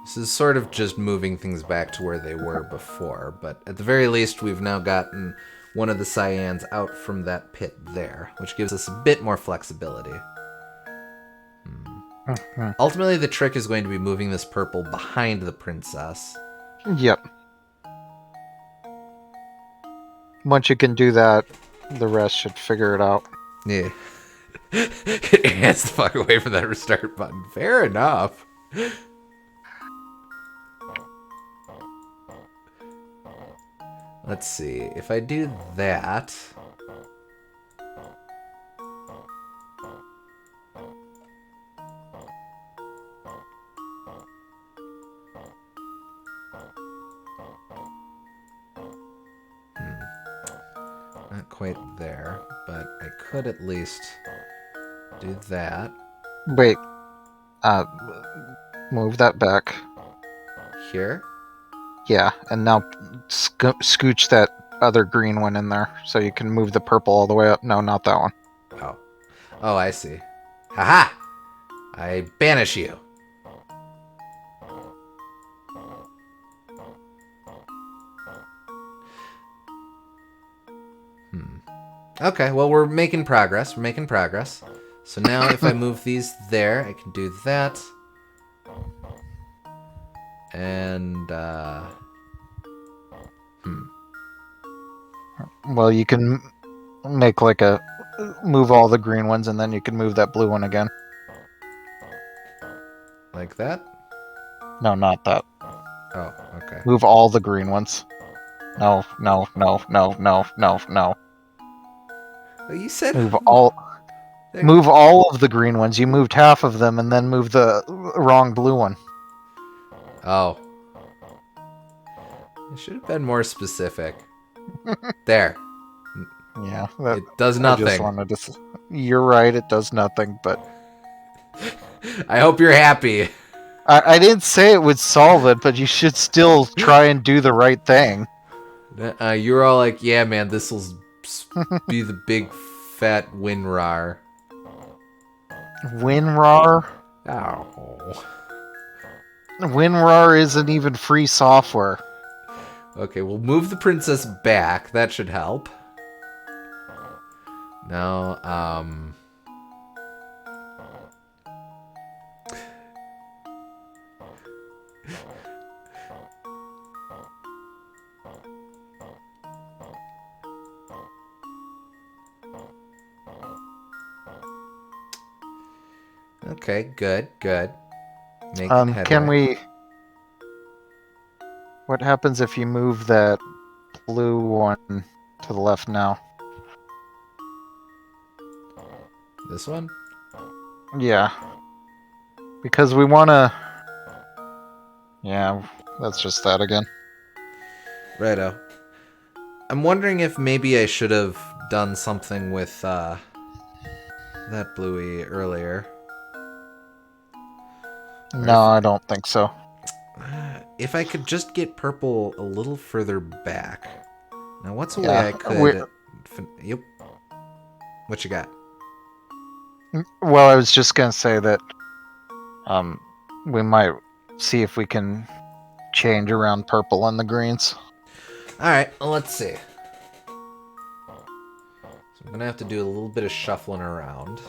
This is sort of just moving things back to where they were before, but at the very least we've now gotten one of the cyans out from that pit there, which gives us a bit more flexibility. Ultimately, the trick is going to be moving this purple behind the princess. Yep. Once you can do that, the rest should figure it out. Yeah. Get your hands the fuck away from that restart button. Fair enough. Let's see. If I do that... Not quite there, but I could at least do that. Wait. Move that back. Here? Yeah, and now scooch that other green one in there so you can move the purple all the way up. No, not that one. Oh. Oh, I see. Haha! I banish you. Okay, well, we're making progress. We're making progress. So now if I move these there, I can do that. And, Well, you can make like a move all the green ones and then you can move that blue one again. like that? No, not that. Oh, okay. Move all the green ones. No. You said... Move all of the green ones. You moved half of them and then move the wrong blue one. Oh. I should have been more specific. There. Yeah. It does I nothing. just wanted to You're right, it does nothing, but... I hope you're happy. I didn't say it would solve it, but you should still try and do the right thing. You were all like, yeah, man, this'll be the big fat WinRAR. WinRAR? Oh. WinRAR isn't even free software. Okay, we'll move the princess back. That should help. Now, okay, good. Making headway. Can we... What happens if you move that blue one to the left now? This one? Yeah. Because we want to... Yeah, that's just that again. Righto. I'm wondering if maybe I should have done something with that bluey earlier. No, I don't think so. If I could just get purple a little further back. Now, what's a way Yeah, I could... Yep. What you got? Well, I was just going to say that we might see if we can change around purple and the greens. Alright, well, let's see. So I'm going to have to do a little bit of shuffling around.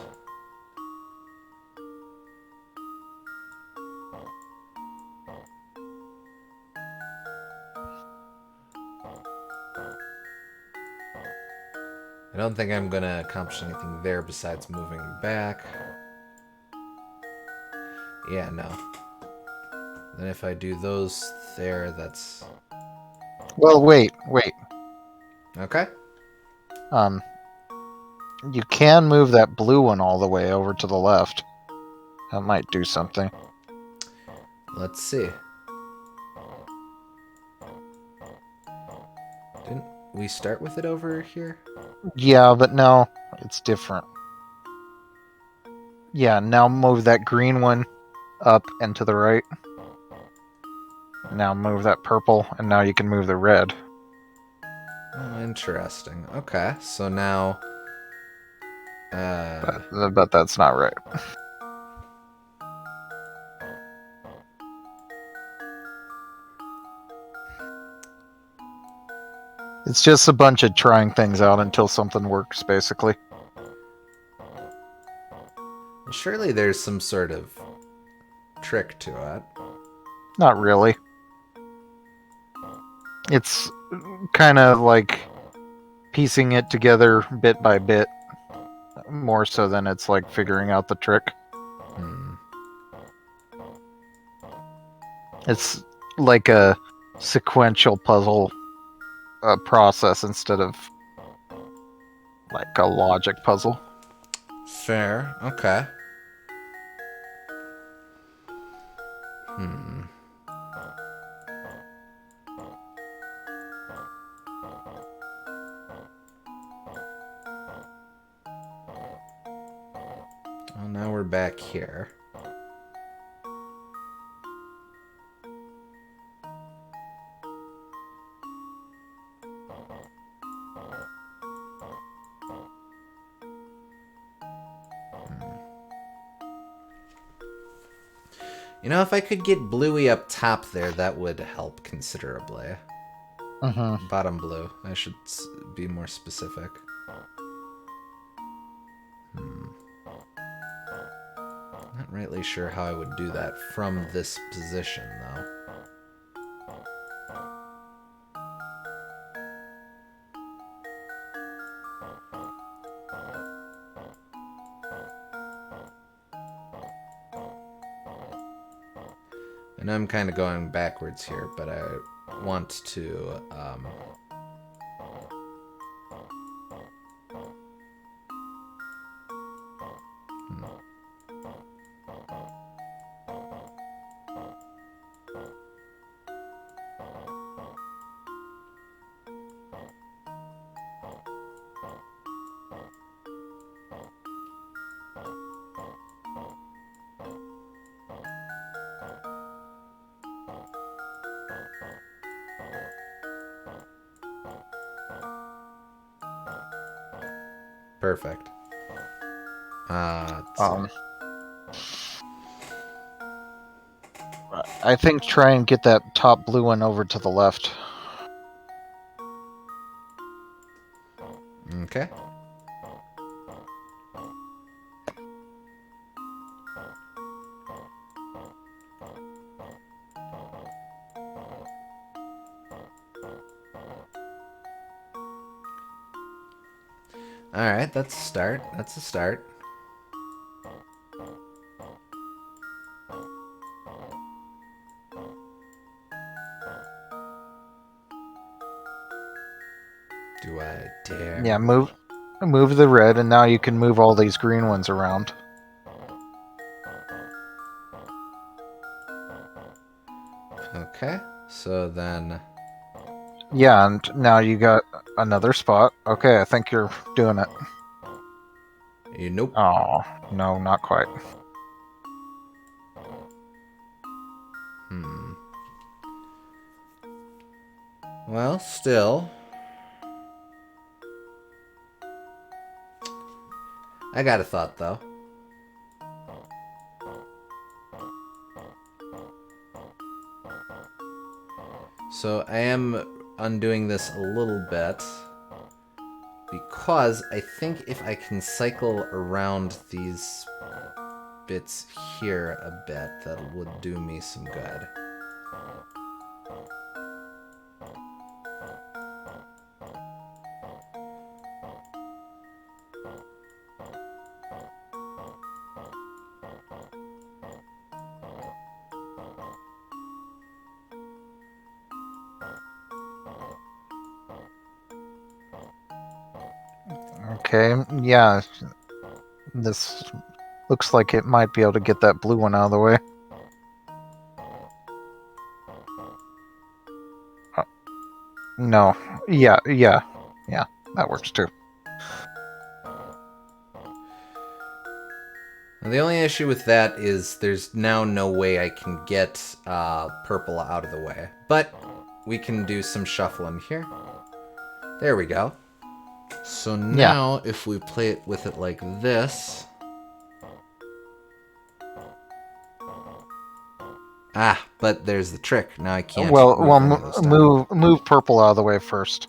I don't think I'm going to accomplish anything there besides moving back. Yeah, no. Then if I do those there, that's... Well, wait. Okay. You can move that blue one all the way over to the left. That might do something. Let's see. Didn't we start with it over here? Yeah, but no, it's different. Yeah, now move that green one up and to the right. Now move that purple, and now you can move the red. Oh, interesting. Okay, so now... But that's not right. It's just a bunch of trying things out until something works, basically. Well, surely there's some sort of trick to it. Not really. It's kind of like piecing it together bit by bit, more so than it's like figuring out the trick. It's like a sequential puzzle process instead of like a logic puzzle. Fair. Okay. Well, now we're back here. You know, if I could get Bluey up top there, that would help considerably. Mm-hmm. Bottom blue. I should be more specific. Not really sure how I would do that from this position, though. I know I'm kind of going backwards here, but I want to... Perfect. I think try and get that top blue one over to the left. Okay. Alright, that's a start. That's a start. Do I dare? Yeah, move the red, and now you can move all these green ones around. Okay, so then... Yeah, and now you got another spot. Okay, I think you're doing it. Nope. Oh, no, not quite. Well, still... I got a thought, though. So I am undoing this a little bit because I think if I can cycle around these bits here a bit, that would do me some good. Okay, yeah. This looks like it might be able to get that blue one out of the way. No. Yeah, that works too. And the only issue with that is there's now no way I can get purple out of the way. But we can do some shuffling here. There we go. So now if we play it with it like this... Ah, but there's the trick. Now I can't Well, any of those down. move purple out of the way first.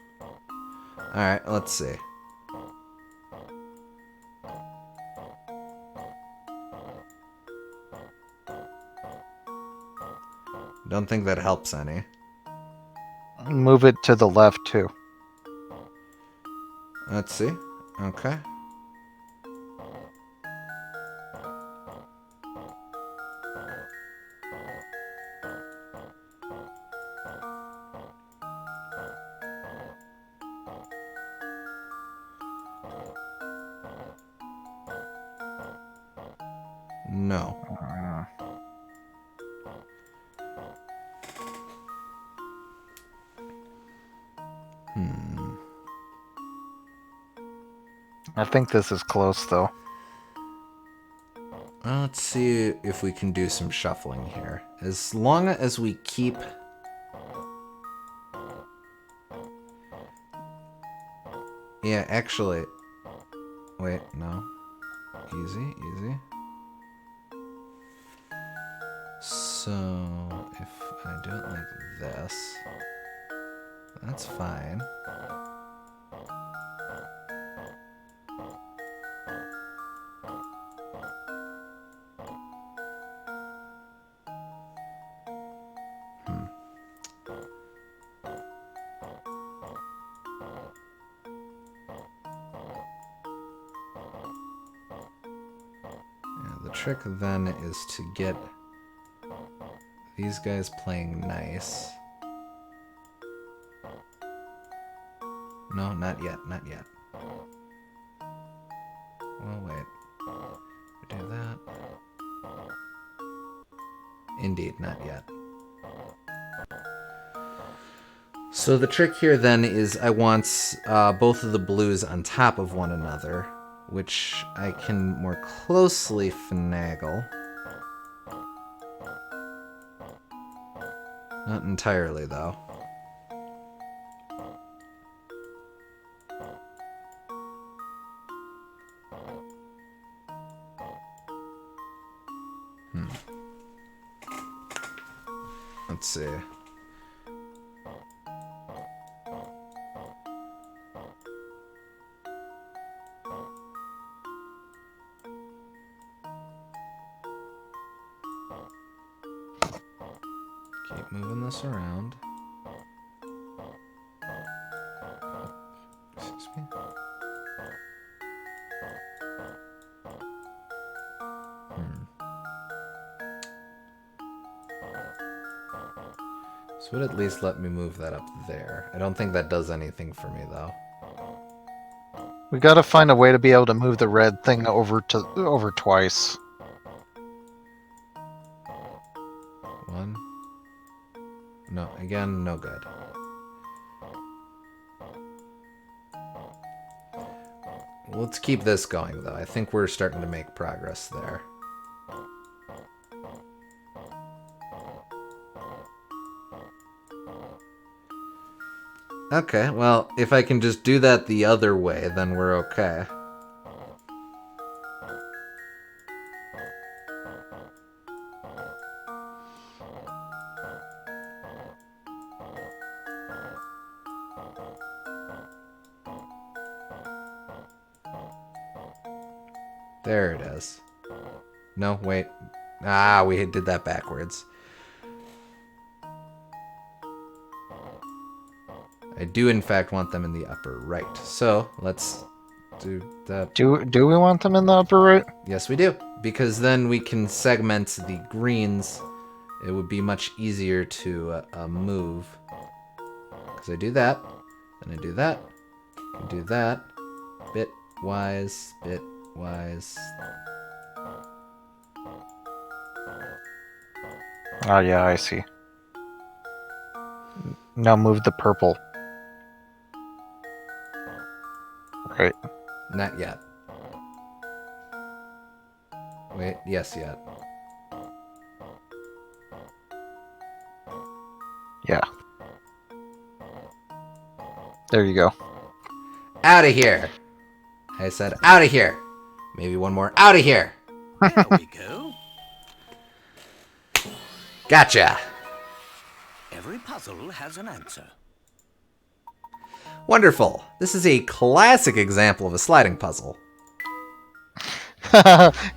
Alright, let's see. Don't think that helps any. Move it to the left too. Let's see. Okay. No. I think this is close though. Well, let's see if we can do some shuffling here. As long as we keep... Yeah, actually... Wait, no. Easy, easy. So, if I do it like this... That's fine. The trick then is to get these guys playing nice. No, not yet, not yet. Well, wait. We do that. Indeed, not yet. So the trick here then is I want both of the blues on top of one another, which I can more closely finagle. Not entirely, though. Let's see. Keep moving this around. Excuse me. This would at least let me move that up there. I don't think that does anything for me, though. We gotta find a way to be able to move the red thing over twice. One. No, again, no good. Let's keep this going, though. I think we're starting to make progress there. Okay, well, if I can just do that the other way, then we're okay. There it is. No, wait. Ah, we did that backwards. I do, in fact, want them in the upper right. So, let's do that. Do we want them in the upper right? Yes, we do. Because then we can segment the greens. It would be much easier to move. Because I do that. Then I do that. I do that. Bitwise. Bitwise. Oh, yeah, I see. Now move the purple. Right. Not yet. Wait, yes, yet. Yeah. There you go. Out of here! I said, out of here! Maybe one more. Out of here! There we go. Gotcha! Every puzzle has an answer. Wonderful. This is a classic example of a sliding puzzle.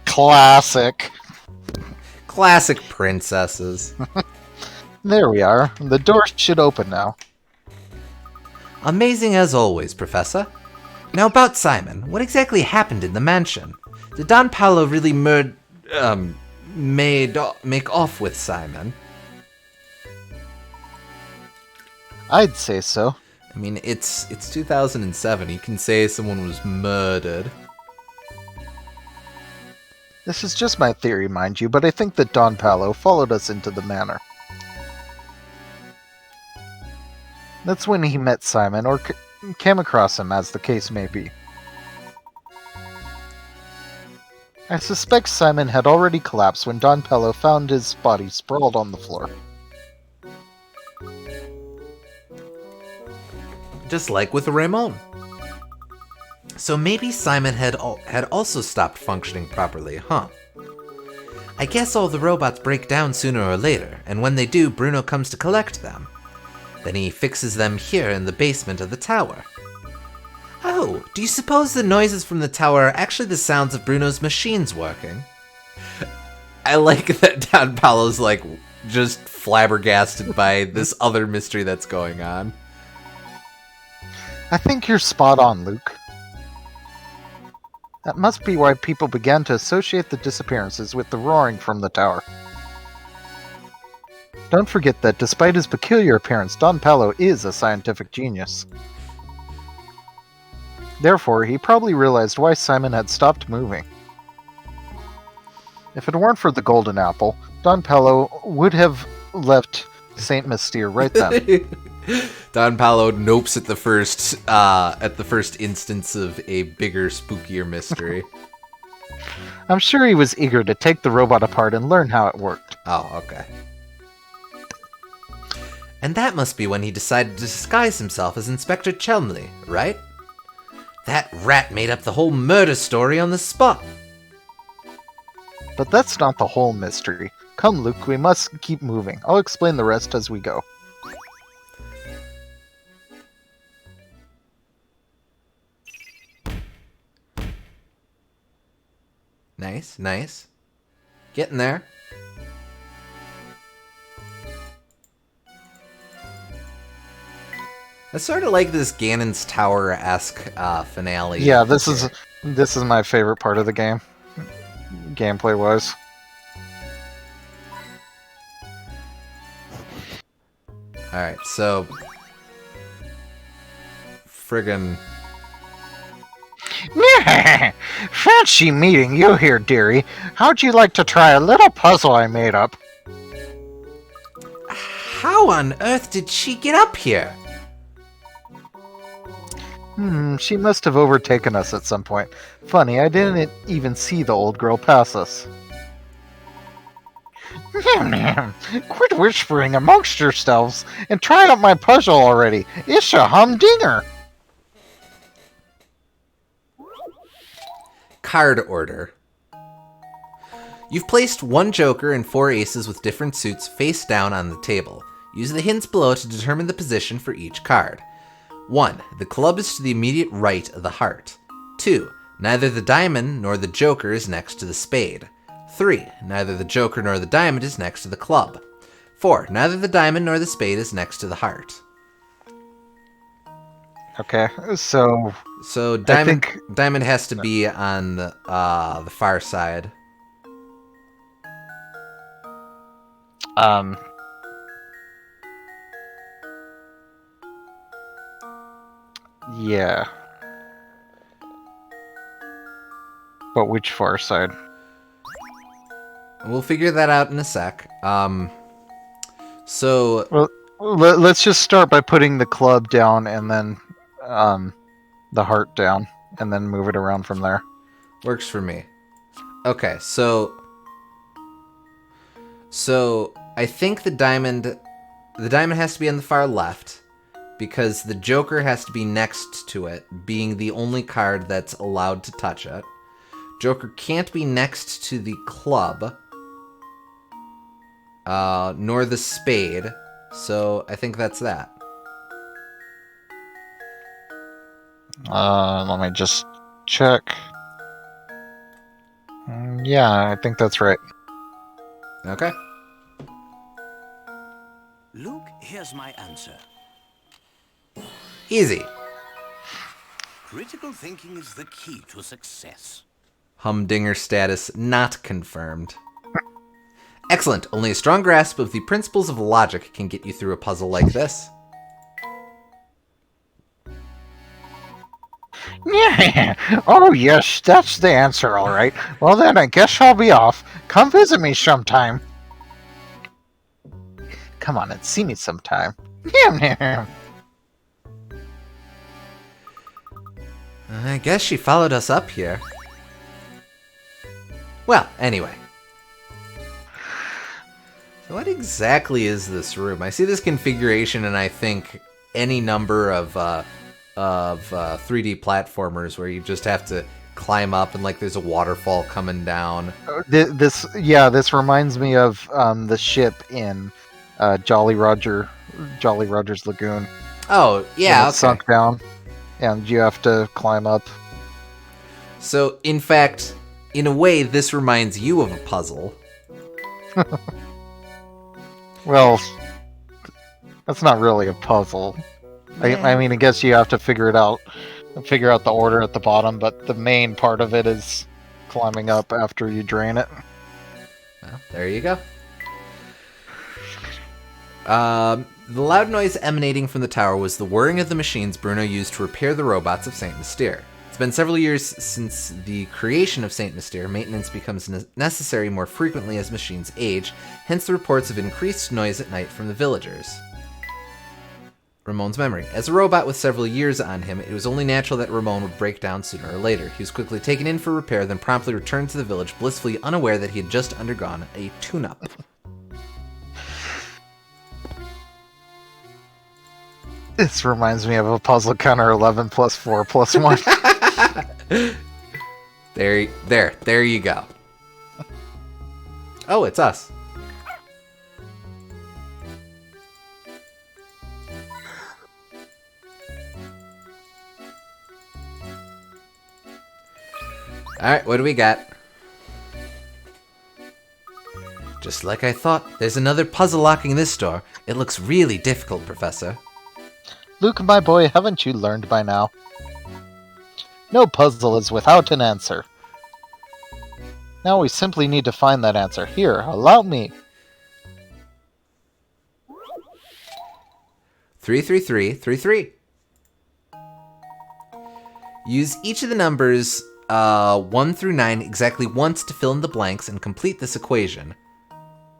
Classic. Classic princesses. There we are. The door should open now. Amazing as always, Professor. Now about Simon. What exactly happened in the mansion? Did Don Paolo really make off with Simon? I'd say so. I mean, it's 2007. You can say someone was murdered. This is just my theory, mind you, but I think that Don Paolo followed us into the manor. That's when he met Simon, or came across him, as the case may be. I suspect Simon had already collapsed when Don Paolo found his body sprawled on the floor. Just like with Raymond. So maybe Simon had also stopped functioning properly, huh? I guess all the robots break down sooner or later, and when they do, Bruno comes to collect them. Then he fixes them here in the basement of the tower. Oh, do you suppose the noises from the tower are actually the sounds of Bruno's machines working? I like that Don Paolo's like just flabbergasted by this other mystery that's going on. I think you're spot on, Luke. That must be why people began to associate the disappearances with the roaring from the tower. Don't forget that despite his peculiar appearance, Don Paolo is a scientific genius. Therefore, he probably realized why Simon had stopped moving. If it weren't for the golden apple, Don Paolo would have left Saint Mystere right then. Don Paolo nopes at the first instance of a bigger, spookier mystery. I'm sure he was eager to take the robot apart and learn how it worked. Oh, okay. And that must be when he decided to disguise himself as Inspector Chelmley, right? That rat made up the whole murder story on the spot. But that's not the whole mystery. Come, Luke, we must keep moving. I'll explain the rest as we go. Nice, nice. Getting there. I sort of like this Ganon's Tower-esque finale. Yeah, this is my favorite part of the game, gameplay-wise. Alright, so... Friggin'... Fancy meeting you here, dearie. How'd you like to try a little puzzle I made up? How on earth did she get up here? She must have overtaken us at some point. Funny, I didn't even see the old girl pass us. Quit whispering amongst yourselves and try out my puzzle already. It's a humdinger. Card order. You've placed one joker and 4 aces with different suits face down on the table. Use the hints below to determine the position for each card. 1. The club is to the immediate right of the heart. 2. Neither the diamond nor the joker is next to the spade. 3. Neither the joker nor the diamond is next to the club. 4. Neither the diamond nor the spade is next to the heart. Okay, so diamond has to be on the far side. Yeah. But which far side? We'll figure that out in a sec. So Well, let's just start by putting the club down and then the heart down, and then move it around from there. works for me. Okay, so I think the diamond has to be on the far left, because the joker has to be next to it, being the only card that's allowed to touch it. Joker can't be next to the club, nor the spade, so I think that's that. Let me just check. Yeah, I think that's right. Okay. Luke, here's my answer. Easy. Critical thinking is the key to success. Humdinger status not confirmed. Excellent. Only a strong grasp of the principles of logic can get you through a puzzle like this. Yeah. Oh, yes, that's the answer, all right. Well, then I guess I'll be off. Come visit me sometime. Come on and see me sometime. I guess she followed us up here. Well, anyway. So what exactly is this room? I see this configuration and I think any number of 3D platformers where you just have to climb up and like there's a waterfall coming down. This reminds me of the ship in Jolly Roger's Lagoon. Oh, yeah, When it sunk down, and you have to climb up. So, in fact, in a way, this reminds you of a puzzle. Well, that's not really a puzzle. I mean, I guess you have to figure out the order at the bottom, but the main part of it is climbing up after you drain it. Well, there you go. The loud noise emanating from the tower was the whirring of the machines Bruno used to repair the robots of Saint Mystere. It's been several years since the creation of Saint Mystere. Maintenance becomes necessary more frequently as machines age, hence the reports of increased noise at night from the villagers. Ramon's memory. As a robot with several years on him, it was only natural that Ramon would break down sooner or later. He was quickly taken in for repair, then promptly returned to the village, blissfully unaware that he had just undergone a tune-up. This reminds me of a puzzle counter 11 plus 4 plus 1. There you go. Oh, it's us. Alright, what do we got? Just like I thought, there's another puzzle locking this door. It looks really difficult, Professor. Luke, my boy, haven't you learned by now? No puzzle is without an answer. Now we simply need to find that answer. Here, allow me. 33333. Use each of the numbers 1 through 9 exactly once to fill in the blanks and complete this equation.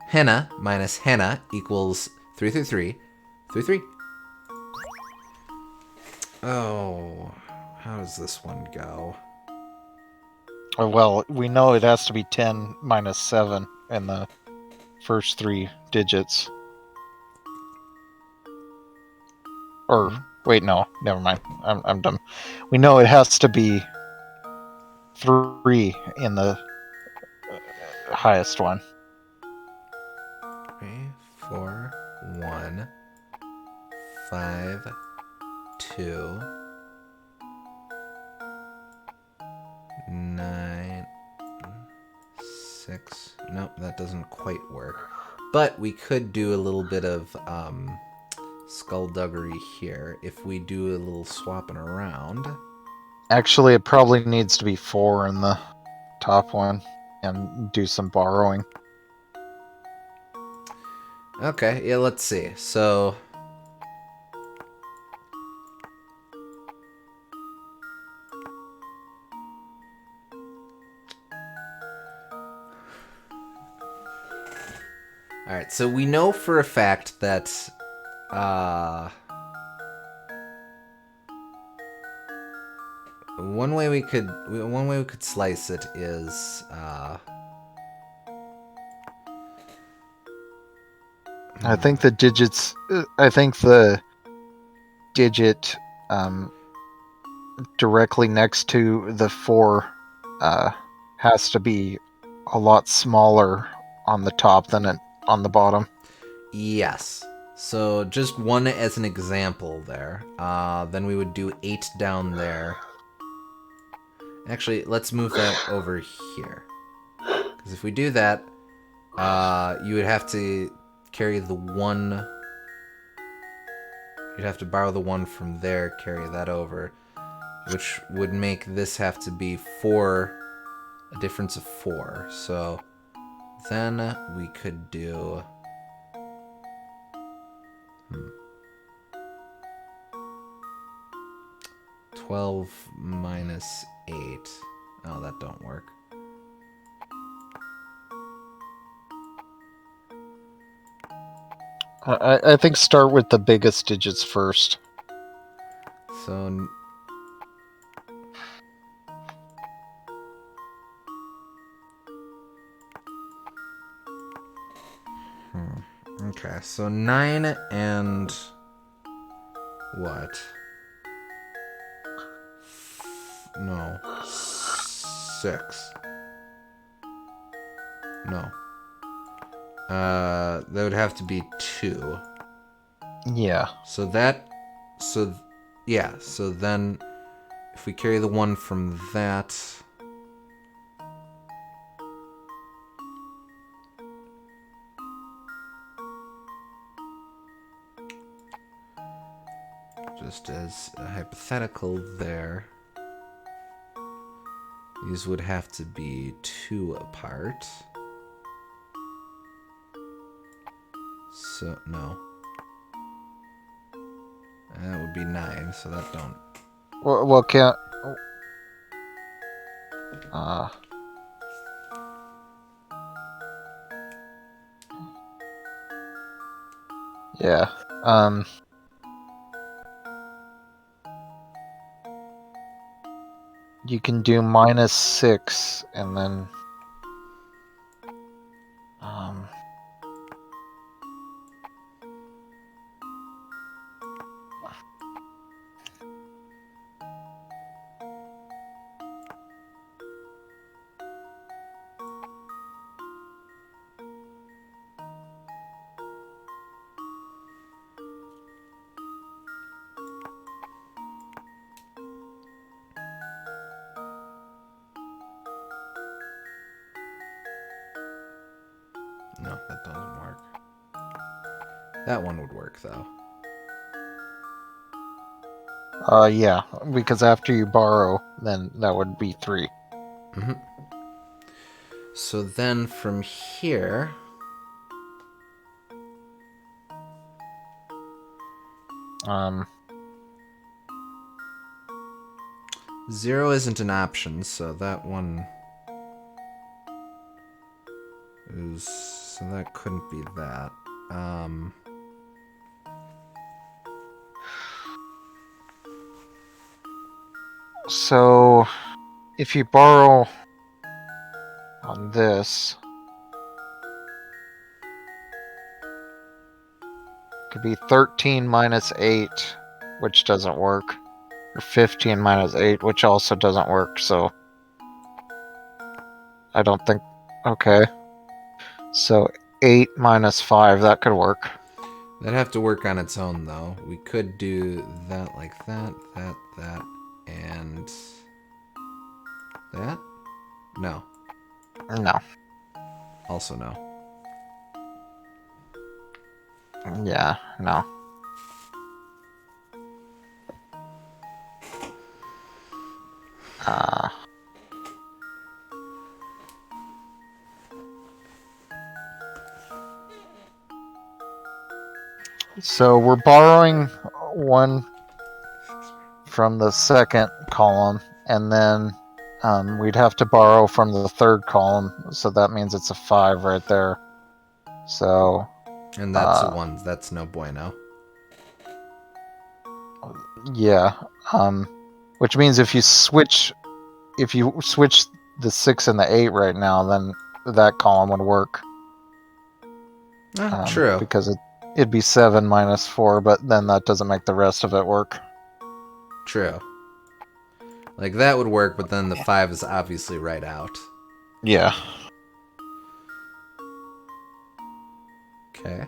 Henna minus henna equals 333. 3. Oh, how does this one go? Well, we know it has to be 10 minus 7 in the first 3 digits. Or, wait, no, never mind. I'm dumb. We know it has to be 3 in the highest one. 3, 4, 1, 5, 2, 9, 6. Nope, that doesn't quite work. But we could do a little bit of skullduggery here if we do a little swapping around. Actually, it probably needs to be 4 in the top one and do some borrowing. Okay, yeah, let's see. So Alright, so we know for a fact that one way we could slice it is I think the digits. I think the digit directly next to the 4 has to be a lot smaller on the top than it on the bottom. yes. So just 1 as an example there. Then we would do 8 down there. Actually, let's move that over here. Because if we do that, you would have to carry the 1. You'd have to borrow the 1 from there, carry that over, which would make this have to be 4, a difference of 4. So then we could do 12 minus 8. Oh, that don't work. I think start with the biggest digits first. So okay, so 9 and what? No. 6. No. That would have to be 2. Yeah. So then if we carry the 1 from that, just as a hypothetical there, these would have to be 2 apart. So, no. That would be 9, so that don't. Well, can't. Yeah. You can do -6 and then. No, that doesn't work. That one would work, though. Yeah, because after you borrow, then that would be 3. Mm-hmm. So then from here... Um, 0 isn't an option, so that one is... So that couldn't be that. So, if you borrow on this, it could be 13 minus 8, which doesn't work, or 15 minus 8, which also doesn't work, so I don't think... Okay. So, 8 minus 5, that could work. That'd have to work on its own, though. We could do that like that, that, and... that? No. No. Also no. Yeah, no. So we're borrowing 1 from the second column, and then we'd have to borrow from the third column, so that means it's a 5 right there. So... And that's a 1. That's no bueno. Yeah. Which means if you switch the 6 and the 8 right now, then that column would work. True. Because it'd be 7 minus 4, but then that doesn't make the rest of it work. True. Like, that would work, but then the 5 is obviously right out. Yeah. Okay.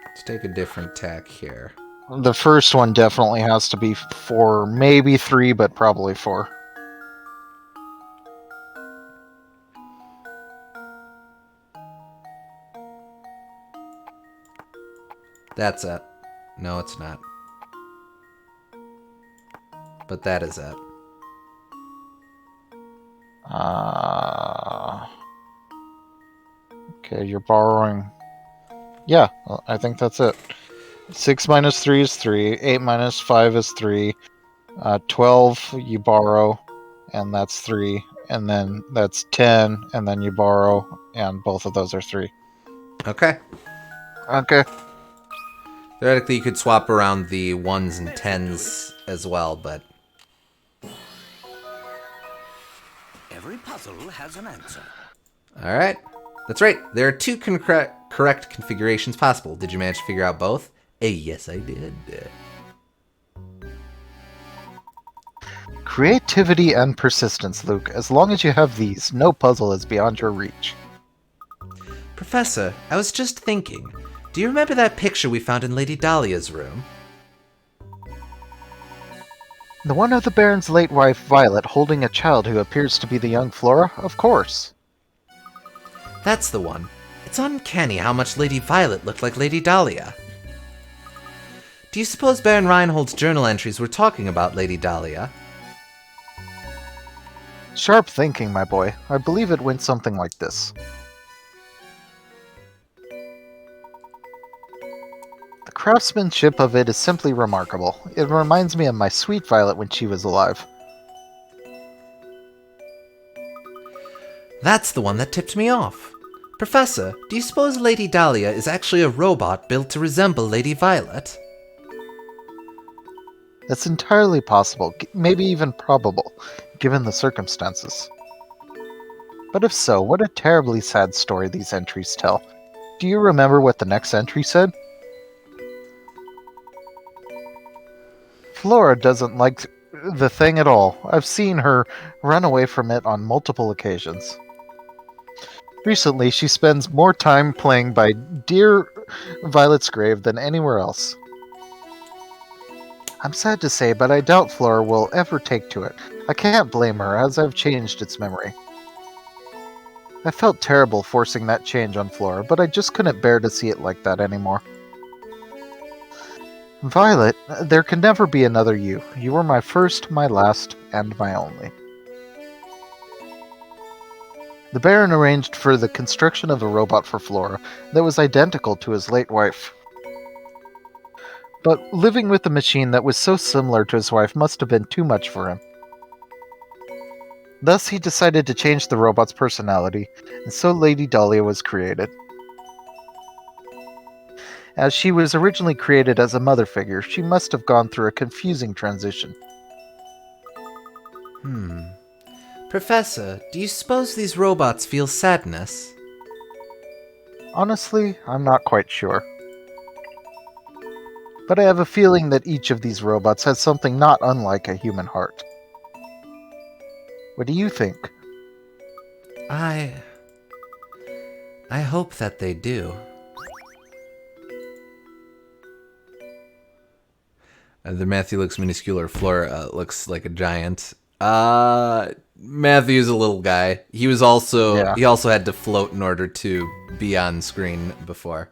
Let's take a different tack here. The first one definitely has to be 4, maybe 3, but probably 4. That's it. No, it's not. But that is it. Okay, you're borrowing... Yeah, well, I think that's it. 6 minus 3 is 3. 8 minus 5 is 3. 12 you borrow, and that's 3. And then that's 10, and then you borrow, and both of those are 3. Okay. Okay. Theoretically, you could swap around the 1s and 10s as well, but... Every puzzle has an answer. Alright. That's right. There are 2 correct configurations possible. Did you manage to figure out both? Yes, I did. Creativity and persistence, Luke. As long as you have these, no puzzle is beyond your reach. Professor, I was just thinking. Do you remember that picture we found in Lady Dahlia's room? The one of the Baron's late wife, Violet, holding a child who appears to be the young Flora? Of course. That's the one. It's uncanny how much Lady Violet looked like Lady Dahlia. Do you suppose Baron Reinhold's journal entries were talking about Lady Dahlia? Sharp thinking, my boy. I believe it went something like this. The craftsmanship of it is simply remarkable. It reminds me of my sweet Violet when she was alive. That's the one that tipped me off. Professor, do you suppose Lady Dahlia is actually a robot built to resemble Lady Violet? That's entirely possible, maybe even probable, given the circumstances. But if so, what a terribly sad story these entries tell. Do you remember what the next entry said? Flora doesn't like the thing at all. I've seen her run away from it on multiple occasions. Recently, she spends more time playing by dear Violet's grave than anywhere else. I'm sad to say, but I doubt Flora will ever take to it. I can't blame her, as I've changed its memory. I felt terrible forcing that change on Flora, but I just couldn't bear to see it like that anymore. Violet, there can never be another you. You were my first, my last, and my only. The Baron arranged for the construction of a robot for Flora that was identical to his late wife. But living with a machine that was so similar to his wife must have been too much for him. Thus, he decided to change the robot's personality, and so Lady Dahlia was created. As she was originally created as a mother figure, she must have gone through a confusing transition. Professor, do you suppose these robots feel sadness? Honestly, I'm not quite sure. But I have a feeling that each of these robots has something not unlike a human heart. What do you think? I hope that they do. The Matthew looks minuscular. Flora looks like a giant. Matthew's a little guy. He also had to float in order to be on screen before.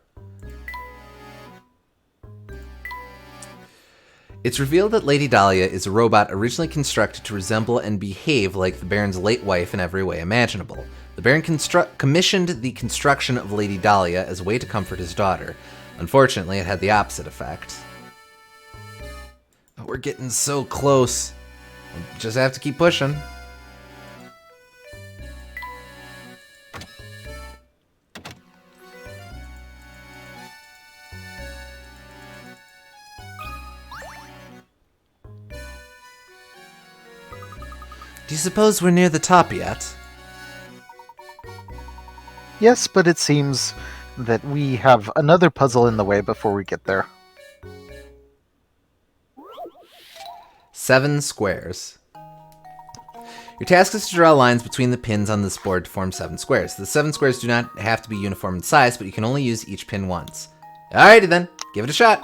It's revealed that Lady Dahlia is a robot originally constructed to resemble and behave like the Baron's late wife in every way imaginable. The Baron commissioned the construction of Lady Dahlia as a way to comfort his daughter. Unfortunately, it had the opposite effect. Oh, we're getting so close. We'll just have to keep pushing. Do you suppose we're near the top yet? Yes, but it seems that we have another puzzle in the way before we get there. 7 squares. Your task is to draw lines between the pins on this board to form 7 squares. The 7 squares do not have to be uniform in size, but you can only use each pin once. Alrighty then, give it a shot.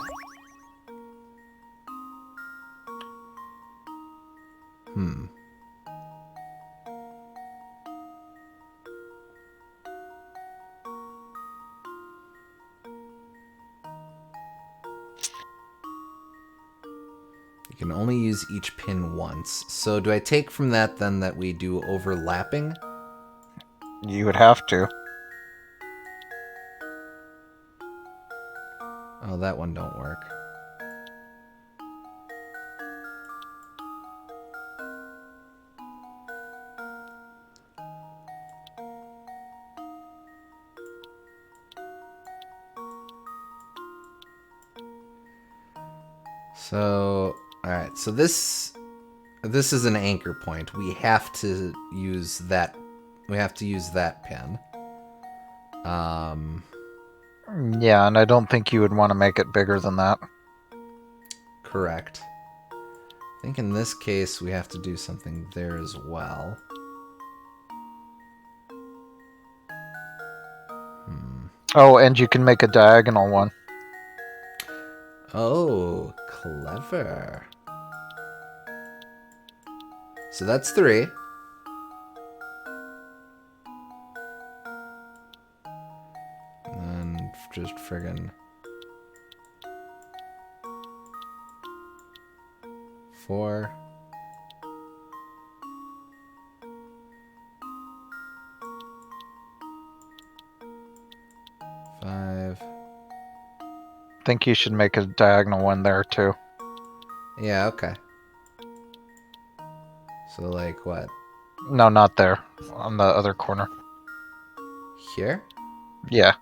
You can only use each pin once. So do I take from that then that we do overlapping? You would have to. Oh, that one don't work. So, alright, so this is an anchor point. We have to use that pin. Yeah, and I don't think you would want to make it bigger than that. Correct. I think in this case we have to do something there as well. Oh, and you can make a diagonal one. Oh, clever. So that's 3. And then just friggin' 4. 5. I think you should make a diagonal one there too. Yeah, okay. So like what? No, not there. On the other corner. Here? Yeah.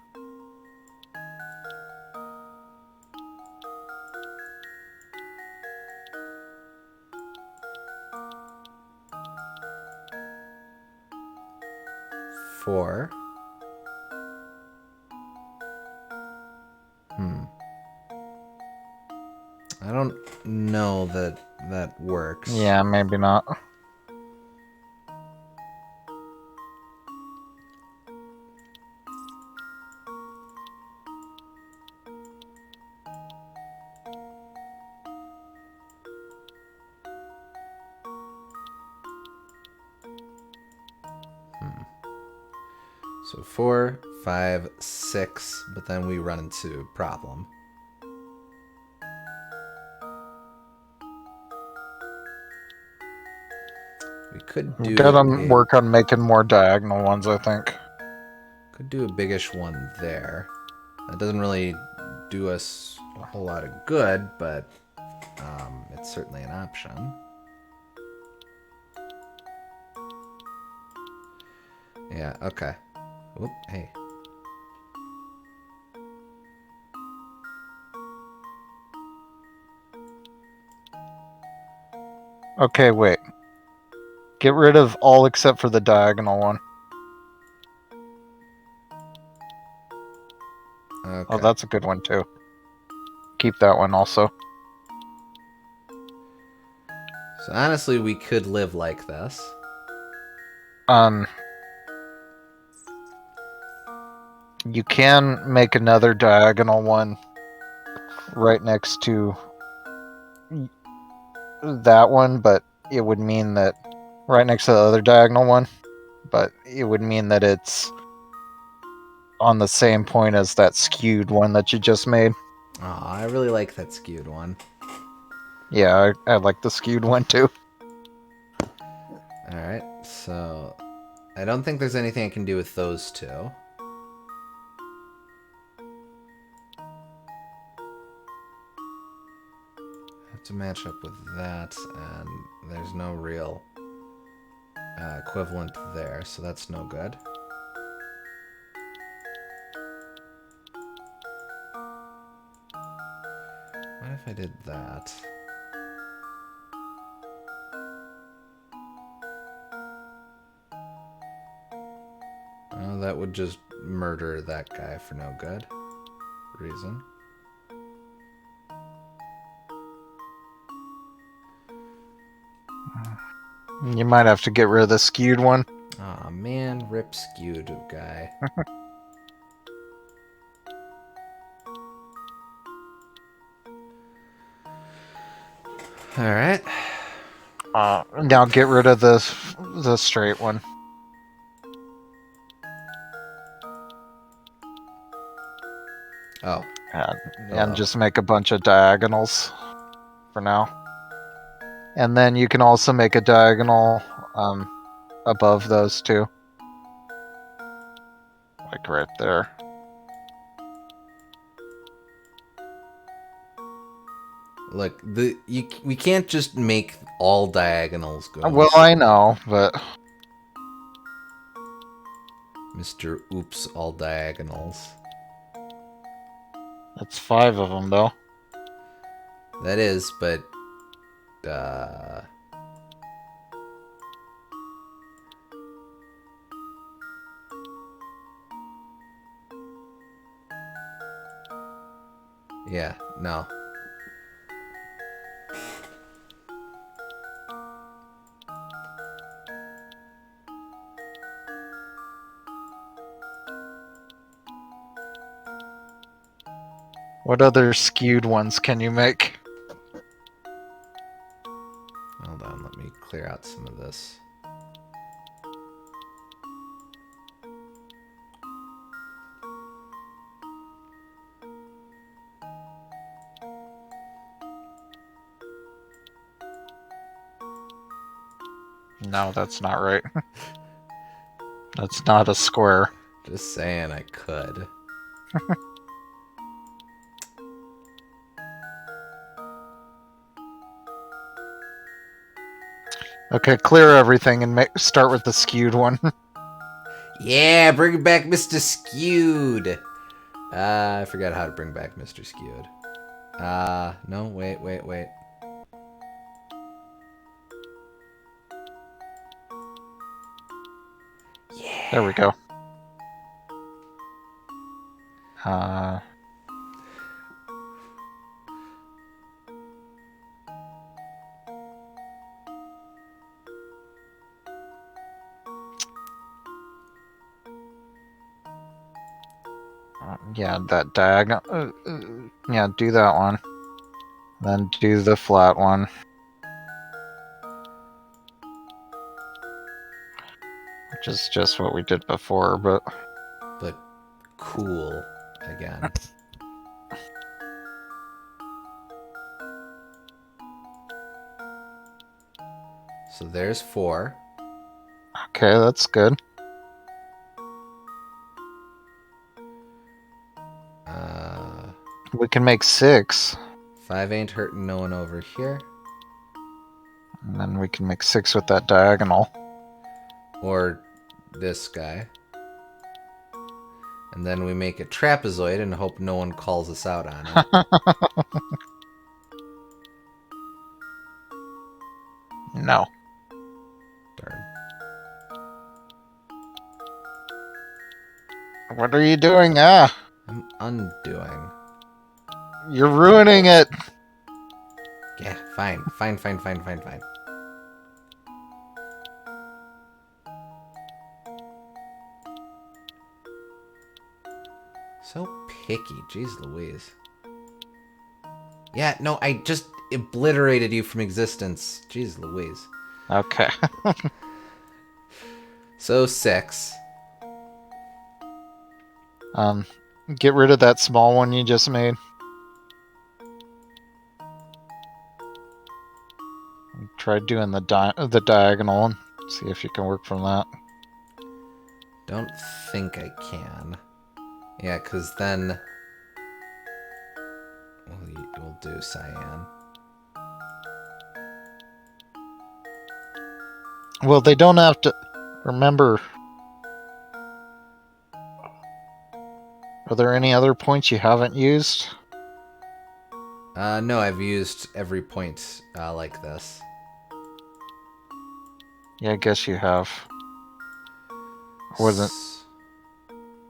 Four. I don't know that that works. Yeah, maybe not. So 4, 5, 6, but then we run into a problem. We could do Gotta work on making more diagonal ones, I think. Could do a biggish one there. That doesn't really do us a whole lot of good, but it's certainly an option. Yeah, okay. Whoop, hey. Okay, wait. Get rid of all except for the diagonal one. Okay. Oh, that's a good one too. Keep that one also. So honestly, we could live like this. You can make another diagonal one right next to that one, but it would mean that right next to the other diagonal one, but it would mean that it's on the same point as that skewed one that you just made. Oh, I really like that skewed one. Yeah, I like the skewed one too. Alright, so I don't think there's anything I can do with those two. Have to match up with that, and there's no real equivalent there, so that's no good. What if I did that? Oh, that would just murder that guy for no good reason. You might have to get rid of the skewed one. Aw, man, rip skewed guy. Alright. Now get rid of the straight one. Oh. And just make a bunch of diagonals for now. And then you can also make a diagonal above those two. Like right there. Look, we can't just make all diagonals go. Well, I know, but Mr. Oops, all diagonals. that's 5 of them, though. That is, but yeah, no. What other skewed ones can you make? Hold on, let me clear out some of this. No, that's not right. That's not a square. Just saying I could. Okay, clear everything and start with the skewed one. Yeah, bring back Mr. Skewed. I forgot how to bring back Mr. Skewed. No, wait. Yeah. There we go. Yeah, that diagonal. Yeah, do that one. Then do the flat one. Which is just what we did before, but cool again. So there's 4. Okay, that's good. We can make 6. 5 ain't hurting no one over here. And then we can make 6 with that diagonal. Or this guy. And then we make a trapezoid and hope no one calls us out on it. No. Darn. What are you doing? Ah, I'm undoing. you're ruining it. Yeah, fine. Fine. So picky. Jeez Louise. Yeah, no, I just obliterated you from existence. Jeez Louise. Okay. So 6. Get rid of that small one you just made. Try doing the diagonal one. See if you can work from that. Don't think I can. Yeah, because then we'll do cyan. Well, they don't have to... Remember... Are there any other points you haven't used? No, I've used every point like this. Yeah, I guess you have. Wasn't...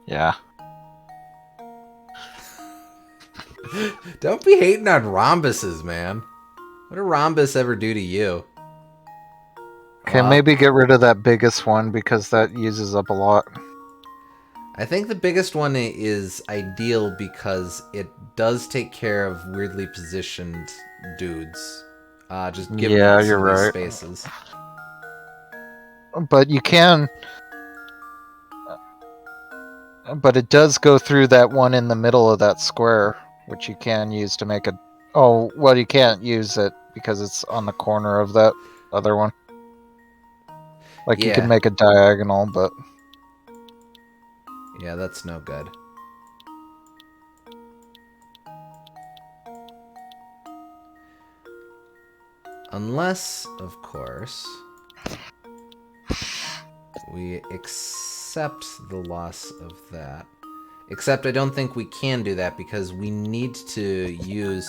Yeah. Don't be hating on rhombuses, man. What did rhombus ever do to you? Okay, maybe get rid of that biggest one because that uses up a lot. I think the biggest one is ideal because it does take care of weirdly positioned dudes. Just give Yeah, them you're some of these right. spaces. But you can... But it does go through that one in the middle of that square, which you can use to make a... Oh, well, you can't use it because it's on the corner of that other one. Like, you can make a diagonal, but... Yeah, that's no good. Unless, of course, we accept the loss of that. Except I don't think we can do that because we need to use...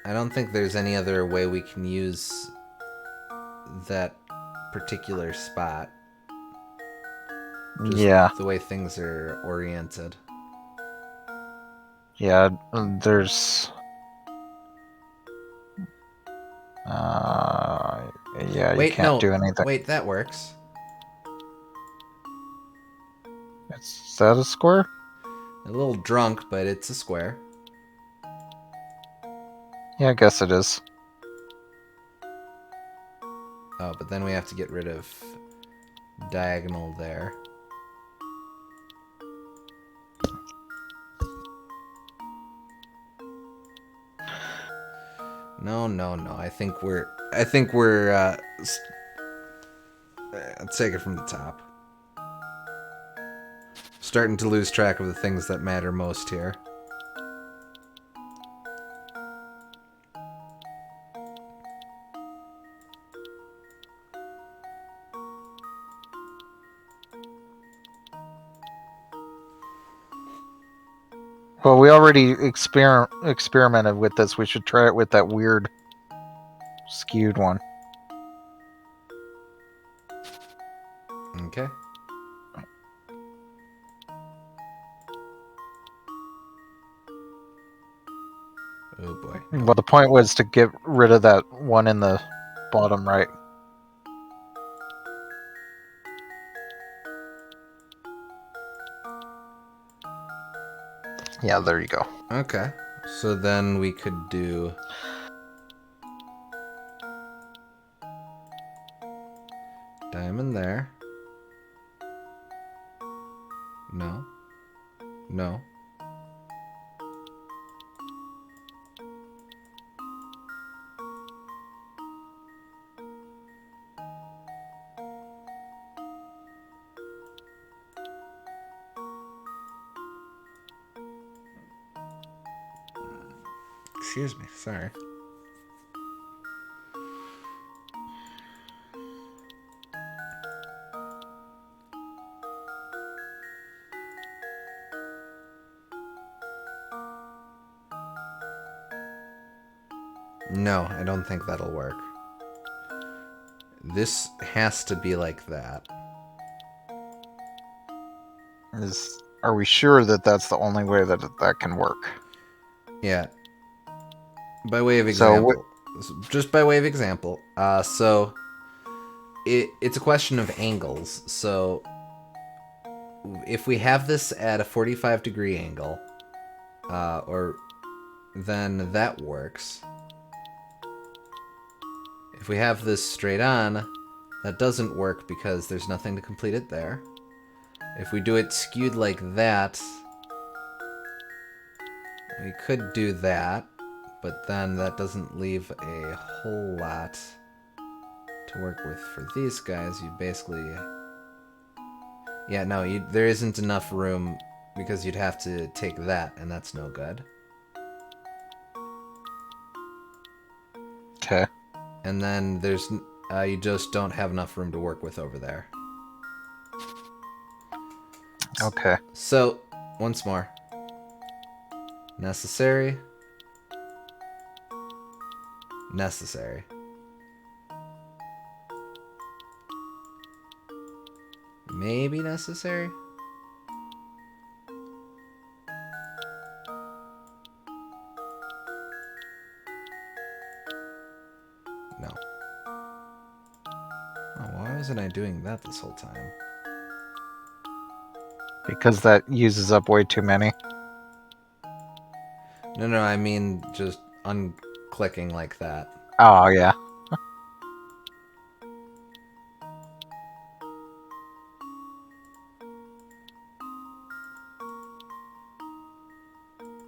I don't think there's any other way we can use that particular spot. Just yeah. the way things are oriented. Yeah, there's... yeah, Wait, you can't no. do anything. Wait, that works. Is that a square? A little drunk, but it's a square. Yeah, I guess it is. Oh, but then we have to get rid of diagonal there. No. I think we're let's take it from the top. Starting to lose track of the things that matter most here. Well, we already experimented with this. We should try it with that weird skewed one. Okay. Oh boy. Well, the point was to get rid of that one in the bottom right. Yeah, there you go. Okay. So then we could do diamond there. No. Excuse me, sorry. No, I don't think that'll work. This has to be like that. Are we sure that that's the only way that that can work? Yeah. By way of So example. Just by way of example. So it's a question of angles. So if we have this at a 45-degree angle, then that works. If we have this straight on, that doesn't work because there's nothing to complete it there. If we do it skewed like that, we could do that, but then that doesn't leave a whole lot to work with for these guys. You'd basically... Yeah, no, there isn't enough room because you'd have to take that, and that's no good. Okay. And then there's... you just don't have enough room to work with over there. Okay. So, once more. Necessary. Necessary. Maybe necessary? No. Oh, why wasn't I doing that this whole time? Because that uses up way too many. No, I mean just unclicking like that. Oh, yeah.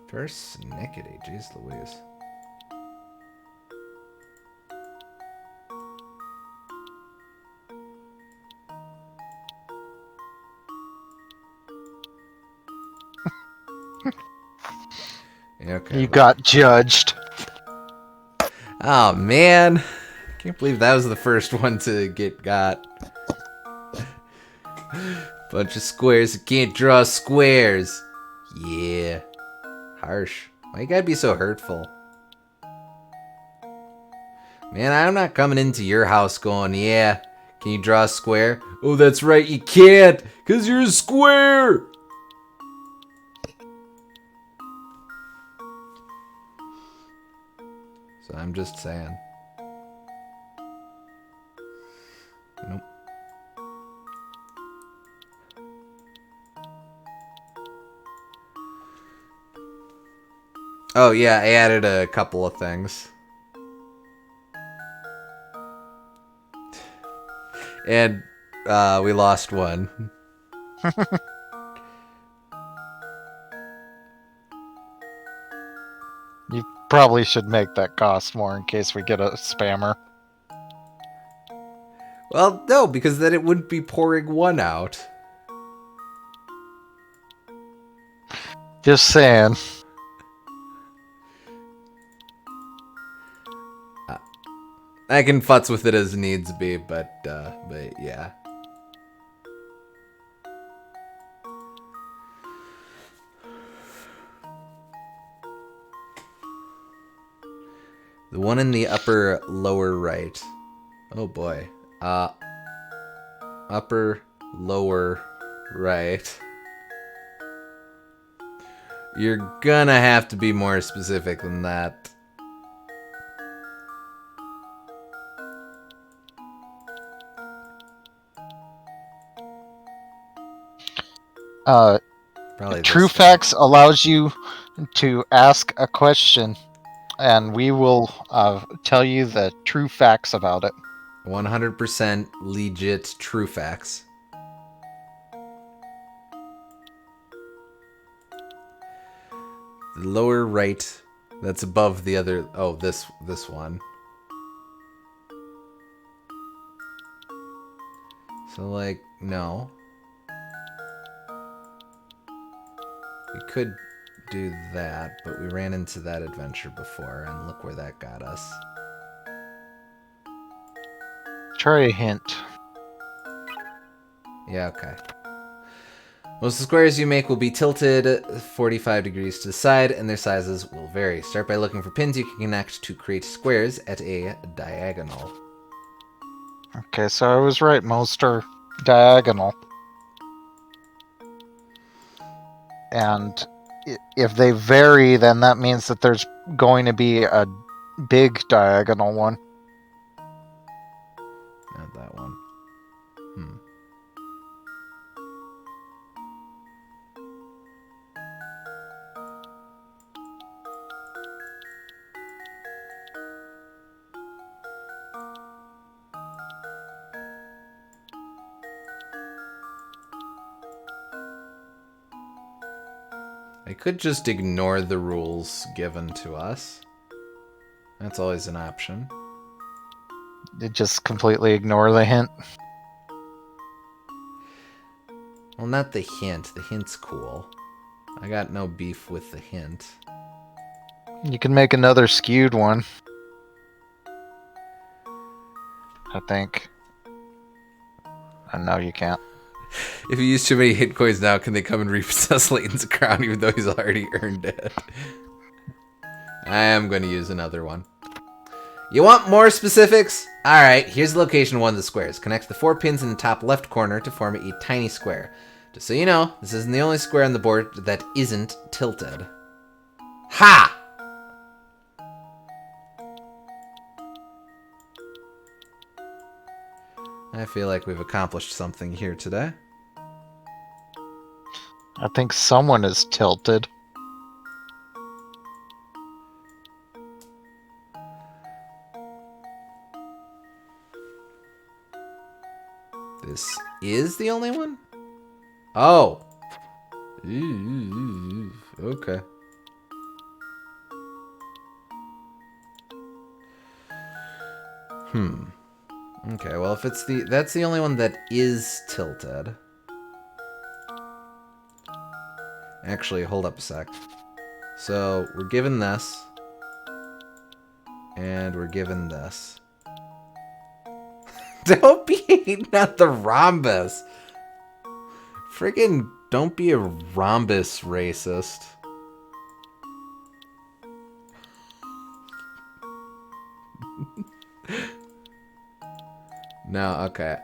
Persnickety, jeez Louise. Okay. You got judged. Oh man, can't believe that was the first one to get got. Bunch of squares that can't draw squares. Yeah. Harsh. Why you gotta be so hurtful? Man, I'm not coming into your house going, yeah, can you draw a square? Oh, that's right, you can't, because you're a square! So I'm just saying. Nope. Oh yeah, I added a couple of things. And we lost one. You probably should make that cost more in case we get a spammer. Well, no, because then it wouldn't be pouring one out. Just saying. I can futz with it as needs be, but yeah. The one in the upper lower right. Oh boy. Upper lower right. You're gonna have to be more specific than that. Probably True this Facts allows you to ask a question, and we will tell you the true facts about it. 100% legit true facts. The lower right. That's above the other. Oh, this one. So, like, no. We could do that, but we ran into that adventure before, and look where that got us. Try a hint. Yeah, okay. Most of the squares you make will be tilted 45 degrees to the side, and their sizes will vary. Start by looking for pins you can connect to create squares at a diagonal. Okay, so I was right. Most are diagonal. And if they vary, then that means that there's going to be a big diagonal one. Not that one. I could just ignore the rules given to us. That's always an option. Just completely ignore the hint. Well, not the hint. The hint's cool. I got no beef with the hint. You can make another skewed one. I think. No, you can't. If you use too many hit coins now, can they come and repossess Layton's crown even though he's already earned it? I am going to use another one. You want more specifics? Alright, here's the location of one of the squares. Connect the 4 pins in the top left corner to form a tiny square. Just so you know, this isn't the only square on the board that isn't tilted. Ha! I feel like we've accomplished something here today. I think someone is tilted. This is the only one? Oh. Okay. Okay, well, if that's the only one that is tilted. Actually, hold up a sec. So, we're given this. And we're given this. Don't be hating at the rhombus. Friggin' don't be a rhombus racist. No, okay.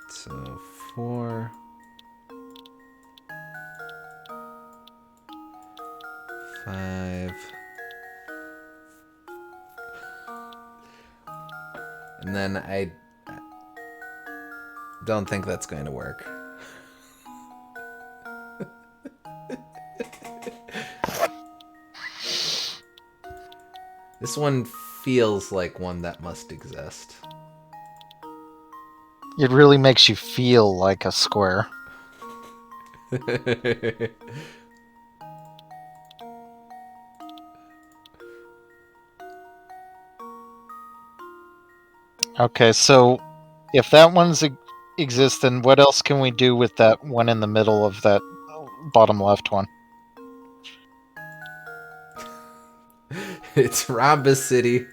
So 4, 5, and then I don't think that's going to work. This one feels like one that must exist. It really makes you feel like a square. Okay, so if that one's exists, then what else can we do with that one in the middle of that bottom left one? It's Rhombus City.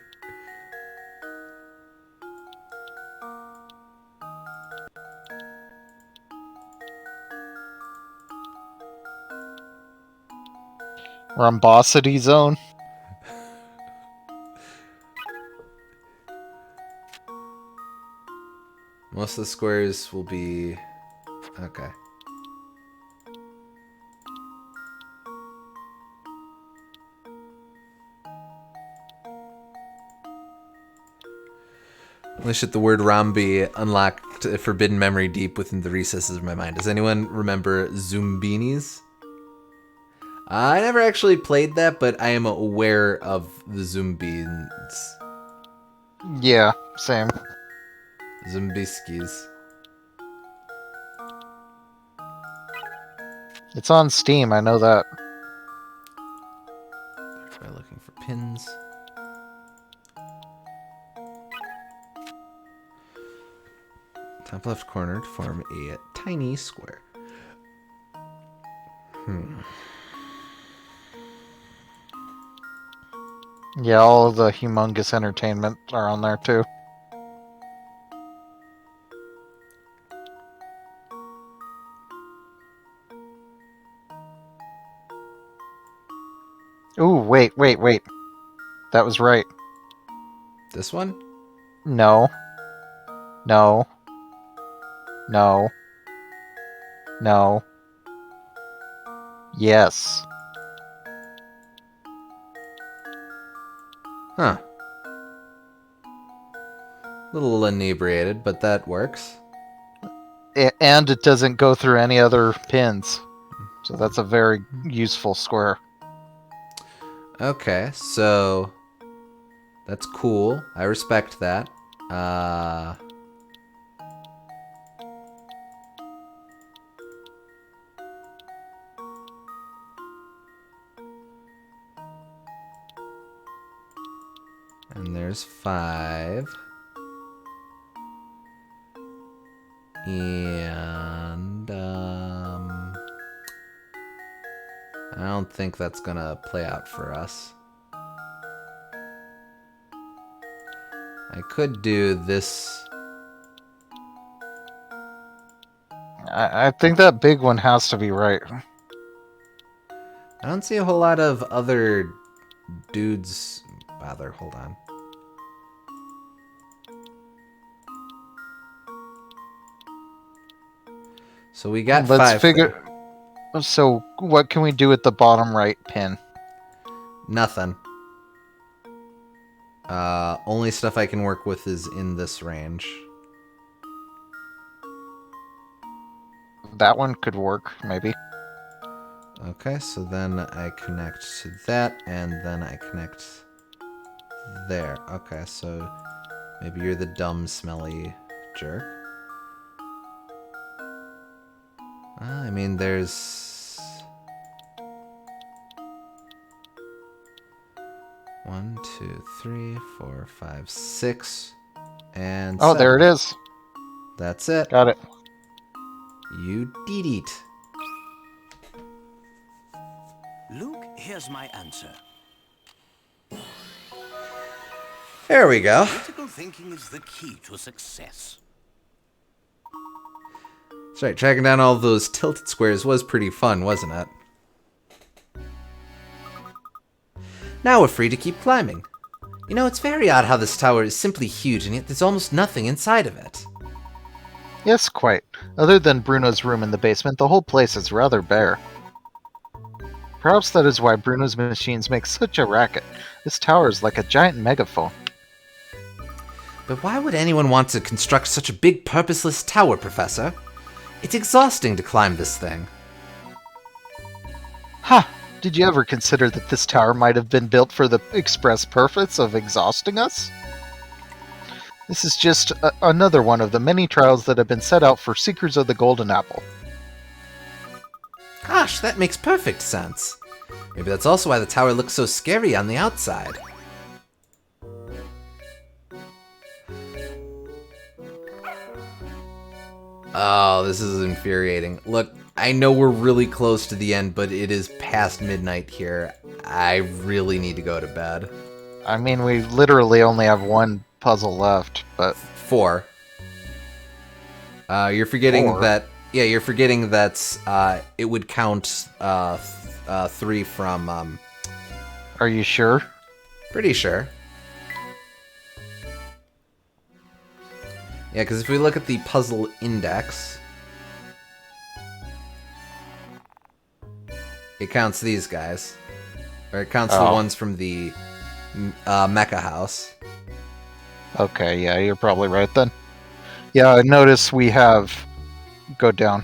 Rhombosity zone? Most of the squares will be... Okay. Holy shit, the word Rombi unlocked a forbidden memory deep within the recesses of my mind. Does anyone remember Zumbinis? I never actually played that, but I am aware of the Zumbins. Yeah, same. Zombiskis. It's on Steam, I know that. Try looking for pins. Top left corner to form a tiny square. Yeah, all of the humongous entertainment are on there too. Ooh, wait. That was right. This one? No. No. No. No. Yes. Huh. Little inebriated, but that works. And it doesn't go through any other pins. So that's a very useful square. Okay, so that's cool. I respect that. And there's 5. And I don't think that's gonna play out for us. I could do this. I think that big one has to be right. I don't see a whole lot of other dudes. Bother, hold on. So we got 5. Let's figure. there. So what can we do with the bottom right pin? Nothing. Only stuff I can work with is in this range. That one could work, maybe. Okay, so then I connect to that, and then I connect there. Okay, so maybe you're the dumb, smelly jerk. I mean, there's 1, 2, 3, 4, 5, 6, and Oh, 7. there it is. That's it. Got it. You did it. Luke, here's my answer. There we go. Critical thinking is the key to success. That's right, tracking down all those tilted squares was pretty fun, wasn't it? Now we're free to keep climbing. You know, it's very odd how this tower is simply huge and yet there's almost nothing inside of it. Yes, quite. Other than Bruno's room in the basement, the whole place is rather bare. Perhaps that is why Bruno's machines make such a racket. This tower is like a giant megaphone. But why would anyone want to construct such a big purposeless tower, Professor? It's exhausting to climb this thing. Ha! Did you ever consider that this tower might have been built for the express purpose of exhausting us? This is just another one of the many trials that have been set out for seekers of the Golden Apple. Gosh, that makes perfect sense. Maybe that's also why the tower looks so scary on the outside. Oh, this is infuriating. Look, I know we're really close to the end, but it is past midnight here. I really need to go to bed. I mean, we literally only have one puzzle left, but... 4. You're forgetting 4? that... Yeah, you're forgetting that it would count 3 from... Are you sure? Pretty sure. Yeah, because if we look at the puzzle index, it counts these guys. Or it counts the ones from the mecha house. Okay, yeah, you're probably right then. Yeah, I notice we have... Go down.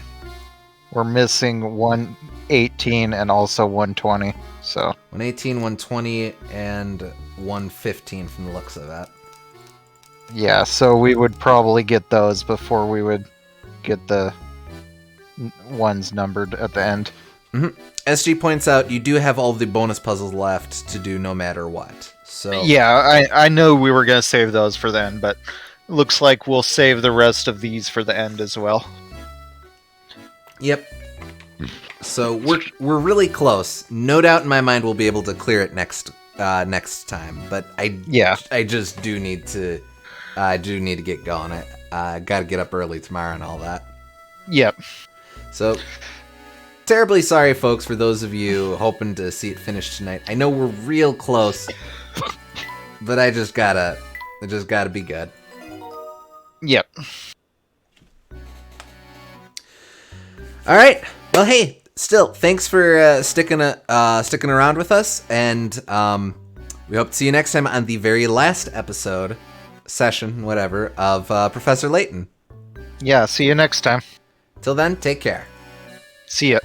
We're missing 118 and also 120, so... 118, 120, and 115 from the looks of that. Yeah, so we would probably get those before we would get the ones numbered at the end. SG points out you do have all the bonus puzzles left to do no matter what. So Yeah, I know we were going to save those for the end, but looks like we'll save the rest of these for the end as well. Yep. So we're really close. No doubt in my mind we'll be able to clear it next time. But I just do need to get going. I got to get up early tomorrow and all that. Yep. So terribly sorry, folks, for those of you hoping to see it finished tonight. I know we're real close, but I just gotta be good. Yep. All right. Well, hey, still, thanks for sticking around with us, and we hope to see you next time on the very last session, whatever, of Professor Layton. Yeah, see you next time. Till then, take care. See ya.